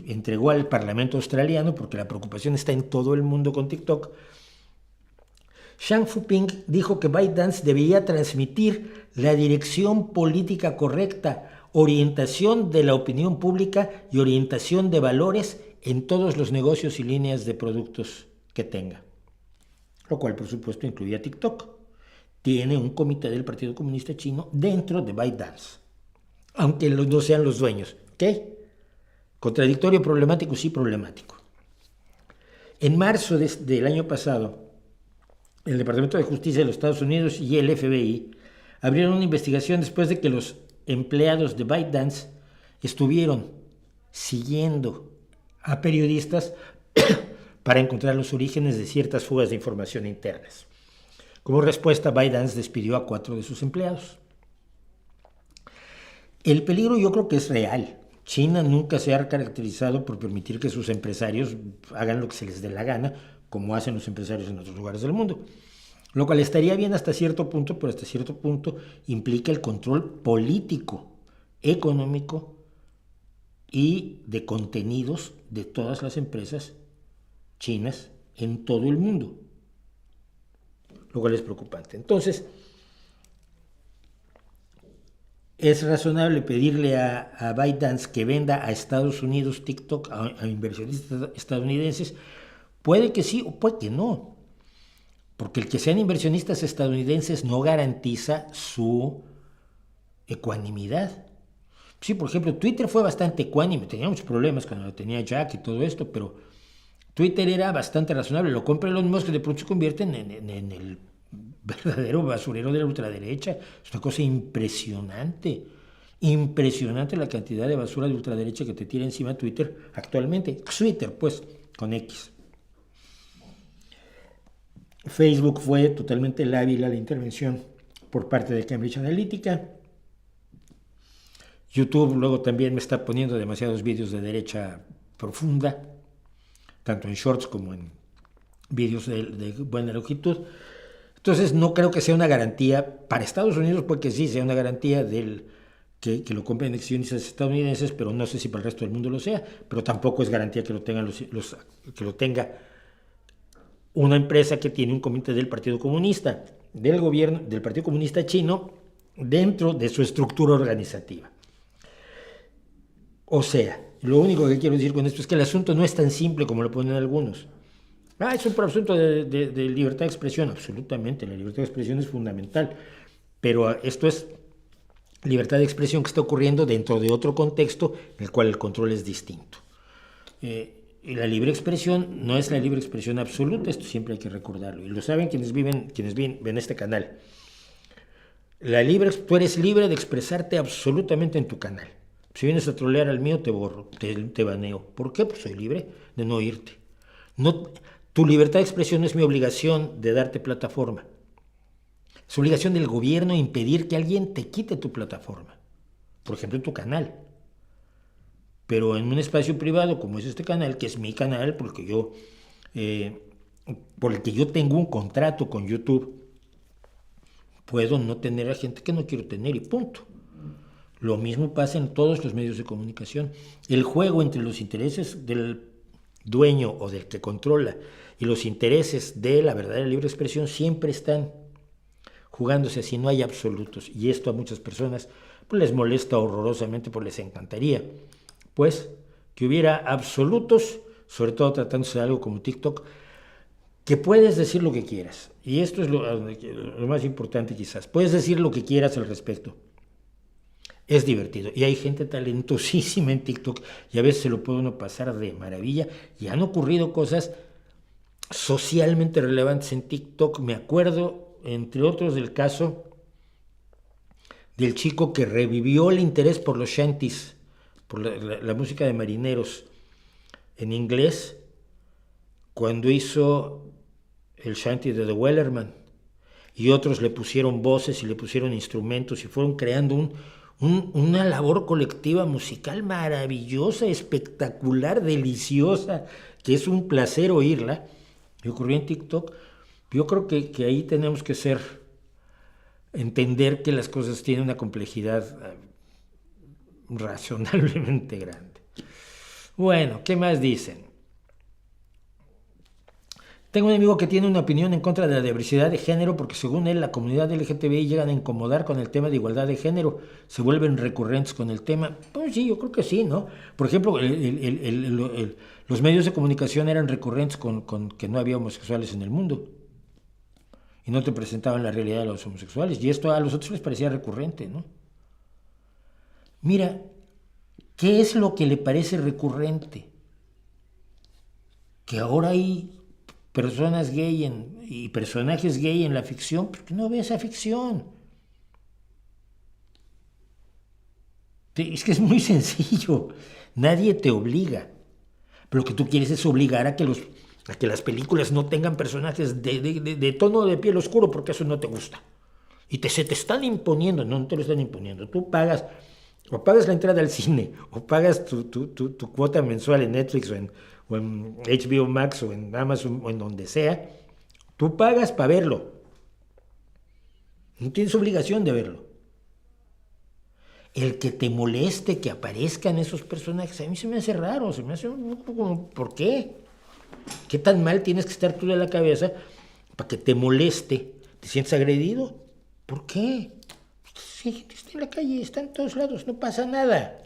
entregó al Parlamento australiano, porque la preocupación está en todo el mundo con TikTok, Shang Fuping dijo que ByteDance debería transmitir la dirección política correcta, orientación de la opinión pública y orientación de valores en todos los negocios y líneas de productos que tenga. Lo cual, por supuesto, incluía TikTok. Tiene un comité del Partido Comunista Chino dentro de ByteDance, aunque no sean los dueños. ¿Ok? Contradictorio, problemático, sí problemático. En marzo del año pasado, el Departamento de Justicia de los Estados Unidos y el FBI abrieron una investigación después de que los empleados de ByteDance estuvieron siguiendo a periodistas para encontrar los orígenes de ciertas fugas de información internas. Como respuesta, ByteDance despidió a 4 de sus empleados. El peligro yo creo que es real. China nunca se ha caracterizado por permitir que sus empresarios hagan lo que se les dé la gana, como hacen los empresarios en otros lugares del mundo. Lo cual estaría bien hasta cierto punto, pero hasta cierto punto implica el control político, económico y de contenidos de todas las empresas chinas en todo el mundo. Lo cual es preocupante. Entonces, ¿es razonable pedirle a ByteDance que venda a Estados Unidos TikTok a inversionistas estadounidenses? Puede que sí o puede que no. Porque el que sean inversionistas estadounidenses no garantiza su ecuanimidad. Sí, por ejemplo, Twitter fue bastante ecuánime. Tenía muchos problemas cuando tenía Jack y todo esto, pero Twitter era bastante razonable. Lo compra Elon Musk, que de pronto se convierten en el verdadero basurero de la ultraderecha. Es una cosa impresionante. Impresionante la cantidad de basura de ultraderecha que te tira encima Twitter actualmente. Twitter, pues, con X. Facebook fue totalmente lábil a la intervención por parte de Cambridge Analytica. YouTube luego también me está poniendo demasiados vídeos de derecha profunda, tanto en shorts como en vídeos de buena longitud. Entonces no creo que sea una garantía para Estados Unidos, porque sí sea una garantía que lo compren accionistas estadounidenses, pero no sé si para el resto del mundo lo sea, pero tampoco es garantía que lo tengan que lo tenga una empresa que tiene un comité del Partido Comunista, del gobierno, del Partido Comunista Chino, dentro de su estructura organizativa. O sea, lo único que quiero decir con esto es que el asunto no es tan simple como lo ponen algunos. Es un asunto de libertad de expresión. Absolutamente, la libertad de expresión es fundamental, pero esto es libertad de expresión que está ocurriendo dentro de otro contexto en el cual el control es distinto. Y la libre expresión no es la libre expresión absoluta, esto siempre hay que recordarlo, y lo saben quienes ven este canal. Tú eres libre de expresarte absolutamente en tu canal. Si vienes a trolear al mío, te borro, te baneo. ¿Por qué? Pues soy libre de no oírte. No, tu libertad de expresión es mi obligación de darte plataforma. Es obligación del gobierno impedir que alguien te quite tu plataforma. Por ejemplo, tu canal. Pero en un espacio privado como es este canal, que es mi canal, por el que yo tengo un contrato con YouTube, puedo no tener a gente que no quiero tener y punto. Lo mismo pasa en todos los medios de comunicación. El juego entre los intereses del dueño o del que controla y los intereses de la verdadera libre expresión siempre están jugándose así, no hay absolutos. Y esto a muchas personas pues, les molesta horrorosamente, pues les encantaría. Pues que hubiera absolutos, sobre todo tratándose de algo como TikTok, que puedes decir lo que quieras. Y esto es lo más importante quizás. Puedes decir lo que quieras al respecto. Es divertido. Y hay gente talentosísima en TikTok y a veces se lo puede uno pasar de maravilla. Y han ocurrido cosas socialmente relevantes en TikTok. Me acuerdo, entre otros, del caso del chico que revivió el interés por los shanties, por la música de marineros en inglés, cuando hizo el shanty de The Wellerman. Y otros le pusieron voces y le pusieron instrumentos y fueron creando una labor colectiva musical maravillosa, espectacular, deliciosa, que es un placer oírla. Y ocurrió en TikTok. Yo creo que ahí tenemos que entender que las cosas tienen una complejidad razonablemente grande. Bueno, ¿qué más dicen? Tengo un amigo que tiene una opinión en contra de la diversidad de género porque según él la comunidad LGTBI llegan a incomodar con el tema de igualdad de género, se vuelven recurrentes con el tema. Pues sí, yo creo que sí, ¿no? Por ejemplo, los medios de comunicación eran recurrentes con que no había homosexuales en el mundo y no te presentaban la realidad de los homosexuales y esto a los otros les parecía recurrente, ¿no? Mira, ¿qué es lo que le parece recurrente? Que ahora hay personas gay y personajes gay en la ficción, porque no ves esa ficción. Es que es muy sencillo. Nadie te obliga. Pero lo que tú quieres es obligar a que las películas no tengan personajes de tono de piel oscuro, porque eso no te gusta. Y se te están imponiendo, no te lo están imponiendo. Tú pagas, o pagas la entrada al cine, o pagas tu cuota mensual en Netflix o en HBO Max o en Amazon o en donde sea, tú pagas para verlo. No tienes obligación de verlo. El que te moleste que aparezcan esos personajes, a mí se me hace raro, se me hace un poco como, ¿por qué? ¿Qué tan mal tienes que estar tú de la cabeza para que te moleste? ¿Te sientes agredido? ¿Por qué? Sí, está en la calle, está en todos lados, no pasa nada.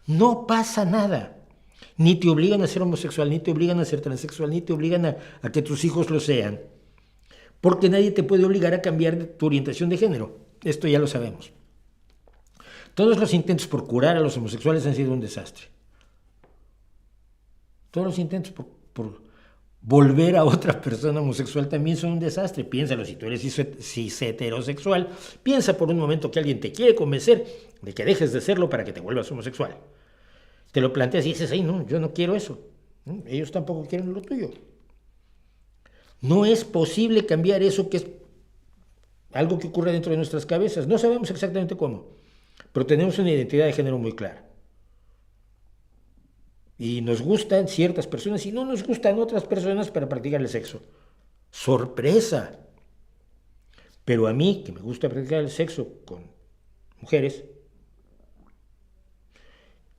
No pasa nada. Ni te obligan a ser homosexual, ni te obligan a ser transexual, ni te obligan a que tus hijos lo sean. Porque nadie te puede obligar a cambiar tu orientación de género. Esto ya lo sabemos. Todos los intentos por curar a los homosexuales han sido un desastre. Todos los intentos por volver a otra persona homosexual también son un desastre. Piénsalo, si tú eres cis heterosexual, piensa por un momento que alguien te quiere convencer de que dejes de serlo para que te vuelvas homosexual. Te lo planteas y dices, ay, no, yo no quiero eso. Ellos tampoco quieren lo tuyo. No es posible cambiar eso que es algo que ocurre dentro de nuestras cabezas. No sabemos exactamente cómo, pero tenemos una identidad de género muy clara. Y nos gustan ciertas personas y no nos gustan otras personas para practicar el sexo. ¡Sorpresa! Pero a mí, que me gusta practicar el sexo con mujeres,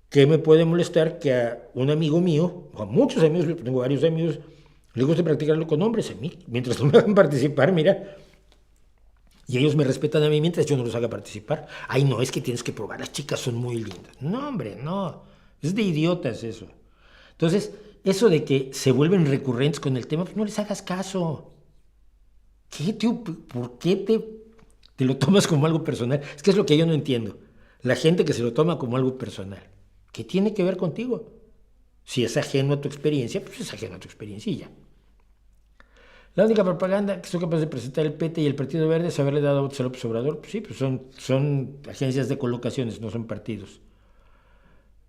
¿qué me puede molestar que a un amigo mío, o a muchos amigos, tengo varios amigos, les gusta practicarlo con hombres? A mí, mientras no me hagan participar, mira, y ellos me respetan a mí mientras yo no los haga participar. Ay, no, es que tienes que probar, las chicas son muy lindas. No, hombre, no, es de idiotas eso. Entonces, eso de que se vuelven recurrentes con el tema, pues no les hagas caso. ¿Por qué te Te lo tomas como algo personal. Es que es lo que yo no entiendo. La gente que se lo toma como algo personal. ¿Qué tiene que ver contigo? Si es ajeno a tu experiencia, pues es ajeno a tu experiencia y ya. La única propaganda que son capaces de presentar el PT y el Partido Verde es haberle dado votos a López Obrador. Pues sí, pues son agencias de colocaciones, no son partidos.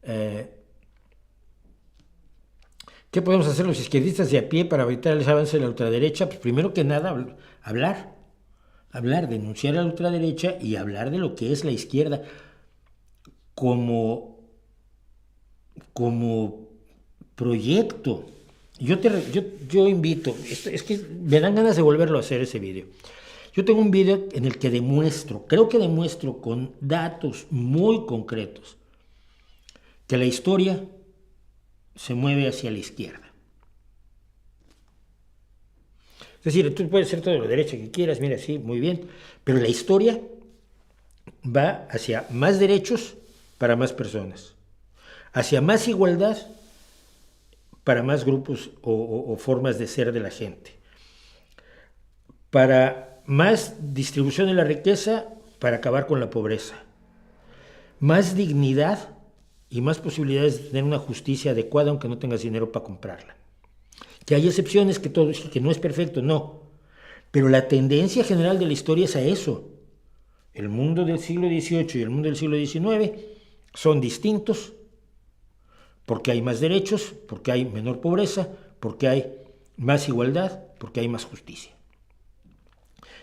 ¿Qué podemos hacer los izquierdistas de a pie para evitar el avance de la ultraderecha? Pues primero que nada, hablar, denunciar a la ultraderecha y hablar de lo que es la izquierda como proyecto. Yo invito, es que me dan ganas de volverlo a hacer ese video. Yo tengo un video en el que creo que demuestro con datos muy concretos que la historia se mueve hacia la izquierda. Es decir, tú puedes ser todo de la derecha que quieras, mira, sí, muy bien, pero la historia va hacia más derechos para más personas, hacia más igualdad para más grupos o formas de ser de la gente, para más distribución de la riqueza, para acabar con la pobreza, más dignidad y más posibilidades de tener una justicia adecuada aunque no tengas dinero para comprarla. Que hay excepciones, que no es perfecto, no, pero la tendencia general de la historia es a eso. El mundo del siglo XVIII y el mundo del siglo XIX son distintos, porque hay más derechos, porque hay menor pobreza, porque hay más igualdad, porque hay más justicia.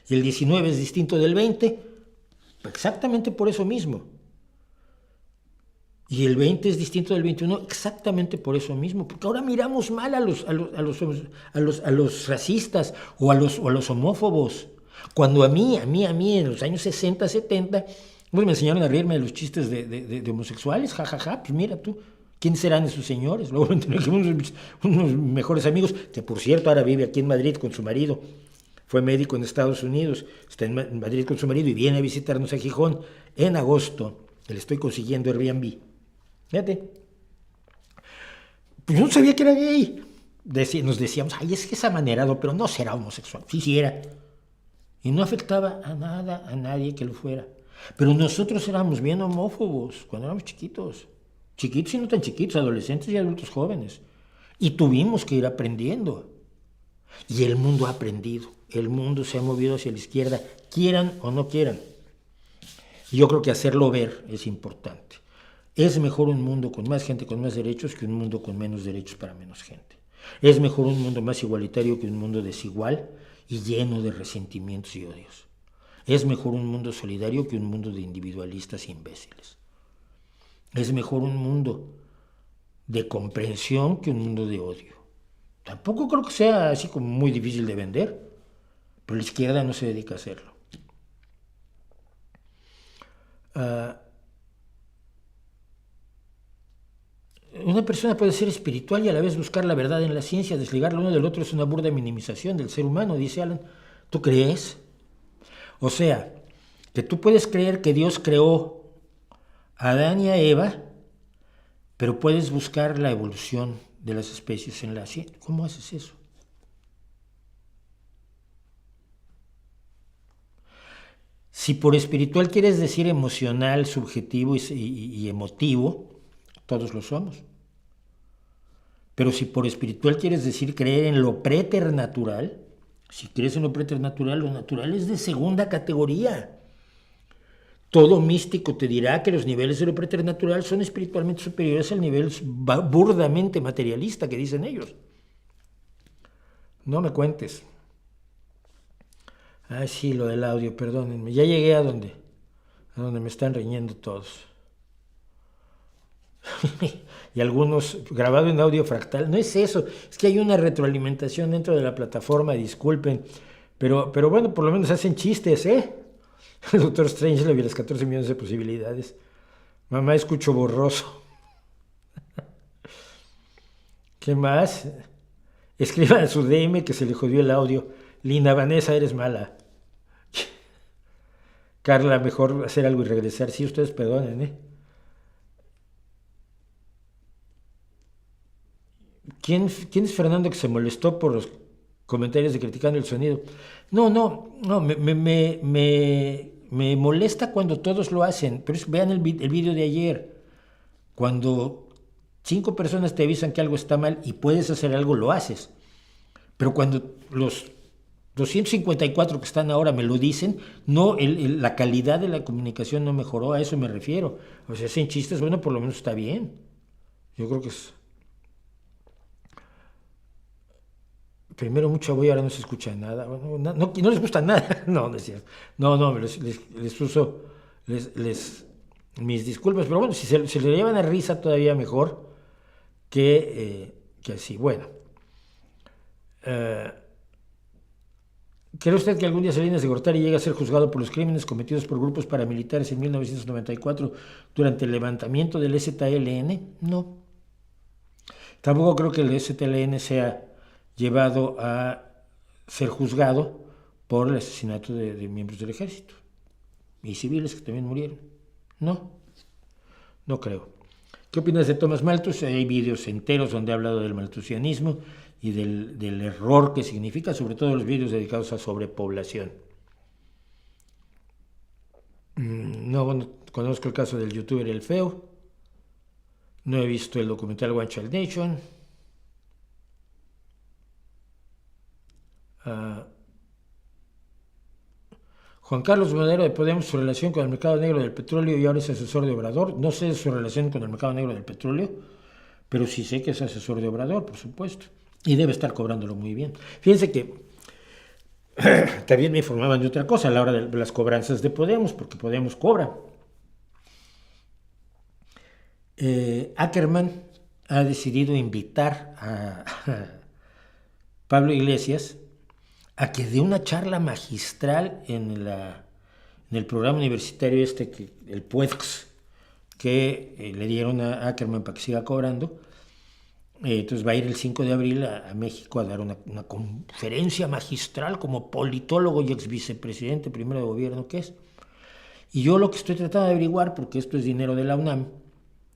Y el 19 es distinto del 20, exactamente por eso mismo. Y el 20 es distinto del 21 exactamente por eso mismo, porque ahora miramos mal a los racistas o a los homófobos. Cuando a mí en los años 60, 70, pues me enseñaron a reírme de los chistes de homosexuales, jajaja, pues mira tú. ¿Quiénes serán esos señores? Luego unos mejores amigos, que por cierto ahora vive aquí en Madrid con su marido. Fue médico en Estados Unidos, está en Madrid con su marido y viene a visitarnos a Gijón en agosto. Le estoy consiguiendo Airbnb. Fíjate. Pues yo no sabía que era gay. Nos decíamos, ay, es que es amanerado, pero no será homosexual. Sí era. Y no afectaba a nadie que lo fuera. Pero nosotros éramos bien homófobos cuando éramos chiquitos. Chiquitos y no tan chiquitos, adolescentes y adultos jóvenes. Y tuvimos que ir aprendiendo. Y el mundo ha aprendido. El mundo se ha movido hacia la izquierda, quieran o no quieran. Y yo creo que hacerlo ver es importante. Es mejor un mundo con más gente, con más derechos, que un mundo con menos derechos para menos gente. Es mejor un mundo más igualitario que un mundo desigual y lleno de resentimientos y odios. Es mejor un mundo solidario que un mundo de individualistas e imbéciles. Es mejor un mundo de comprensión que un mundo de odio. Tampoco creo que sea así como muy difícil de vender, pero la izquierda no se dedica a hacerlo. Una persona puede ser espiritual y a la vez buscar la verdad en la ciencia. Desligarlo uno del otro es una burda minimización del ser humano, dice Alan. ¿Tú crees? O sea, que tú puedes creer que Dios creó a Adán y a Eva, pero puedes buscar la evolución de las especies en la ciencia. ¿Cómo haces eso? Si por espiritual quieres decir emocional, subjetivo y emotivo, todos lo somos. Pero si por espiritual quieres decir creer en lo preternatural, si crees en lo preternatural, lo natural es de segunda categoría. Todo místico te dirá que los niveles de lo preternatural son espiritualmente superiores al nivel burdamente materialista que dicen ellos. No me cuentes. Ah, sí, lo del audio, perdónenme. Ya llegué a donde me están riñendo todos. Y algunos grabado en audio fractal. No es eso, es que hay una retroalimentación dentro de la plataforma, disculpen. Pero bueno, por lo menos hacen chistes, ¿eh? El Doctor Strange le vio las 14 millones de posibilidades. Mamá, escucho borroso. ¿Qué más? Escriban a su DM que se le jodió el audio. Lina Vanessa, eres mala. Carla, mejor hacer algo y regresar. Sí, ustedes perdonen, ¿eh? ¿Quién es Fernando que se molestó por los comentarios de criticando el sonido. No, no, no, me molesta cuando todos lo hacen, pero vean el vídeo de ayer. Cuando 5 personas te avisan que algo está mal y puedes hacer algo, lo haces. Pero cuando los 254 que están ahora me lo dicen, no, la calidad de la comunicación no mejoró, a eso me refiero. O sea, hacen chistes, bueno, por lo menos está bien. Yo creo que es... Primero mucha voy, ahora no se escucha nada. Bueno, no les gusta nada. No, no es cierto. No, les uso mis disculpas. Pero bueno, si se le llevan a risa todavía mejor que así. Bueno. ¿Cree usted que algún día Salinas de Gortari llegue a ser juzgado por los crímenes cometidos por grupos paramilitares en 1994 durante el levantamiento del ZLN? No. Tampoco creo que el ZLN sea llevado a ser juzgado por el asesinato de miembros del ejército y civiles que también murieron. No creo. ¿Qué opinas de Tomás Malthus? Hay vídeos enteros donde ha hablado del malthusianismo y del error que significa, sobre todo los vídeos dedicados a sobrepoblación. No conozco el caso del youtuber El Feo. No he visto el documental One Child Nation. Juan Carlos Madero de Podemos, su relación con el mercado negro del petróleo, y ahora es asesor de Obrador. No sé su relación con el mercado negro del petróleo, pero sí sé que es asesor de Obrador, por supuesto. Y debe estar cobrándolo muy bien. Fíjense que también me informaban de otra cosa a la hora de las cobranzas de Podemos, porque Podemos cobra. Ackerman ha decidido invitar a Pablo Iglesias a que dé una charla magistral en el programa universitario el PUEX, que le dieron a Ackerman para que siga cobrando. Entonces va a ir el 5 de abril a México a dar una conferencia magistral como politólogo y ex vicepresidente primero de gobierno que es. Y yo lo que estoy tratando de averiguar, porque esto es dinero de la UNAM,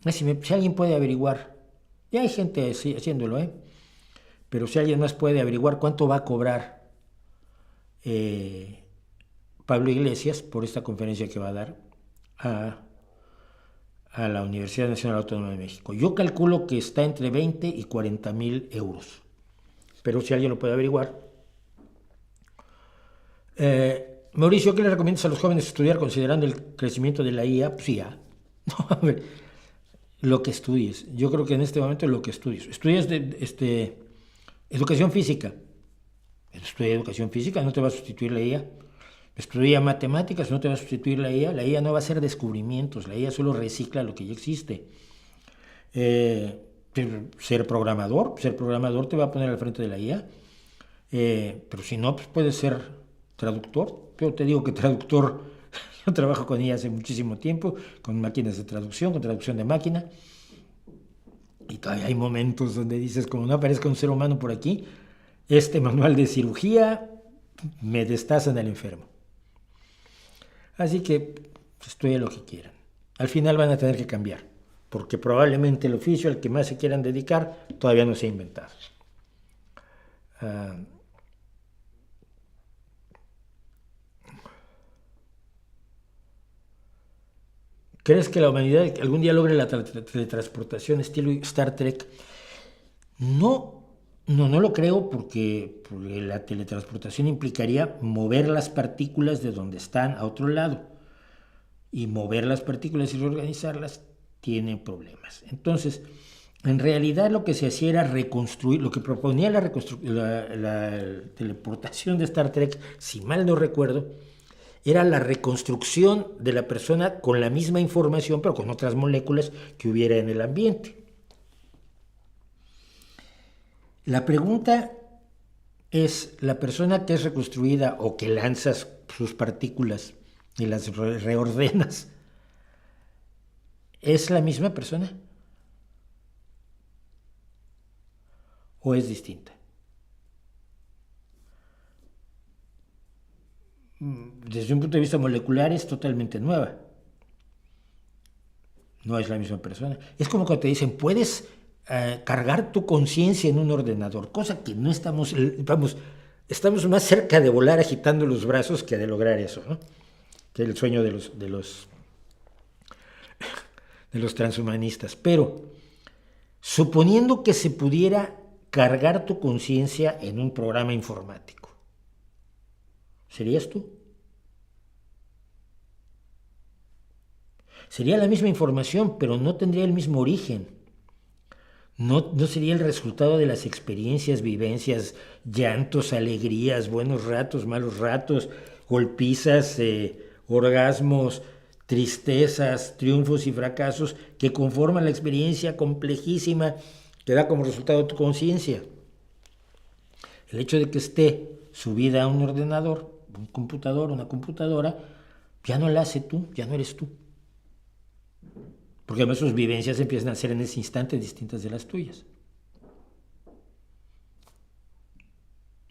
es si alguien puede averiguar, ya hay gente haciéndolo, pero si alguien más puede averiguar cuánto va a cobrar Pablo Iglesias por esta conferencia que va a dar a la Universidad Nacional Autónoma de México. Yo calculo que está entre 20 y 40 mil euros, pero si alguien lo puede averiguar. Mauricio, ¿qué le recomiendas a los jóvenes estudiar considerando el crecimiento de la IA? Pues IA. Lo que estudies. Yo creo que en este momento lo que estudies. Estudias educación física. Estudia educación física, no te va a sustituir la IA. Estudia matemáticas, no te va a sustituir la IA. La IA no va a hacer descubrimientos, la IA solo recicla lo que ya existe. Ser programador te va a poner al frente de la IA. Pero si no, pues puedes ser traductor. Yo te digo que traductor, yo trabajo con IA hace muchísimo tiempo, con máquinas de traducción, con traducción de máquina. Y todavía hay momentos donde dices, como no aparezca un ser humano por aquí, este manual de cirugía me destazan al enfermo. Así que estudien lo que quieran. Al final van a tener que cambiar, porque probablemente el oficio al que más se quieran dedicar todavía no se ha inventado. ¿Crees que la humanidad algún día logre la teletransportación estilo Star Trek? No lo creo porque la teletransportación implicaría mover las partículas de donde están a otro lado. Y mover las partículas y reorganizarlas tiene problemas. Entonces, en realidad lo que se hacía era reconstruir, lo que proponía la teleportación de Star Trek, si mal no recuerdo, era la reconstrucción de la persona con la misma información, pero con otras moléculas que hubiera en el ambiente. La pregunta es, ¿la persona que es reconstruida o que lanzas sus partículas y las reordenas, es la misma persona? ¿O es distinta? Desde un punto de vista molecular es totalmente nueva. No es la misma persona. Es como cuando te dicen, ¿puedes cargar tu conciencia en un ordenador, cosa que no estamos, vamos, estamos más cerca de volar agitando los brazos que de lograr eso, ¿no? Que el sueño de los transhumanistas. Pero, suponiendo que se pudiera cargar tu conciencia en un programa informático, ¿serías tú? Sería la misma información, pero no tendría el mismo origen. No sería el resultado de las experiencias, vivencias, llantos, alegrías, buenos ratos, malos ratos, golpizas, orgasmos, tristezas, triunfos y fracasos que conforman la experiencia complejísima que da como resultado tu conciencia. El hecho de que esté subida a un ordenador, un computador, una computadora, ya no la hace tú, ya no eres tú. Porque además sus vivencias empiezan a ser en ese instante distintas de las tuyas.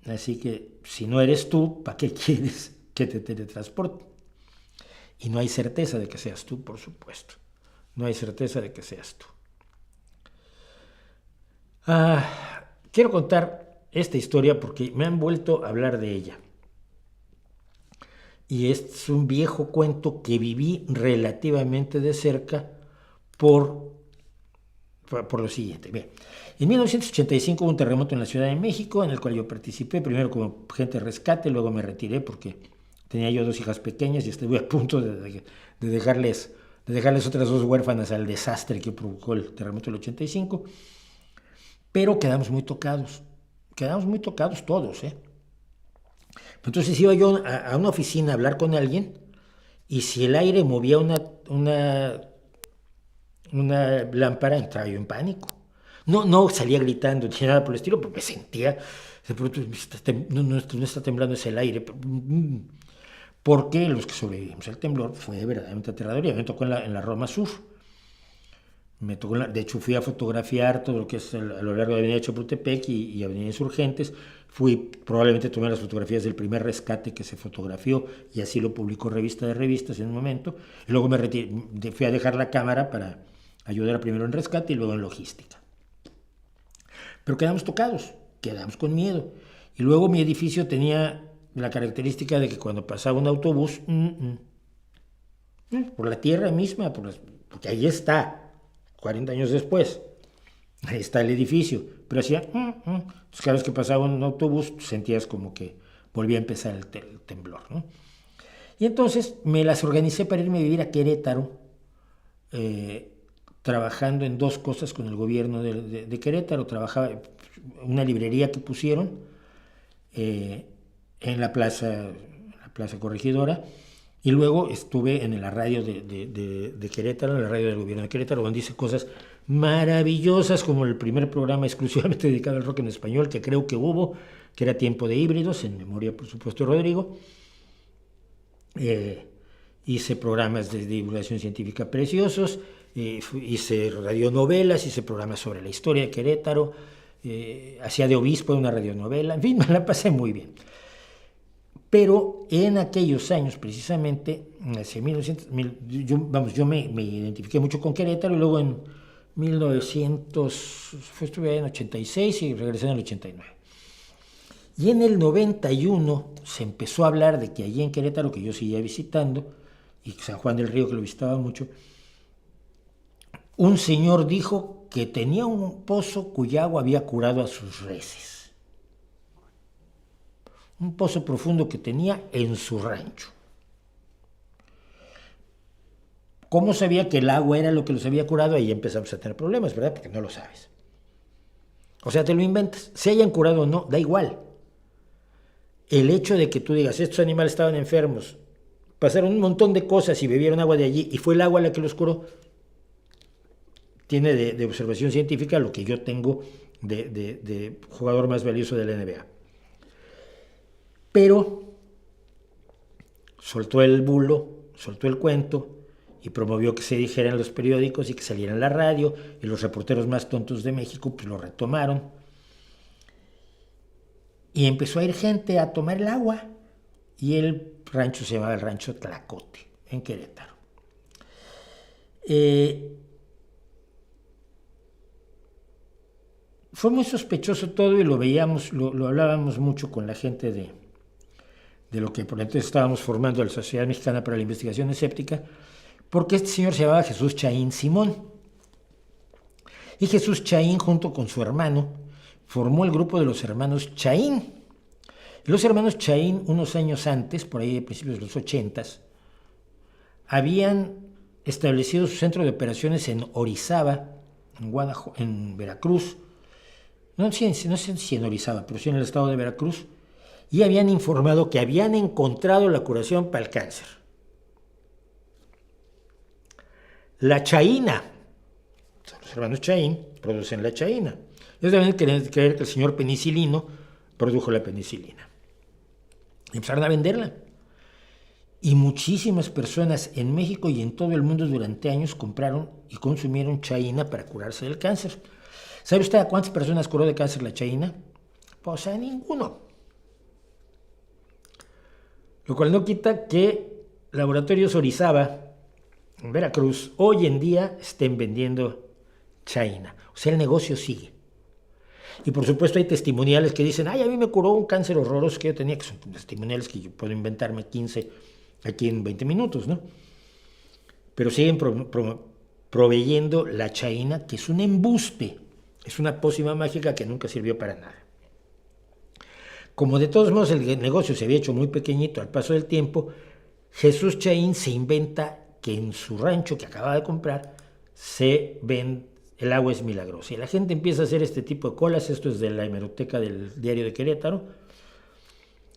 Así que si no eres tú, ¿para qué quieres que te teletransporte? Y no hay certeza de que seas tú, por supuesto. No hay certeza de que seas tú. Quiero contar esta historia porque me han vuelto a hablar de ella. Y es un viejo cuento que viví relativamente de cerca por lo siguiente. Bien, en 1985 hubo un terremoto en la Ciudad de México en el cual yo participé, primero como agente de rescate, luego me retiré porque tenía yo 2 hijas pequeñas y estuve a punto de dejarles otras 2 huérfanas al desastre que provocó el terremoto del 85, pero quedamos muy tocados todos, ¿eh? Entonces iba yo a una oficina a hablar con alguien y si el aire movía una lámpara, entraba yo en pánico. No salía gritando ni nada por el estilo, porque sentía, de pronto, no está temblando, es el aire. Porque los que sobrevivimos al temblor fue verdaderamente aterrador. Y a mí me tocó en la Roma Sur. De hecho, fui a fotografiar todo lo que es a lo largo de Avenida Chapultepec y Avenida Insurgentes. Probablemente tomé las fotografías del primer rescate que se fotografió y así lo publicó Revista de Revistas en un momento. Y luego fui a dejar la cámara para ayudar primero en rescate y luego en logística. Pero quedamos tocados, quedamos con miedo. Y luego mi edificio tenía la característica de que cuando pasaba un autobús, por la tierra misma, porque ahí está, 40 años después, ahí está el edificio, pero hacía, entonces cada vez que pasaba un autobús sentías como que volvía a empezar el temblor, ¿no? Y entonces me las organicé para irme a vivir a Querétaro, trabajando en 2 cosas con el gobierno de Querétaro. Trabajaba en una librería que pusieron en la plaza Corregidora, y luego estuve en la radio de Querétaro, en la radio del gobierno de Querétaro, donde hice cosas maravillosas, como el primer programa exclusivamente dedicado al rock en español que creo que hubo, que era Tiempo de Híbridos, en memoria, por supuesto, de Rodrigo. Hice programas de divulgación científica preciosos, hice radionovelas, hice programas sobre la historia de Querétaro, hacía de obispo de una radionovela, en fin, me la pasé muy bien. Pero en aquellos años, precisamente, hacia 1900, yo me identifiqué mucho con Querétaro, y luego en estuve ahí en 86 y regresé en el 89. Y en el 91 se empezó a hablar de que allí en Querétaro, que yo seguía visitando, y San Juan del Río, que lo visitaba mucho, un señor dijo que tenía un pozo cuya agua había curado a sus reses. Un pozo profundo que tenía en su rancho. ¿Cómo sabía que el agua era lo que los había curado? Ahí empezamos a tener problemas, ¿verdad? Porque no lo sabes. O sea, te lo inventas. Se hayan curado o no, da igual. El hecho de que tú digas, estos animales estaban enfermos, pasaron un montón de cosas y bebieron agua de allí, y fue el agua la que los curó, tiene de observación científica lo que yo tengo de jugador más valioso de la NBA. Pero soltó el bulo, soltó el cuento y promovió que se dijera en los periódicos y que saliera en la radio, y los reporteros más tontos de México pues lo retomaron. Y empezó a ir gente a tomar el agua, y el rancho se llamaba el Rancho Tlacote, en Querétaro. fue muy sospechoso todo y lo veíamos, lo hablábamos mucho con la gente de lo que por entonces estábamos formando la Sociedad Mexicana para la Investigación Escéptica, porque este señor se llamaba Jesús Chaín Simón. Y Jesús Chaín, junto con su hermano, formó el grupo de los hermanos Chaín. Los hermanos Chaín, unos años antes, por ahí a principios de los 80s, habían establecido su centro de operaciones en Orizaba, en Veracruz. No sé si en Orizaba, pero sí en el estado de Veracruz. Y habían informado que habían encontrado la curación para el cáncer. La chaína, los hermanos Chaín producen la chaína. Ellos deben creer que el señor Penicilino produjo la penicilina. Empezaron a venderla. Y muchísimas personas en México y en todo el mundo durante años compraron y consumieron chaína para curarse del cáncer. ¿Sabe usted a cuántas personas curó de cáncer la chaína? Pues a ninguno. Lo cual no quita que Laboratorios Orizaba, en Veracruz, hoy en día estén vendiendo chaína. O sea, el negocio sigue. Y por supuesto hay testimoniales que dicen, ay, a mí me curó un cáncer horroroso que yo tenía, que son testimoniales que yo puedo inventarme 15 aquí en 20 minutos, ¿no? Pero siguen proveyendo la chaína, que es un embuste, es una pócima mágica que nunca sirvió para nada. Como de todos modos el negocio se había hecho muy pequeñito al paso del tiempo, Jesús Chaín se inventa que en su rancho que acaba de comprar el agua es milagrosa. Y la gente empieza a hacer este tipo de colas, esto es de la hemeroteca del Diario de Querétaro.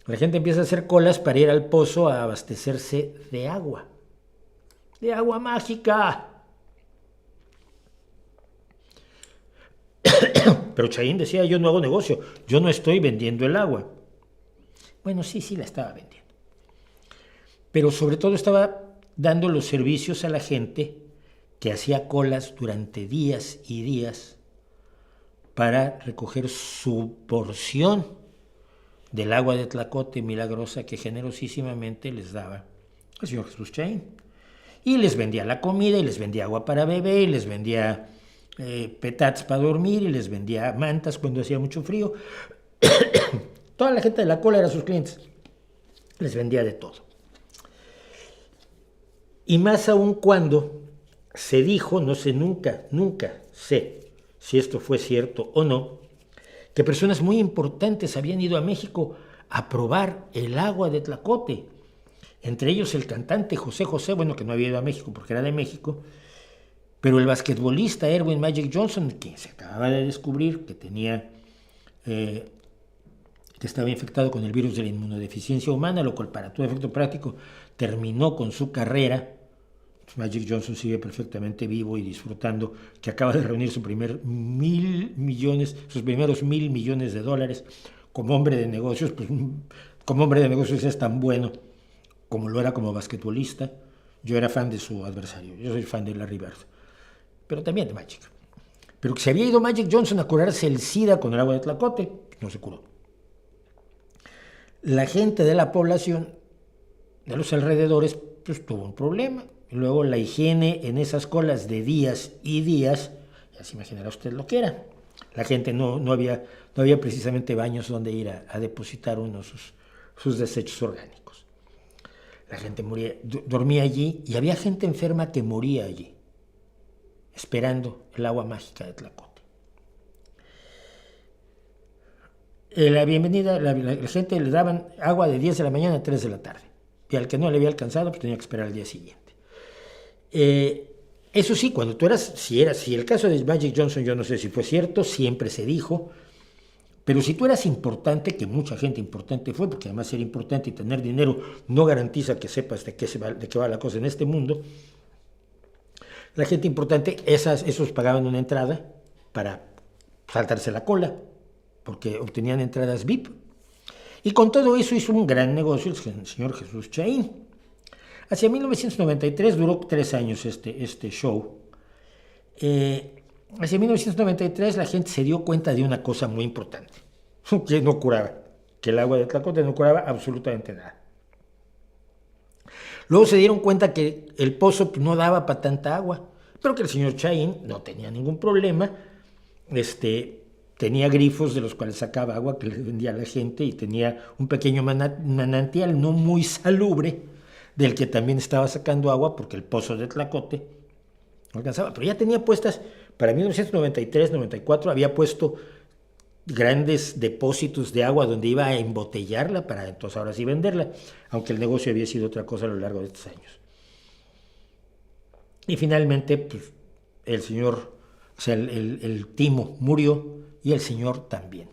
La gente empieza a hacer colas para ir al pozo a abastecerse de agua mágica. Pero Chaín decía, yo no hago negocio, yo no estoy vendiendo el agua. Bueno, sí la estaba vendiendo. Pero sobre todo estaba dando los servicios a la gente que hacía colas durante días y días para recoger su porción del agua de Tlacote milagrosa que generosísimamente les daba el señor Jesús Chaín. Y les vendía la comida, y les vendía agua para beber, y les vendía petats para dormir, y les vendía mantas cuando hacía mucho frío. Toda la gente de la cola eran sus clientes. Les vendía de todo. Y más aún cuando se dijo, no sé, nunca sé si esto fue cierto o no, que personas muy importantes habían ido a México a probar el agua de Tlacote. Entre ellos el cantante José José, bueno, que no había ido a México porque era de México, pero el basquetbolista Erwin Magic Johnson, que se acababa de descubrir que tenía, que estaba infectado con el virus de la inmunodeficiencia humana, lo cual para todo efecto práctico terminó con su carrera. Magic Johnson sigue perfectamente vivo y disfrutando, que acaba de reunir sus primeros $1,000 millones de dólares como hombre de negocios. Pues como hombre de negocios es tan bueno como lo era como basquetbolista. Yo era fan de su adversario, yo soy fan de Larry Bird, pero también de Magic. Pero que se había ido Magic Johnson a curarse el SIDA con el agua de Tlacote, no se curó. La gente de la población de los alrededores pues tuvo un problema. Y luego la higiene en esas colas de días y días, ya se imaginará usted lo que era. La gente no había precisamente baños donde ir a depositar uno sus desechos orgánicos. La gente dormía allí y había gente enferma que moría allí, esperando el agua mágica de Tlacote. La bienvenida, la gente le daban agua de 10 de la mañana a 3 de la tarde. Y al que no le había alcanzado, pues tenía que esperar al día siguiente. Eso sí, cuando tú si el caso de Magic Johnson, yo no sé si fue cierto, siempre se dijo, pero si tú eras importante, que mucha gente importante fue, porque además ser importante y tener dinero no garantiza que sepas de qué va la cosa en este mundo, la gente importante, esos pagaban una entrada para saltarse la cola, porque obtenían entradas VIP. Y con todo eso hizo un gran negocio el señor Jesús Chaín. Hacia 1993 duró 3 años este show. Hacia 1993 la gente se dio cuenta de una cosa muy importante, que no curaba, que el agua de Tlacote no curaba absolutamente nada. Luego se dieron cuenta que el pozo no daba para tanta agua, pero que el señor Chaín no tenía ningún problema tenía grifos de los cuales sacaba agua que le vendía a la gente y tenía un pequeño manantial no muy salubre del que también estaba sacando agua porque el pozo de Tlacote no alcanzaba. Pero ya tenía puestas, para 1993-94 había puesto grandes depósitos de agua donde iba a embotellarla para entonces ahora sí venderla, aunque el negocio había sido otra cosa a lo largo de estos años. Y finalmente, pues, el señor, o sea, el timo murió y el señor también.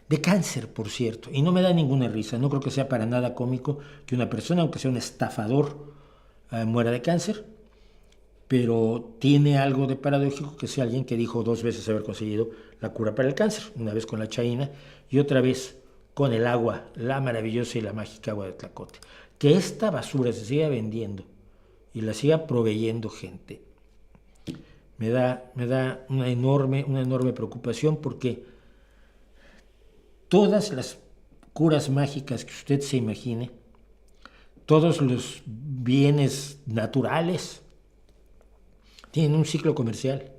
De cáncer, por cierto, y no me da ninguna risa, no creo que sea para nada cómico que una persona, aunque sea un estafador, muera de cáncer, pero tiene algo de paradójico que sea alguien que dijo 2 veces haber conseguido la cura para el cáncer, una vez con la chaína y otra vez con el agua, la maravillosa y la mágica agua de Tlacote. Que esta basura se siga vendiendo y la siga proveyendo gente, me da una enorme preocupación, porque todas las curas mágicas que usted se imagine, todos los bienes naturales, tienen un ciclo comercial.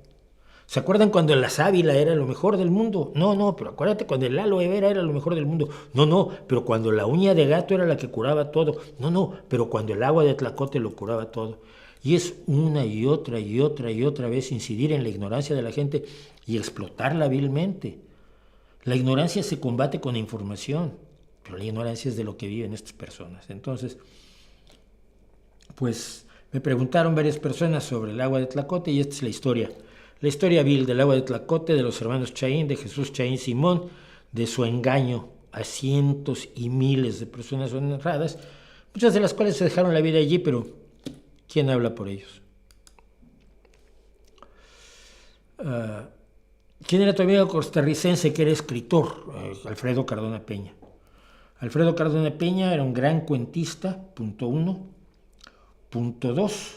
¿Se acuerdan cuando la sábila era lo mejor del mundo? No, pero acuérdate cuando el aloe vera era lo mejor del mundo. No, pero cuando la uña de gato era la que curaba todo. No, pero cuando el agua de Tlacote lo curaba todo. Y es una y otra vez incidir en la ignorancia de la gente y explotarla vilmente. La ignorancia se combate con información, pero la ignorancia es de lo que viven estas personas. Entonces, pues me preguntaron varias personas sobre el agua de Tlacote y esta es la historia. La historia vil del agua de Tlacote, de los hermanos Chaín, de Jesús Chaín Simón, de su engaño a cientos y miles de personas honradas, muchas de las cuales se dejaron la vida allí, pero ¿quién habla por ellos? ¿Quién era tu amigo costarricense que era escritor? Alfredo Cardona Peña. Alfredo Cardona Peña era un gran cuentista, punto 1. Punto 2.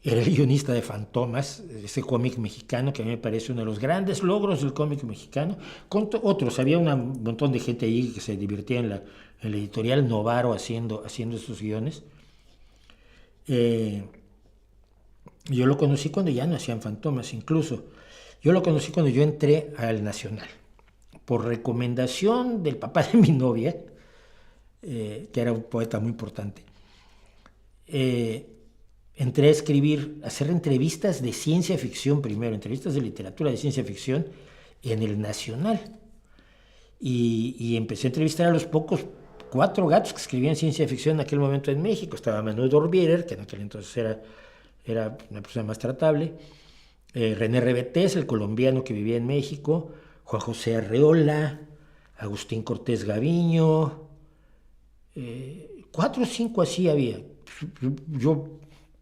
Era el guionista de Fantomas, ese cómic mexicano que a mí me parece uno de los grandes logros del cómic mexicano. Con otros, había un montón de gente ahí que se divertía en la editorial Novaro haciendo esos guiones. Yo lo conocí cuando ya no hacían Fantomas, incluso. Yo lo conocí cuando yo entré al Nacional, por recomendación del papá de mi novia, que era un poeta muy importante. Entré a hacer entrevistas de ciencia ficción primero, entrevistas de literatura de ciencia ficción en el Nacional. Y empecé a entrevistar a los pocos 4 gatos que escribían ciencia ficción en aquel momento en México. Estaba Manuel Orbierer, que en aquel entonces era una persona más tratable, René Rebetés, el colombiano que vivía en México, Juan José Arreola, Agustín Cortés Gaviño, 4 o 5 así había. Yo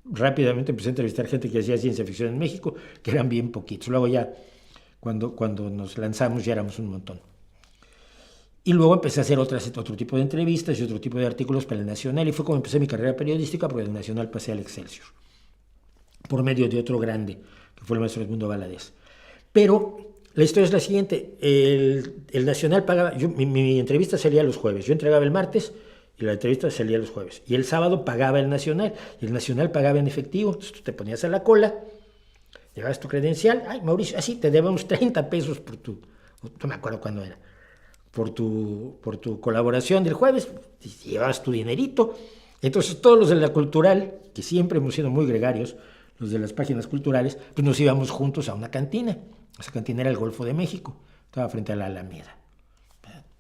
rápidamente empecé a entrevistar gente que hacía ciencia ficción en México, que eran bien poquitos. Luego ya, cuando nos lanzamos, ya éramos un montón. Y luego empecé a hacer otro tipo de entrevistas y otro tipo de artículos para el Nacional, y fue como empecé mi carrera periodística, porque del Nacional pasé al Excelsior, por medio de otro grande, que fue el maestro Edmundo Valadez. Pero la historia es la siguiente: el Nacional pagaba, mi entrevista salía los jueves, yo entregaba el martes, y la entrevista salía los jueves. Y el sábado pagaba el Nacional, y el Nacional pagaba en efectivo. Entonces tú te ponías a la cola, llevabas tu credencial, ay, Mauricio, así te debemos 30 pesos por no me acuerdo cuándo era, por tu colaboración del jueves, y llevabas tu dinerito. Entonces todos los de la Cultural, que siempre hemos sido muy gregarios, los de las páginas culturales, pues nos íbamos juntos a una cantina. Esa cantina era el Golfo de México, estaba frente a la Alameda,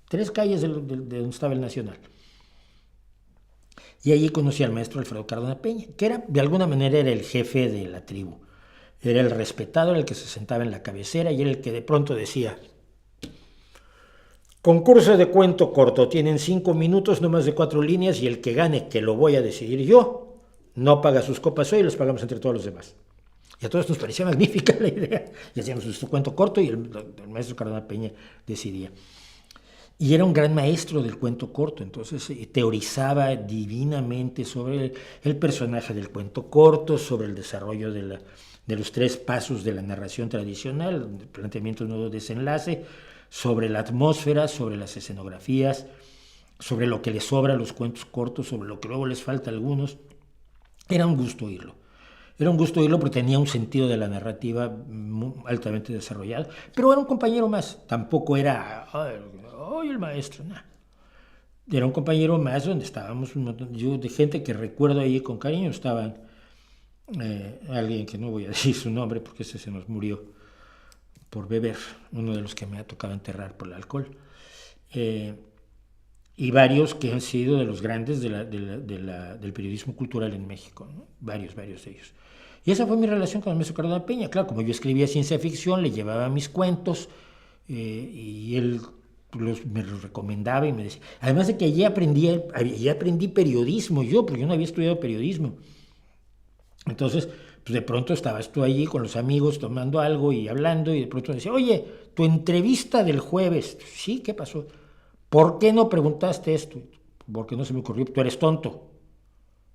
3 calles de donde estaba el Nacional. Y allí conocí al maestro Alfredo Cardona Peña, que de alguna manera era el jefe de la tribu. Era el respetado, era el que se sentaba en la cabecera y era el que de pronto decía: concurso de cuento corto, tienen 5 minutos, no más de 4 líneas, y el que gane, que lo voy a decidir yo, no paga sus copas hoy y los pagamos entre todos los demás. Y a todos nos parecía magnífica la idea. Y hacíamos nuestro cuento corto y el maestro Cardona Peña decidía. Y era un gran maestro del cuento corto, entonces teorizaba divinamente sobre el personaje del cuento corto, sobre el desarrollo de los 3 pasos de la narración tradicional, el planteamiento de un nuevo desenlace, sobre la atmósfera, sobre las escenografías, sobre lo que les sobra a los cuentos cortos, sobre lo que luego les falta a algunos. Era un gusto oírlo. Era un gusto oírlo porque tenía un sentido de la narrativa altamente desarrollado. Pero era un compañero más, tampoco era, ¡ay, el maestro! No. Era un compañero más donde estábamos un montón de gente que recuerdo ahí con cariño. Estaban alguien que no voy a decir su nombre porque ese se nos murió por beber, uno de los que me ha tocado enterrar por el alcohol. Y varios que han sido de los grandes del periodismo cultural en México, ¿no? Varios de ellos. Y esa fue mi relación con el maestro Cardona Peña. Claro, como yo escribía ciencia ficción, le llevaba mis cuentos y él me los recomendaba y me decía. Además de que allí aprendí periodismo porque yo no había estudiado periodismo. Entonces, pues de pronto estabas tú allí con los amigos tomando algo y hablando y de pronto me decía, oye, tu entrevista del jueves. Sí, ¿qué pasó? ¿Por qué no preguntaste esto? Porque no se me ocurrió, tú eres tonto.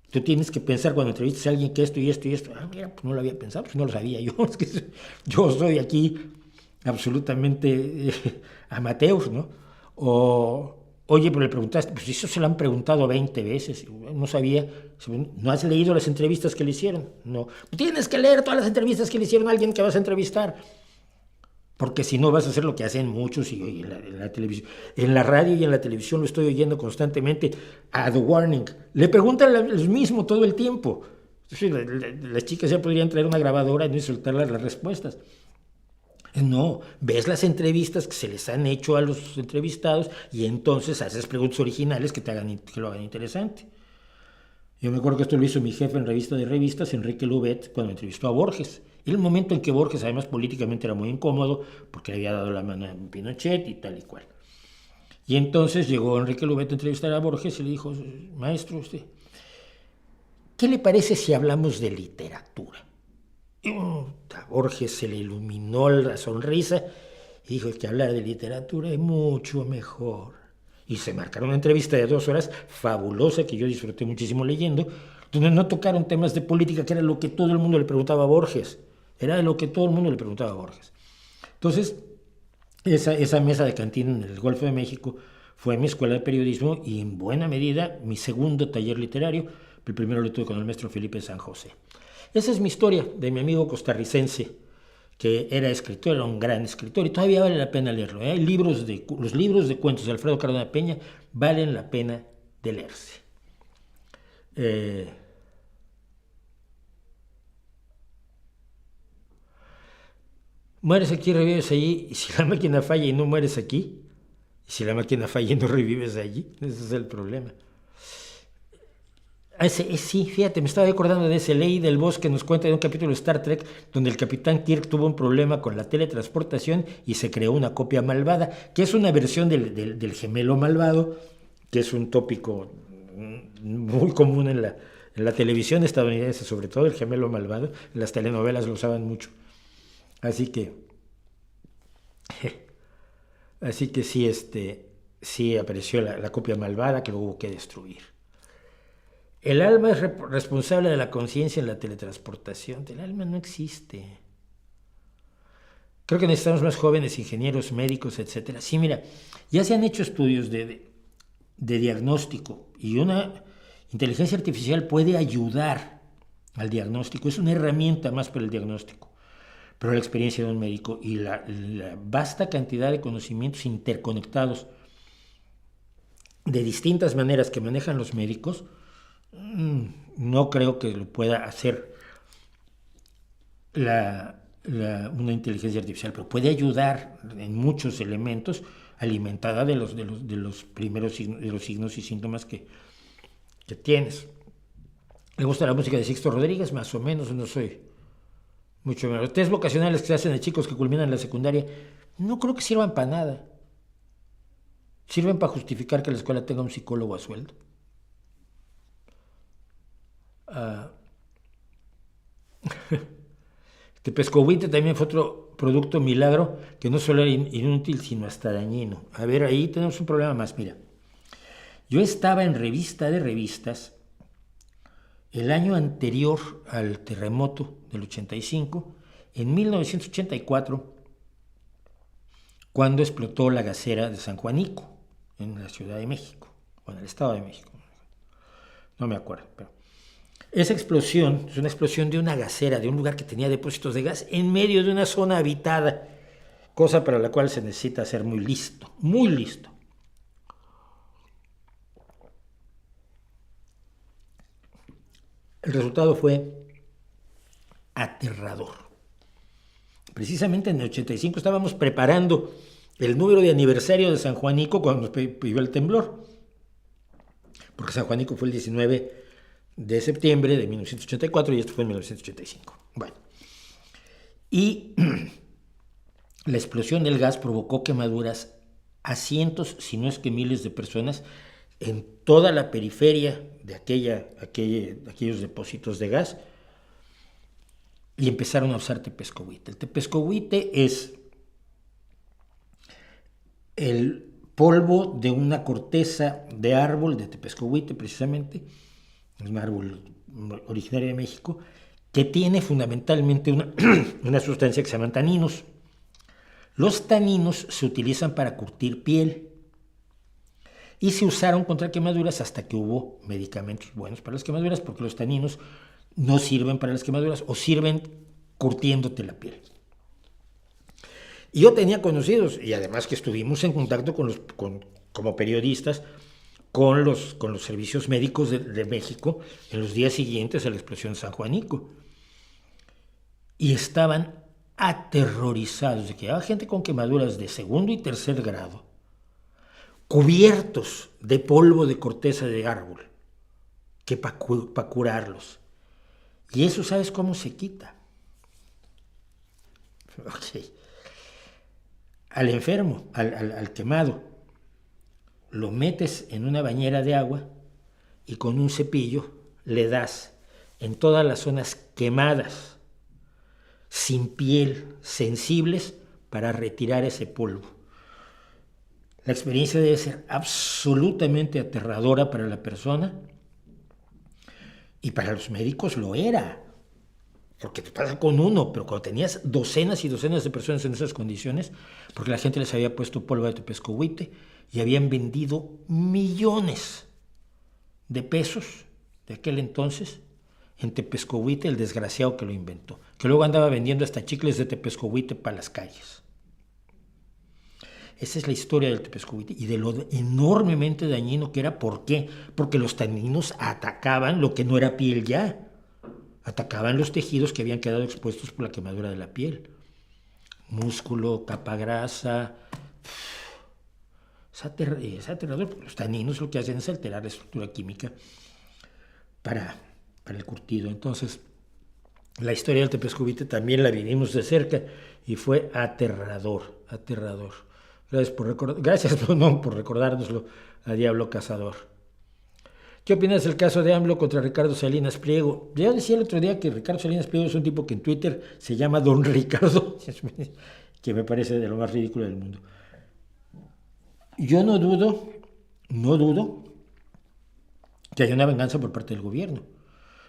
Tú tienes que pensar cuando entrevistas a alguien que esto y esto y esto. Ah, mira, pues no lo había pensado, pues no lo sabía yo. Es que yo soy aquí absolutamente amateur, ¿no? Oye, pero le preguntaste, pues eso se lo han preguntado 20 veces. No sabía, ¿no has leído las entrevistas que le hicieron? No. Tienes que leer todas las entrevistas que le hicieron a alguien que vas a entrevistar. Porque si no vas a hacer lo que hacen muchos y en la televisión. En la radio y en la televisión lo estoy oyendo constantemente. A The Warning. Le preguntan lo mismo todo el tiempo. Las chicas ya podrían traer una grabadora y no soltarles las respuestas. No, ves las entrevistas que se les han hecho a los entrevistados y entonces haces preguntas originales que lo hagan interesante. Yo me acuerdo que esto lo hizo mi jefe en Revista de Revistas, Enrique Lubet, cuando entrevistó a Borges. Y el momento en que Borges, además políticamente, era muy incómodo, porque le había dado la mano a Pinochet y tal y cual. Y entonces llegó Enrique Lubet a entrevistar a Borges y le dijo, maestro, ¿qué le parece si hablamos de literatura? Y a Borges se le iluminó la sonrisa y dijo que hablar de literatura es mucho mejor. Y se marcaron una entrevista de 2 horas fabulosa que yo disfruté muchísimo leyendo, donde no tocaron temas de política, que era lo que todo el mundo le preguntaba a Borges. Era lo que todo el mundo le preguntaba a Borges. Entonces, esa mesa de cantina en el Golfo de México fue mi escuela de periodismo y en buena medida mi segundo taller literario. El primero lo tuve con el maestro Felipe San José. Esa es mi historia de mi amigo costarricense, que era escritor, era un gran escritor y todavía vale la pena leerlo. Los libros de cuentos de Alfredo Cardona Peña valen la pena de leerse. Mueres aquí, revives allí, y si la máquina falla y no mueres aquí, y si la máquina falla y no revives allí, ese es el problema. Sí, fíjate, me estaba acordando de ese Ley del Bosque, nos cuenta de un capítulo de Star Trek donde el capitán Kirk tuvo un problema con la teletransportación y se creó una copia malvada, que es una versión del gemelo malvado, que es un tópico muy común en la televisión estadounidense, sobre todo el gemelo malvado. En las telenovelas lo usaban mucho. Así que sí apareció la copia malvada que lo hubo que destruir. El alma es responsable de la conciencia en la teletransportación. El alma no existe. Creo que necesitamos más jóvenes, ingenieros, médicos, etc. Sí, mira, ya se han hecho estudios de diagnóstico y una inteligencia artificial puede ayudar al diagnóstico. Es una herramienta más para el diagnóstico. Pero la experiencia de un médico y la vasta cantidad de conocimientos interconectados de distintas maneras que manejan los médicos, no creo que lo pueda hacer una inteligencia artificial, pero puede ayudar en muchos elementos, alimentada de los primeros signos y síntomas que tienes. Me gusta la música de Sixto Rodríguez, más o menos, no soy mucho menos. Test vocacionales que se hacen de chicos que culminan la secundaria, no creo que sirvan para nada. Sirven para justificar que la escuela tenga un psicólogo a sueldo. Tepescohuite también fue otro producto milagro que no solo era inútil, sino hasta dañino. A ver, ahí tenemos un problema más. Mira, yo estaba en Revista de Revistas el año anterior al terremoto del 85, en 1984, cuando explotó la gasera de San Juanico, en la Ciudad de México, o en el Estado de México. No me acuerdo, pero Esa explosión es una explosión de una gasera, de un lugar que tenía depósitos de gas en medio de una zona habitada, cosa para la cual se necesita ser muy listo, muy listo. El resultado fue aterrador. Precisamente en el 85 estábamos preparando el número de aniversario de San Juanico cuando nos pidió el temblor, porque San Juanico fue el 19 de septiembre de 1984 y esto fue en 1985. Bueno, y la explosión del gas provocó quemaduras a cientos, si no es que miles de personas en toda la periferia de aquellos depósitos de gas, y empezaron a usar tepescohuite. El tepescohuite es el polvo de una corteza de árbol de tepescohuite, precisamente, es un árbol originario de México, que tiene fundamentalmente una sustancia que se llaman taninos. Los taninos se utilizan para curtir piel y se usaron contra quemaduras hasta que hubo medicamentos buenos para las quemaduras, porque los taninos no sirven para las quemaduras o sirven curtiéndote la piel. Y yo tenía conocidos, y además que estuvimos en contacto como periodistas con los servicios médicos de México en los días siguientes a la explosión de San Juanico. Y estaban aterrorizados de que había gente con quemaduras de segundo y tercer grado, cubiertos de polvo de corteza de árbol, que para curarlos. Y eso, ¿sabes cómo se quita? Okay. Al enfermo, al quemado, lo metes en una bañera de agua y con un cepillo le das en todas las zonas quemadas, sin piel, sensibles, para retirar ese polvo. La experiencia debe ser absolutamente aterradora para la persona y para los médicos lo era. Porque te pasa con uno, pero cuando tenías docenas y docenas de personas en esas condiciones, porque la gente les había puesto polvo de tepescohuite y habían vendido millones de pesos de aquel entonces en tepescohuite, el desgraciado que lo inventó, que luego andaba vendiendo hasta chicles de tepescohuite para las calles. Esa es la historia del tepescohuite y de lo enormemente dañino que era. ¿Por qué? Porque los taninos atacaban lo que no era piel ya. Atacaban los tejidos que habían quedado expuestos por la quemadura de la piel. Músculo, capa grasa. Es aterrador, porque los taninos lo que hacen es alterar la estructura química para el curtido. Entonces, la historia del tepescohuite también la vivimos de cerca y fue aterrador. Gracias por recordárnoslo a Diablo Cazador. ¿Qué opinas del caso de AMLO contra Ricardo Salinas Pliego? Yo decía el otro día que Ricardo Salinas Pliego es un tipo que en Twitter se llama Don Ricardo, que me parece de lo más ridículo del mundo. Yo no dudo que haya una venganza por parte del gobierno.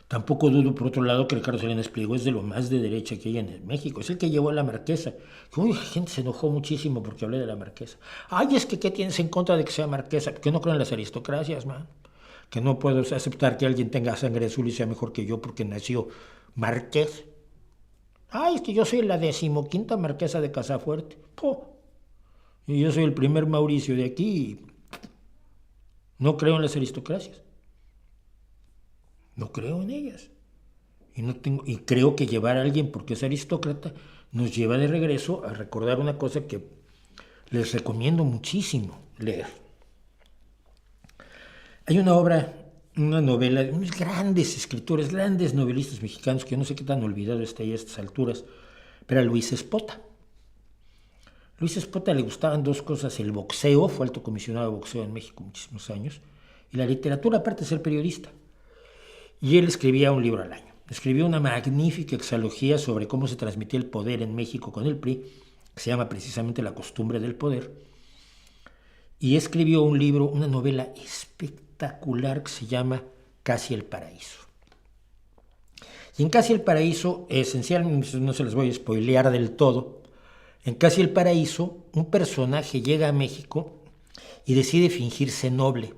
Tampoco dudo, por otro lado, que Ricardo Salinas Pliego es de lo más de derecha que hay en México. Es el que llevó a la Marquesa. Uy, la gente se enojó muchísimo porque hablé de la Marquesa. Ay, es que ¿qué tienes en contra de que sea Marquesa? Que no creo en las aristocracias, man. Que no puedo aceptar que alguien tenga sangre azul y sea mejor que yo porque nació marqués. Ay, es que yo soy la 15ª marquesa de Casafuerte. ¡Puh! Y yo soy el primer Mauricio de aquí. No creo en las aristocracias. No creo en ellas. Y creo que llevar a alguien porque es aristócrata nos lleva de regreso a recordar una cosa que les recomiendo muchísimo leer. Hay una novela de unos grandes escritores, grandes novelistas mexicanos, que no sé qué tan olvidado está ahí a estas alturas, pero a Luis Espota. Luis Espota le gustaban dos cosas: el boxeo, fue alto comisionado de boxeo en México muchísimos años, y la literatura, aparte de ser periodista. Y él escribía un libro al año. Escribió una magnífica exalogía sobre cómo se transmitía el poder en México con el PRI, que se llama precisamente La costumbre del poder, y escribió un libro, una novela espectacular que se llama Casi el Paraíso. Y en Casi el Paraíso, esencialmente, no se les voy a spoilear del todo, en Casi el Paraíso, un personaje llega a México y decide fingirse noble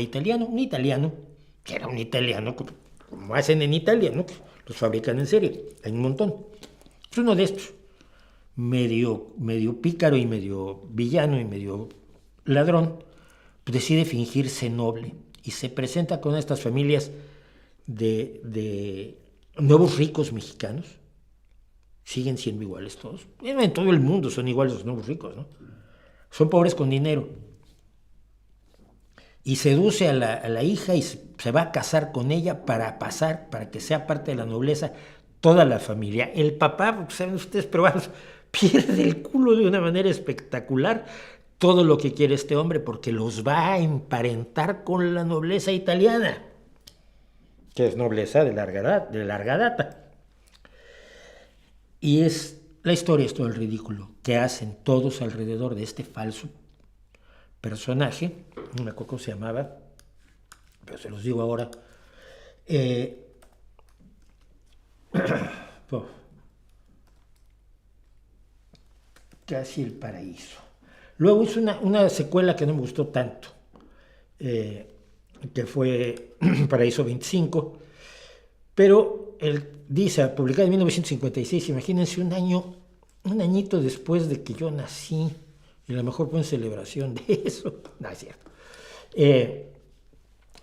italiano, un italiano, que era un italiano como hacen en Italia, ¿no? Que los fabrican en serie, hay un montón. Es uno de estos, medio pícaro y medio villano y medio ladrón, pues decide fingirse noble y se presenta con estas familias de nuevos ricos mexicanos. Siguen siendo iguales todos. En todo el mundo son iguales los nuevos ricos, ¿no? Son pobres con dinero. Y seduce a la hija y se va a casar con ella para que sea parte de la nobleza toda la familia. El papá, saben ustedes, pero vamos, pierde el culo de una manera espectacular todo lo que quiere este hombre, porque los va a emparentar con la nobleza italiana, que es nobleza de larga data. Y la historia es todo el ridículo que hacen todos alrededor de este falso personaje, no me acuerdo cómo se llamaba, pero se los digo ahora. Casi el paraíso. Luego hizo una secuela que no me gustó tanto, que fue Paraíso 25, pero él dice, publicada en 1956, imagínense un añito después de que yo nací, y a lo mejor fue en celebración de eso. No, es cierto.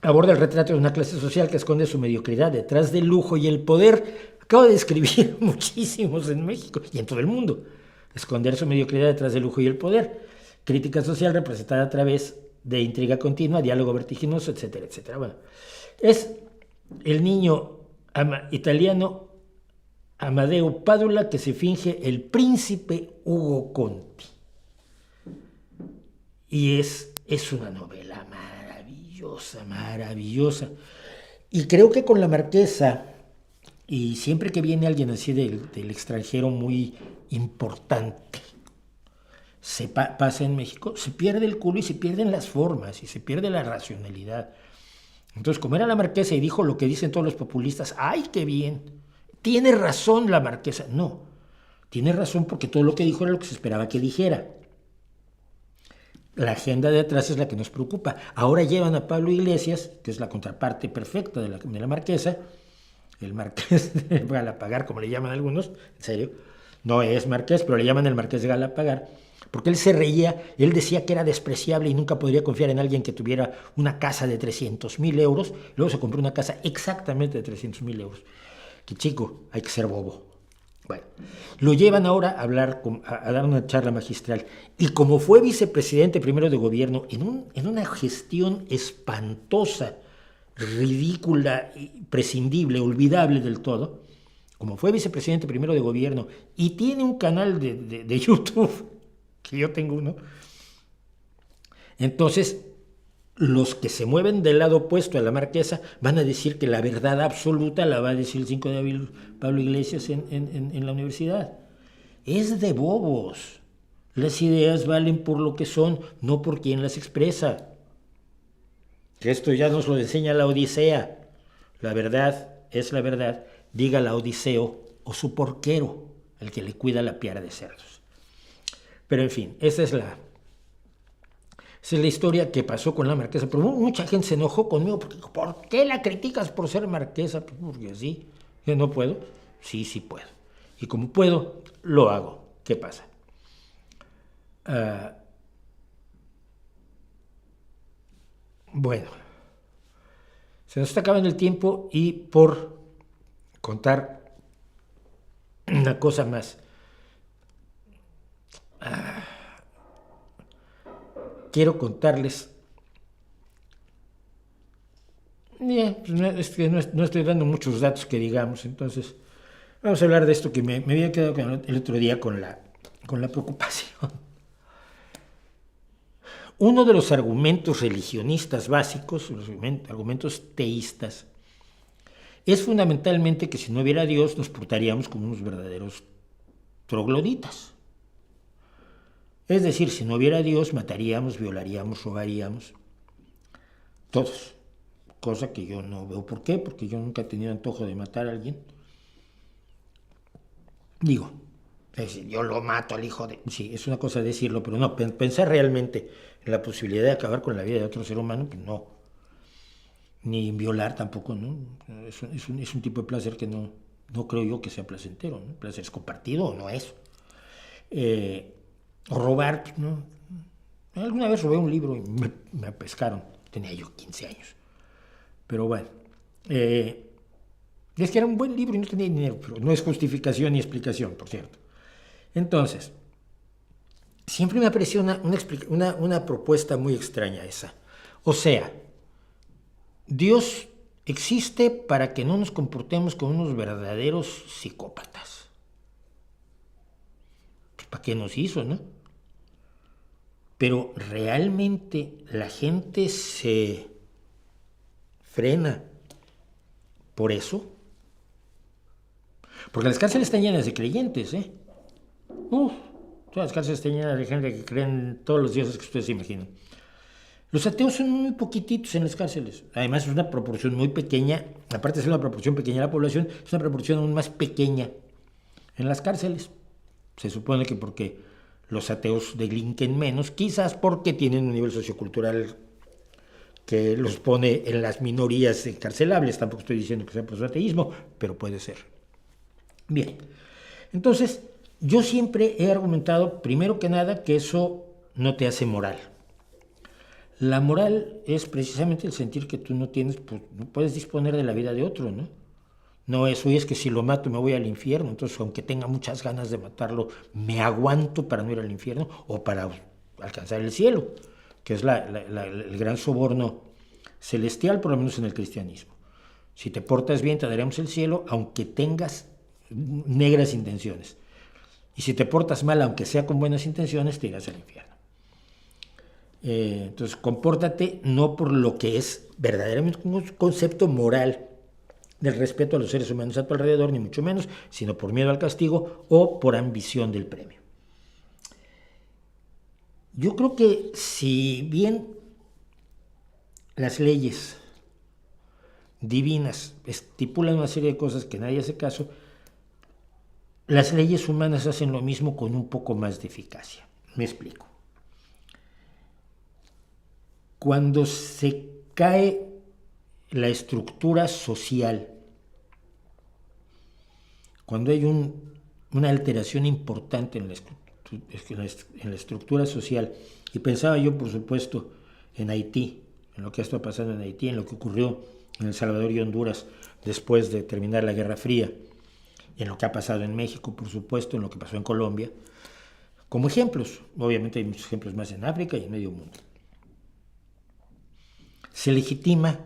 Aborda el retrato de una clase social que esconde su mediocridad detrás del lujo y el poder. Acabo de describir muchísimos en México y en todo el mundo. Esconder su mediocridad detrás del lujo y el poder. Crítica social representada a través de intriga continua, diálogo vertiginoso, etcétera, etcétera. Bueno, es el niño italiano Amadeo Padula que se finge el príncipe Ugo Conti. Y es una novela maravillosa, maravillosa. Y creo que con la Marquesa, y siempre que viene alguien así del extranjero muy importante, pasa en México, se pierde el culo y se pierden las formas y se pierde la racionalidad. Entonces, como era la Marquesa y dijo lo que dicen todos los populistas, ¡ay, qué bien! Tiene razón la Marquesa. No, tiene razón porque todo lo que dijo era lo que se esperaba que dijera. La agenda de atrás es la que nos preocupa. Ahora llevan a Pablo Iglesias, que es la contraparte perfecta de la Marquesa, el Marqués de Galapagar, como le llaman algunos, en serio, no es Marqués, pero le llaman el Marqués de Galapagar, porque él se reía, él decía que era despreciable y nunca podría confiar en alguien que tuviera una casa de 300,000 euros, luego se compró una casa exactamente de 300,000 euros. Que chico, hay que ser bobo. Bueno, lo llevan ahora a hablar, a dar una charla magistral. Y como fue vicepresidente primero de gobierno, en una gestión espantosa, ridícula, prescindible, olvidable del todo, como fue vicepresidente primero de gobierno y tiene un canal de YouTube, que yo tengo uno, entonces los que se mueven del lado opuesto a la Marquesa van a decir que la verdad absoluta la va a decir el 5 de abril Pablo Iglesias en la universidad. Es de bobos. Las ideas valen por lo que son, no por quien las expresa. Que esto ya nos lo enseña la Odisea. La verdad es la verdad, diga la Odiseo o su porquero, el que le cuida la piara de cerdos. Pero en fin, esa es la historia que pasó con la Marquesa. Pero mucha gente se enojó conmigo porque dijo, ¿por qué la criticas por ser Marquesa? Pues porque sí, yo no puedo. Sí, sí puedo. Y como puedo, lo hago. ¿Qué pasa? Bueno, se nos está acabando el tiempo y por contar una cosa más. Quiero contarles. Es que no estoy dando muchos datos que digamos, entonces vamos a hablar de esto que me había quedado el otro día con la preocupación. Uno de los argumentos religionistas básicos, los argumentos teístas, es fundamentalmente que si no hubiera Dios nos portaríamos como unos verdaderos trogloditas. Es decir, si no hubiera Dios, mataríamos, violaríamos, robaríamos. Todos. Cosa que yo no veo por qué, porque yo nunca he tenido antojo de matar a alguien. Digo, es decir, yo lo mato al hijo de... Sí, es una cosa decirlo, pero no, pensar realmente en la posibilidad de acabar con la vida de otro ser humano, pues no. ni violar tampoco, ¿no? Es un tipo de placer que no creo yo que sea placentero, ¿no? Placer es compartido o no es. O robar, ¿no? Alguna vez robé un libro y me pescaron, tenía yo 15 años. Pero bueno, es que era un buen libro y no tenía dinero, pero no es justificación ni explicación, por cierto. Entonces, siempre me pareció una propuesta muy extraña esa. O sea, Dios existe para que no nos comportemos como unos verdaderos psicópatas. ¿Para qué nos hizo, no? Pero realmente la gente se frena por eso. Porque las cárceles están llenas de creyentes, ¿eh? Todas las cárceles están llenas de gente que creen todos los dioses que ustedes se imaginan. Los ateos son muy poquititos en las cárceles. Además, es una proporción muy pequeña. Aparte de ser una proporción pequeña de la población, es una proporción aún más pequeña en las cárceles. Se supone que porque los ateos delinquen menos, quizás porque tienen un nivel sociocultural que los pone en las minorías encarcelables. Tampoco estoy diciendo que sea por su ateísmo, pero puede ser. Bien, entonces yo siempre he argumentado, primero que nada, que eso no te hace moral. La moral es precisamente el sentir que tú no puedes disponer de la vida de otro, ¿no? No eso es que si lo mato me voy al infierno, entonces aunque tenga muchas ganas de matarlo, me aguanto para no ir al infierno o para alcanzar el cielo, que es el gran soborno celestial, por lo menos en el cristianismo. Si te portas bien te daremos el cielo, aunque tengas negras intenciones. Y si te portas mal, aunque sea con buenas intenciones, te irás al infierno. Entonces, compórtate no por lo que es verdaderamente un concepto moral del respeto a los seres humanos a tu alrededor, ni mucho menos, sino por miedo al castigo o por ambición del premio. Yo creo que si bien las leyes divinas estipulan una serie de cosas que nadie hace caso, las leyes humanas hacen lo mismo con un poco más de eficacia. Me explico. Cuando se cae la estructura social, cuando hay una alteración importante en la estructura social, y pensaba yo, por supuesto, en Haití, en lo que ha estado pasando en Haití, en lo que ocurrió en El Salvador y Honduras después de terminar la Guerra Fría, en lo que ha pasado en México, por supuesto, en lo que pasó en Colombia, como ejemplos. Obviamente hay muchos ejemplos más en África y en medio mundo. Se legitima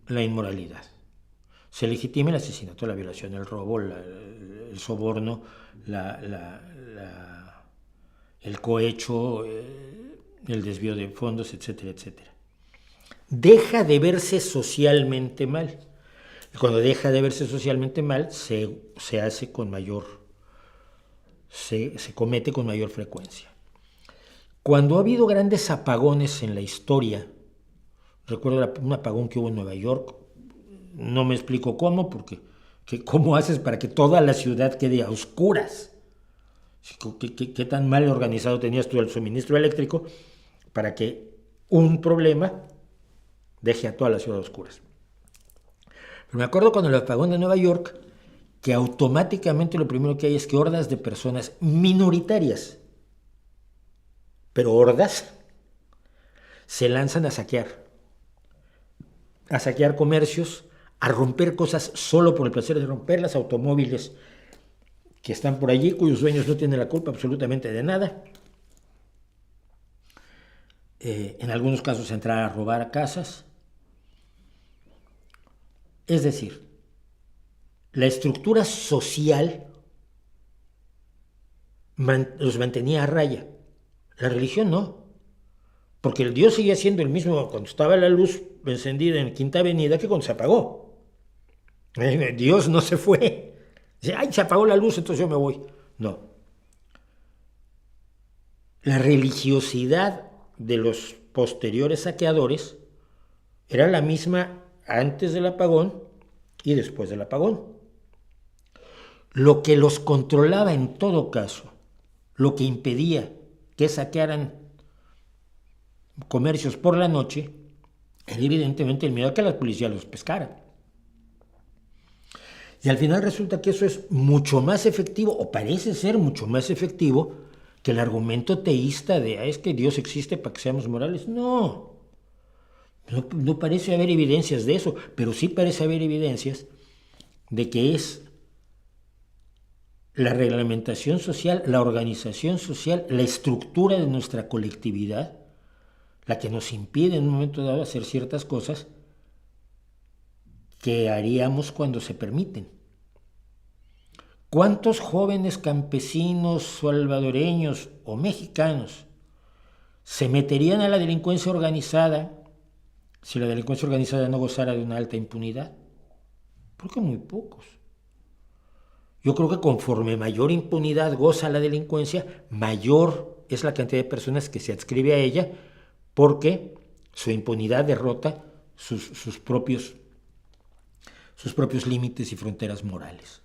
la inmoralidad, se legitima el asesinato, la violación, el robo, el soborno, el cohecho, el desvío de fondos, etcétera, etcétera. Deja de verse socialmente mal. Y cuando deja de verse socialmente mal, se hace con mayor, se comete con mayor frecuencia. Cuando ha habido grandes apagones en la historia, recuerdo un apagón que hubo en Nueva York, no me explico cómo, porque ¿cómo haces para que toda la ciudad quede a oscuras? ¿Qué tan mal organizado tenías tú el suministro eléctrico para que un problema deje a toda la ciudad a oscuras? Pero me acuerdo cuando el apagón de Nueva York, que automáticamente lo primero que hay es que hordas de personas minoritarias, pero hordas, se lanzan a saquear comercios, a romper cosas solo por el placer de romperlas, automóviles que están por allí, cuyos dueños no tienen la culpa absolutamente de nada. En algunos casos entrar a robar a casas. Es decir, la estructura social los mantenía a raya. La religión no. Porque el Dios seguía siendo el mismo cuando estaba la luz encendida en Quinta Avenida que cuando se apagó. Dios no se fue. Dice, ay, se apagó la luz, entonces yo me voy. No. La religiosidad de los posteriores saqueadores era la misma antes del apagón y después del apagón. Lo que los controlaba en todo caso, lo que impedía que saquearan comercios por la noche, Era evidentemente el miedo a que la policía los pescara. Y al final resulta que eso es mucho más efectivo, o parece ser mucho más efectivo, que el argumento teísta de es que Dios existe para que seamos morales. No, no parece haber evidencias de eso, pero sí parece haber evidencias de que es la reglamentación social, la organización social, la estructura de nuestra colectividad, la que nos impide en un momento dado hacer ciertas cosas que haríamos cuando se permiten. ¿Cuántos jóvenes campesinos salvadoreños o mexicanos se meterían a la delincuencia organizada si la delincuencia organizada no gozara de una alta impunidad? Porque muy pocos. Yo creo que conforme mayor impunidad goza la delincuencia, mayor es la cantidad de personas que se adscribe a ella, porque su impunidad derrota sus propios límites y fronteras morales.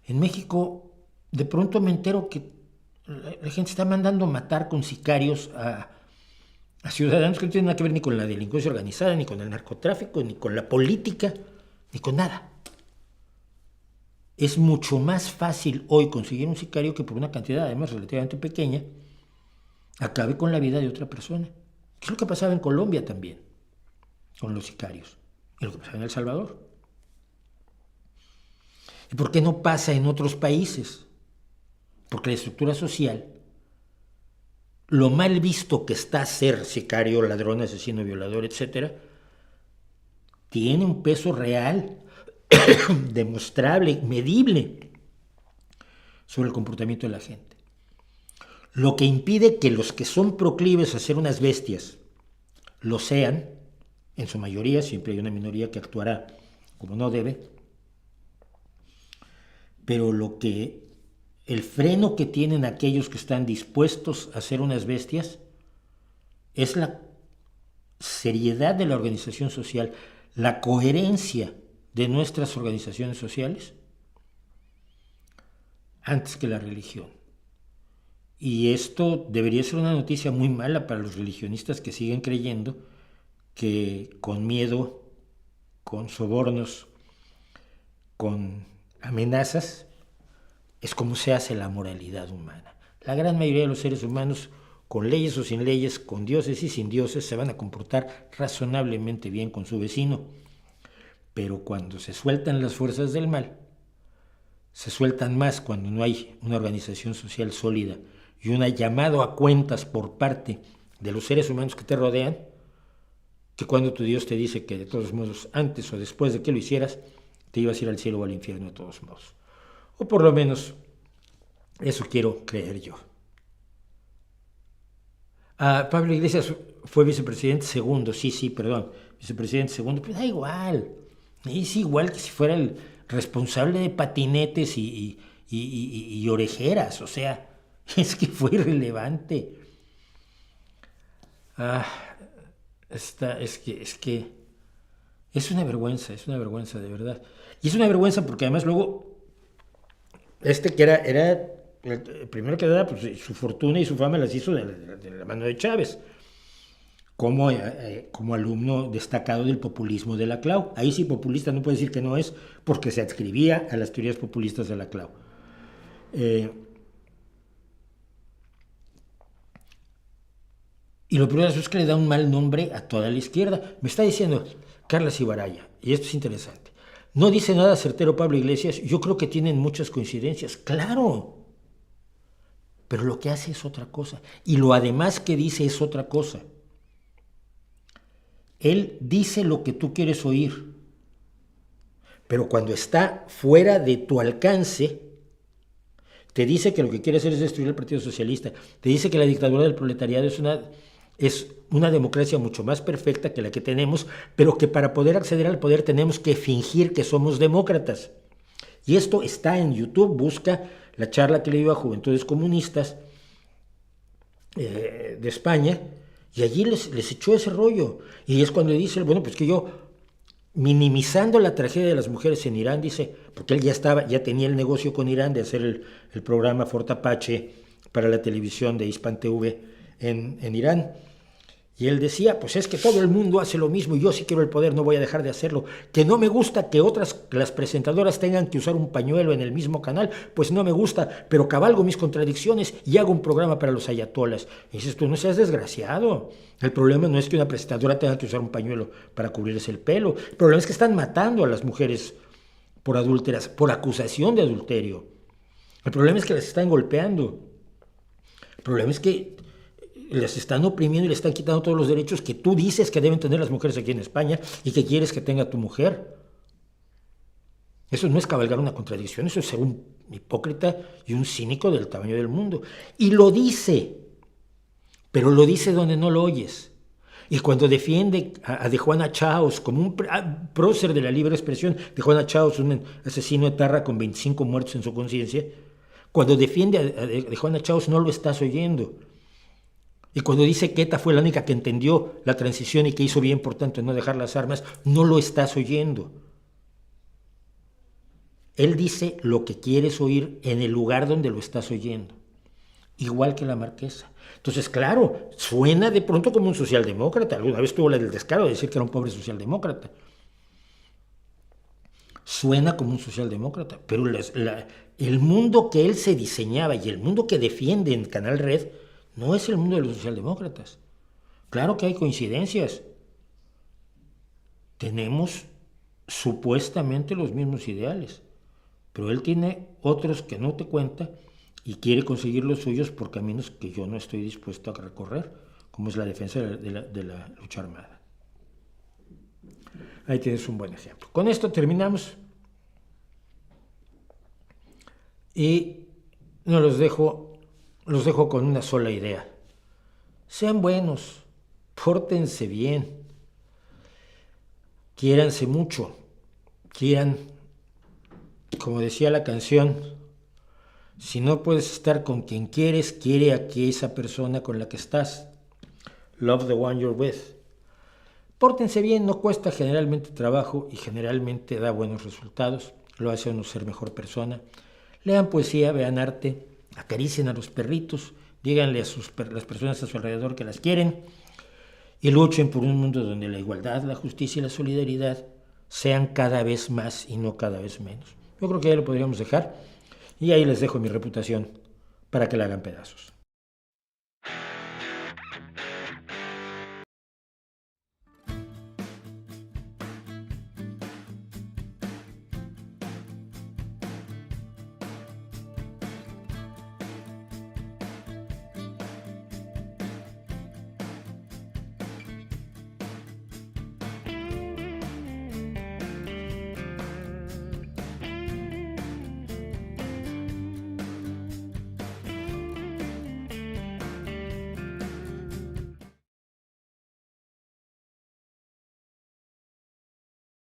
En México, de pronto me entero que la gente está mandando matar con sicarios a ciudadanos que no tienen nada que ver ni con la delincuencia organizada, ni con el narcotráfico, ni con la política, ni con nada. Es mucho más fácil hoy conseguir un sicario que por una cantidad además relativamente pequeña acabe con la vida de otra persona. Es lo que pasaba en Colombia también, con los sicarios, y lo que pasaba en El Salvador. ¿Y por qué no pasa en otros países? Porque la estructura social, lo mal visto que está ser sicario, ladrón, asesino, violador, etc., tiene un peso real, demostrable, medible sobre el comportamiento de la gente. Lo que impide que los que son proclives a ser unas bestias lo sean, en su mayoría, siempre hay una minoría que actuará como no debe, pero el freno que tienen aquellos que están dispuestos a ser unas bestias es la seriedad de la organización social, la coherencia de nuestras organizaciones sociales antes que la religión. Y esto debería ser una noticia muy mala para los religionistas que siguen creyendo que con miedo, con sobornos, con amenazas, es como se hace la moralidad humana. La gran mayoría de los seres humanos, con leyes o sin leyes, con dioses y sin dioses, se van a comportar razonablemente bien con su vecino. Pero cuando se sueltan las fuerzas del mal, se sueltan más cuando no hay una organización social sólida y un llamado a cuentas por parte de los seres humanos que te rodean, que cuando tu Dios te dice que de todos modos, antes o después de que lo hicieras, te ibas a ir al cielo o al infierno de todos modos. O por lo menos, eso quiero creer yo. Pablo Iglesias fue vicepresidente segundo, vicepresidente segundo, pero da igual. Es igual que si fuera el responsable de patinetes y orejeras, o sea, es que fue irrelevante. Es que es una vergüenza de verdad. Y es una vergüenza porque además luego, que era el primero que nada, pues su fortuna y su fama las hizo de la mano de Chávez, como alumno destacado del populismo de la CLAU. Ahí sí populista no puede decir que no es, porque se adscribía a las teorías populistas de la CLAU. Y lo peor es que le da un mal nombre a toda la izquierda. Me está diciendo Carla Cibaraya, y esto es interesante. No dice nada certero Pablo Iglesias, yo creo que tienen muchas coincidencias. ¡Claro! Pero lo que hace es otra cosa. Y lo además que dice es otra cosa. Él dice lo que tú quieres oír. Pero cuando está fuera de tu alcance, te dice que lo que quiere hacer es destruir el Partido Socialista. Te dice que la dictadura del proletariado es una democracia mucho más perfecta que la que tenemos, pero que para poder acceder al poder tenemos que fingir que somos demócratas. Y esto está en YouTube, busca la charla que le dio a Juventudes Comunistas de España, y allí les echó ese rollo. Y es cuando dice, bueno, pues que yo, minimizando la tragedia de las mujeres en Irán, dice, porque él ya tenía el negocio con Irán de hacer el programa Fort Apache para la televisión de Hispan TV en Irán. Y él decía, pues es que todo el mundo hace lo mismo y yo sí quiero el poder, no voy a dejar de hacerlo. Que no me gusta que las presentadoras tengan que usar un pañuelo en el mismo canal, pues no me gusta, pero cabalgo mis contradicciones y hago un programa para los ayatolas. Y dices, tú no seas desgraciado. El problema no es que una presentadora tenga que usar un pañuelo para cubrirse el pelo. El problema es que están matando a las mujeres por adúlteras, por acusación de adulterio. El problema es que las están golpeando. El problema es que les están oprimiendo y les están quitando todos los derechos que tú dices que deben tener las mujeres aquí en España y que quieres que tenga tu mujer. Eso no es cabalgar una contradicción, eso es ser un hipócrita y un cínico del tamaño del mundo. Y lo dice, pero lo dice donde no lo oyes. Y cuando defiende de Juana Chaos como un prócer de la libre expresión, de Juana Chaos, un asesino etarra con 25 muertos en su conciencia, cuando defiende de Juana Chaos no lo estás oyendo. Y cuando dice que ETA fue la única que entendió la transición y que hizo bien, por tanto, en no dejar las armas, no lo estás oyendo. Él dice lo que quieres oír en el lugar donde lo estás oyendo. Igual que la Marquesa. Entonces, claro, suena de pronto como un socialdemócrata. Alguna vez tuvo el descaro de decir que era un pobre socialdemócrata. Suena como un socialdemócrata, pero el mundo que él se diseñaba y el mundo que defiende en Canal Red no es el mundo de los socialdemócratas. Claro que hay coincidencias. Tenemos supuestamente los mismos ideales, pero él tiene otros que no te cuenta y quiere conseguir los suyos por caminos que yo no estoy dispuesto a recorrer, como es la defensa de la lucha armada. Ahí tienes un buen ejemplo. Con esto terminamos y no los dejo con una sola idea. Sean buenos, pórtense bien, quiéranse mucho, quieran, como decía la canción, si no puedes estar con quien quieres, quiere a esa persona con la que estás. Love the one you're with. Pórtense bien, no cuesta generalmente trabajo y generalmente da buenos resultados, lo hace a uno ser mejor persona. Lean poesía, vean arte, acaricien a los perritos, díganle a las personas a su alrededor que las quieren y luchen por un mundo donde la igualdad, la justicia y la solidaridad sean cada vez más y no cada vez menos. Yo creo que ya lo podríamos dejar y ahí les dejo mi reputación para que la hagan pedazos.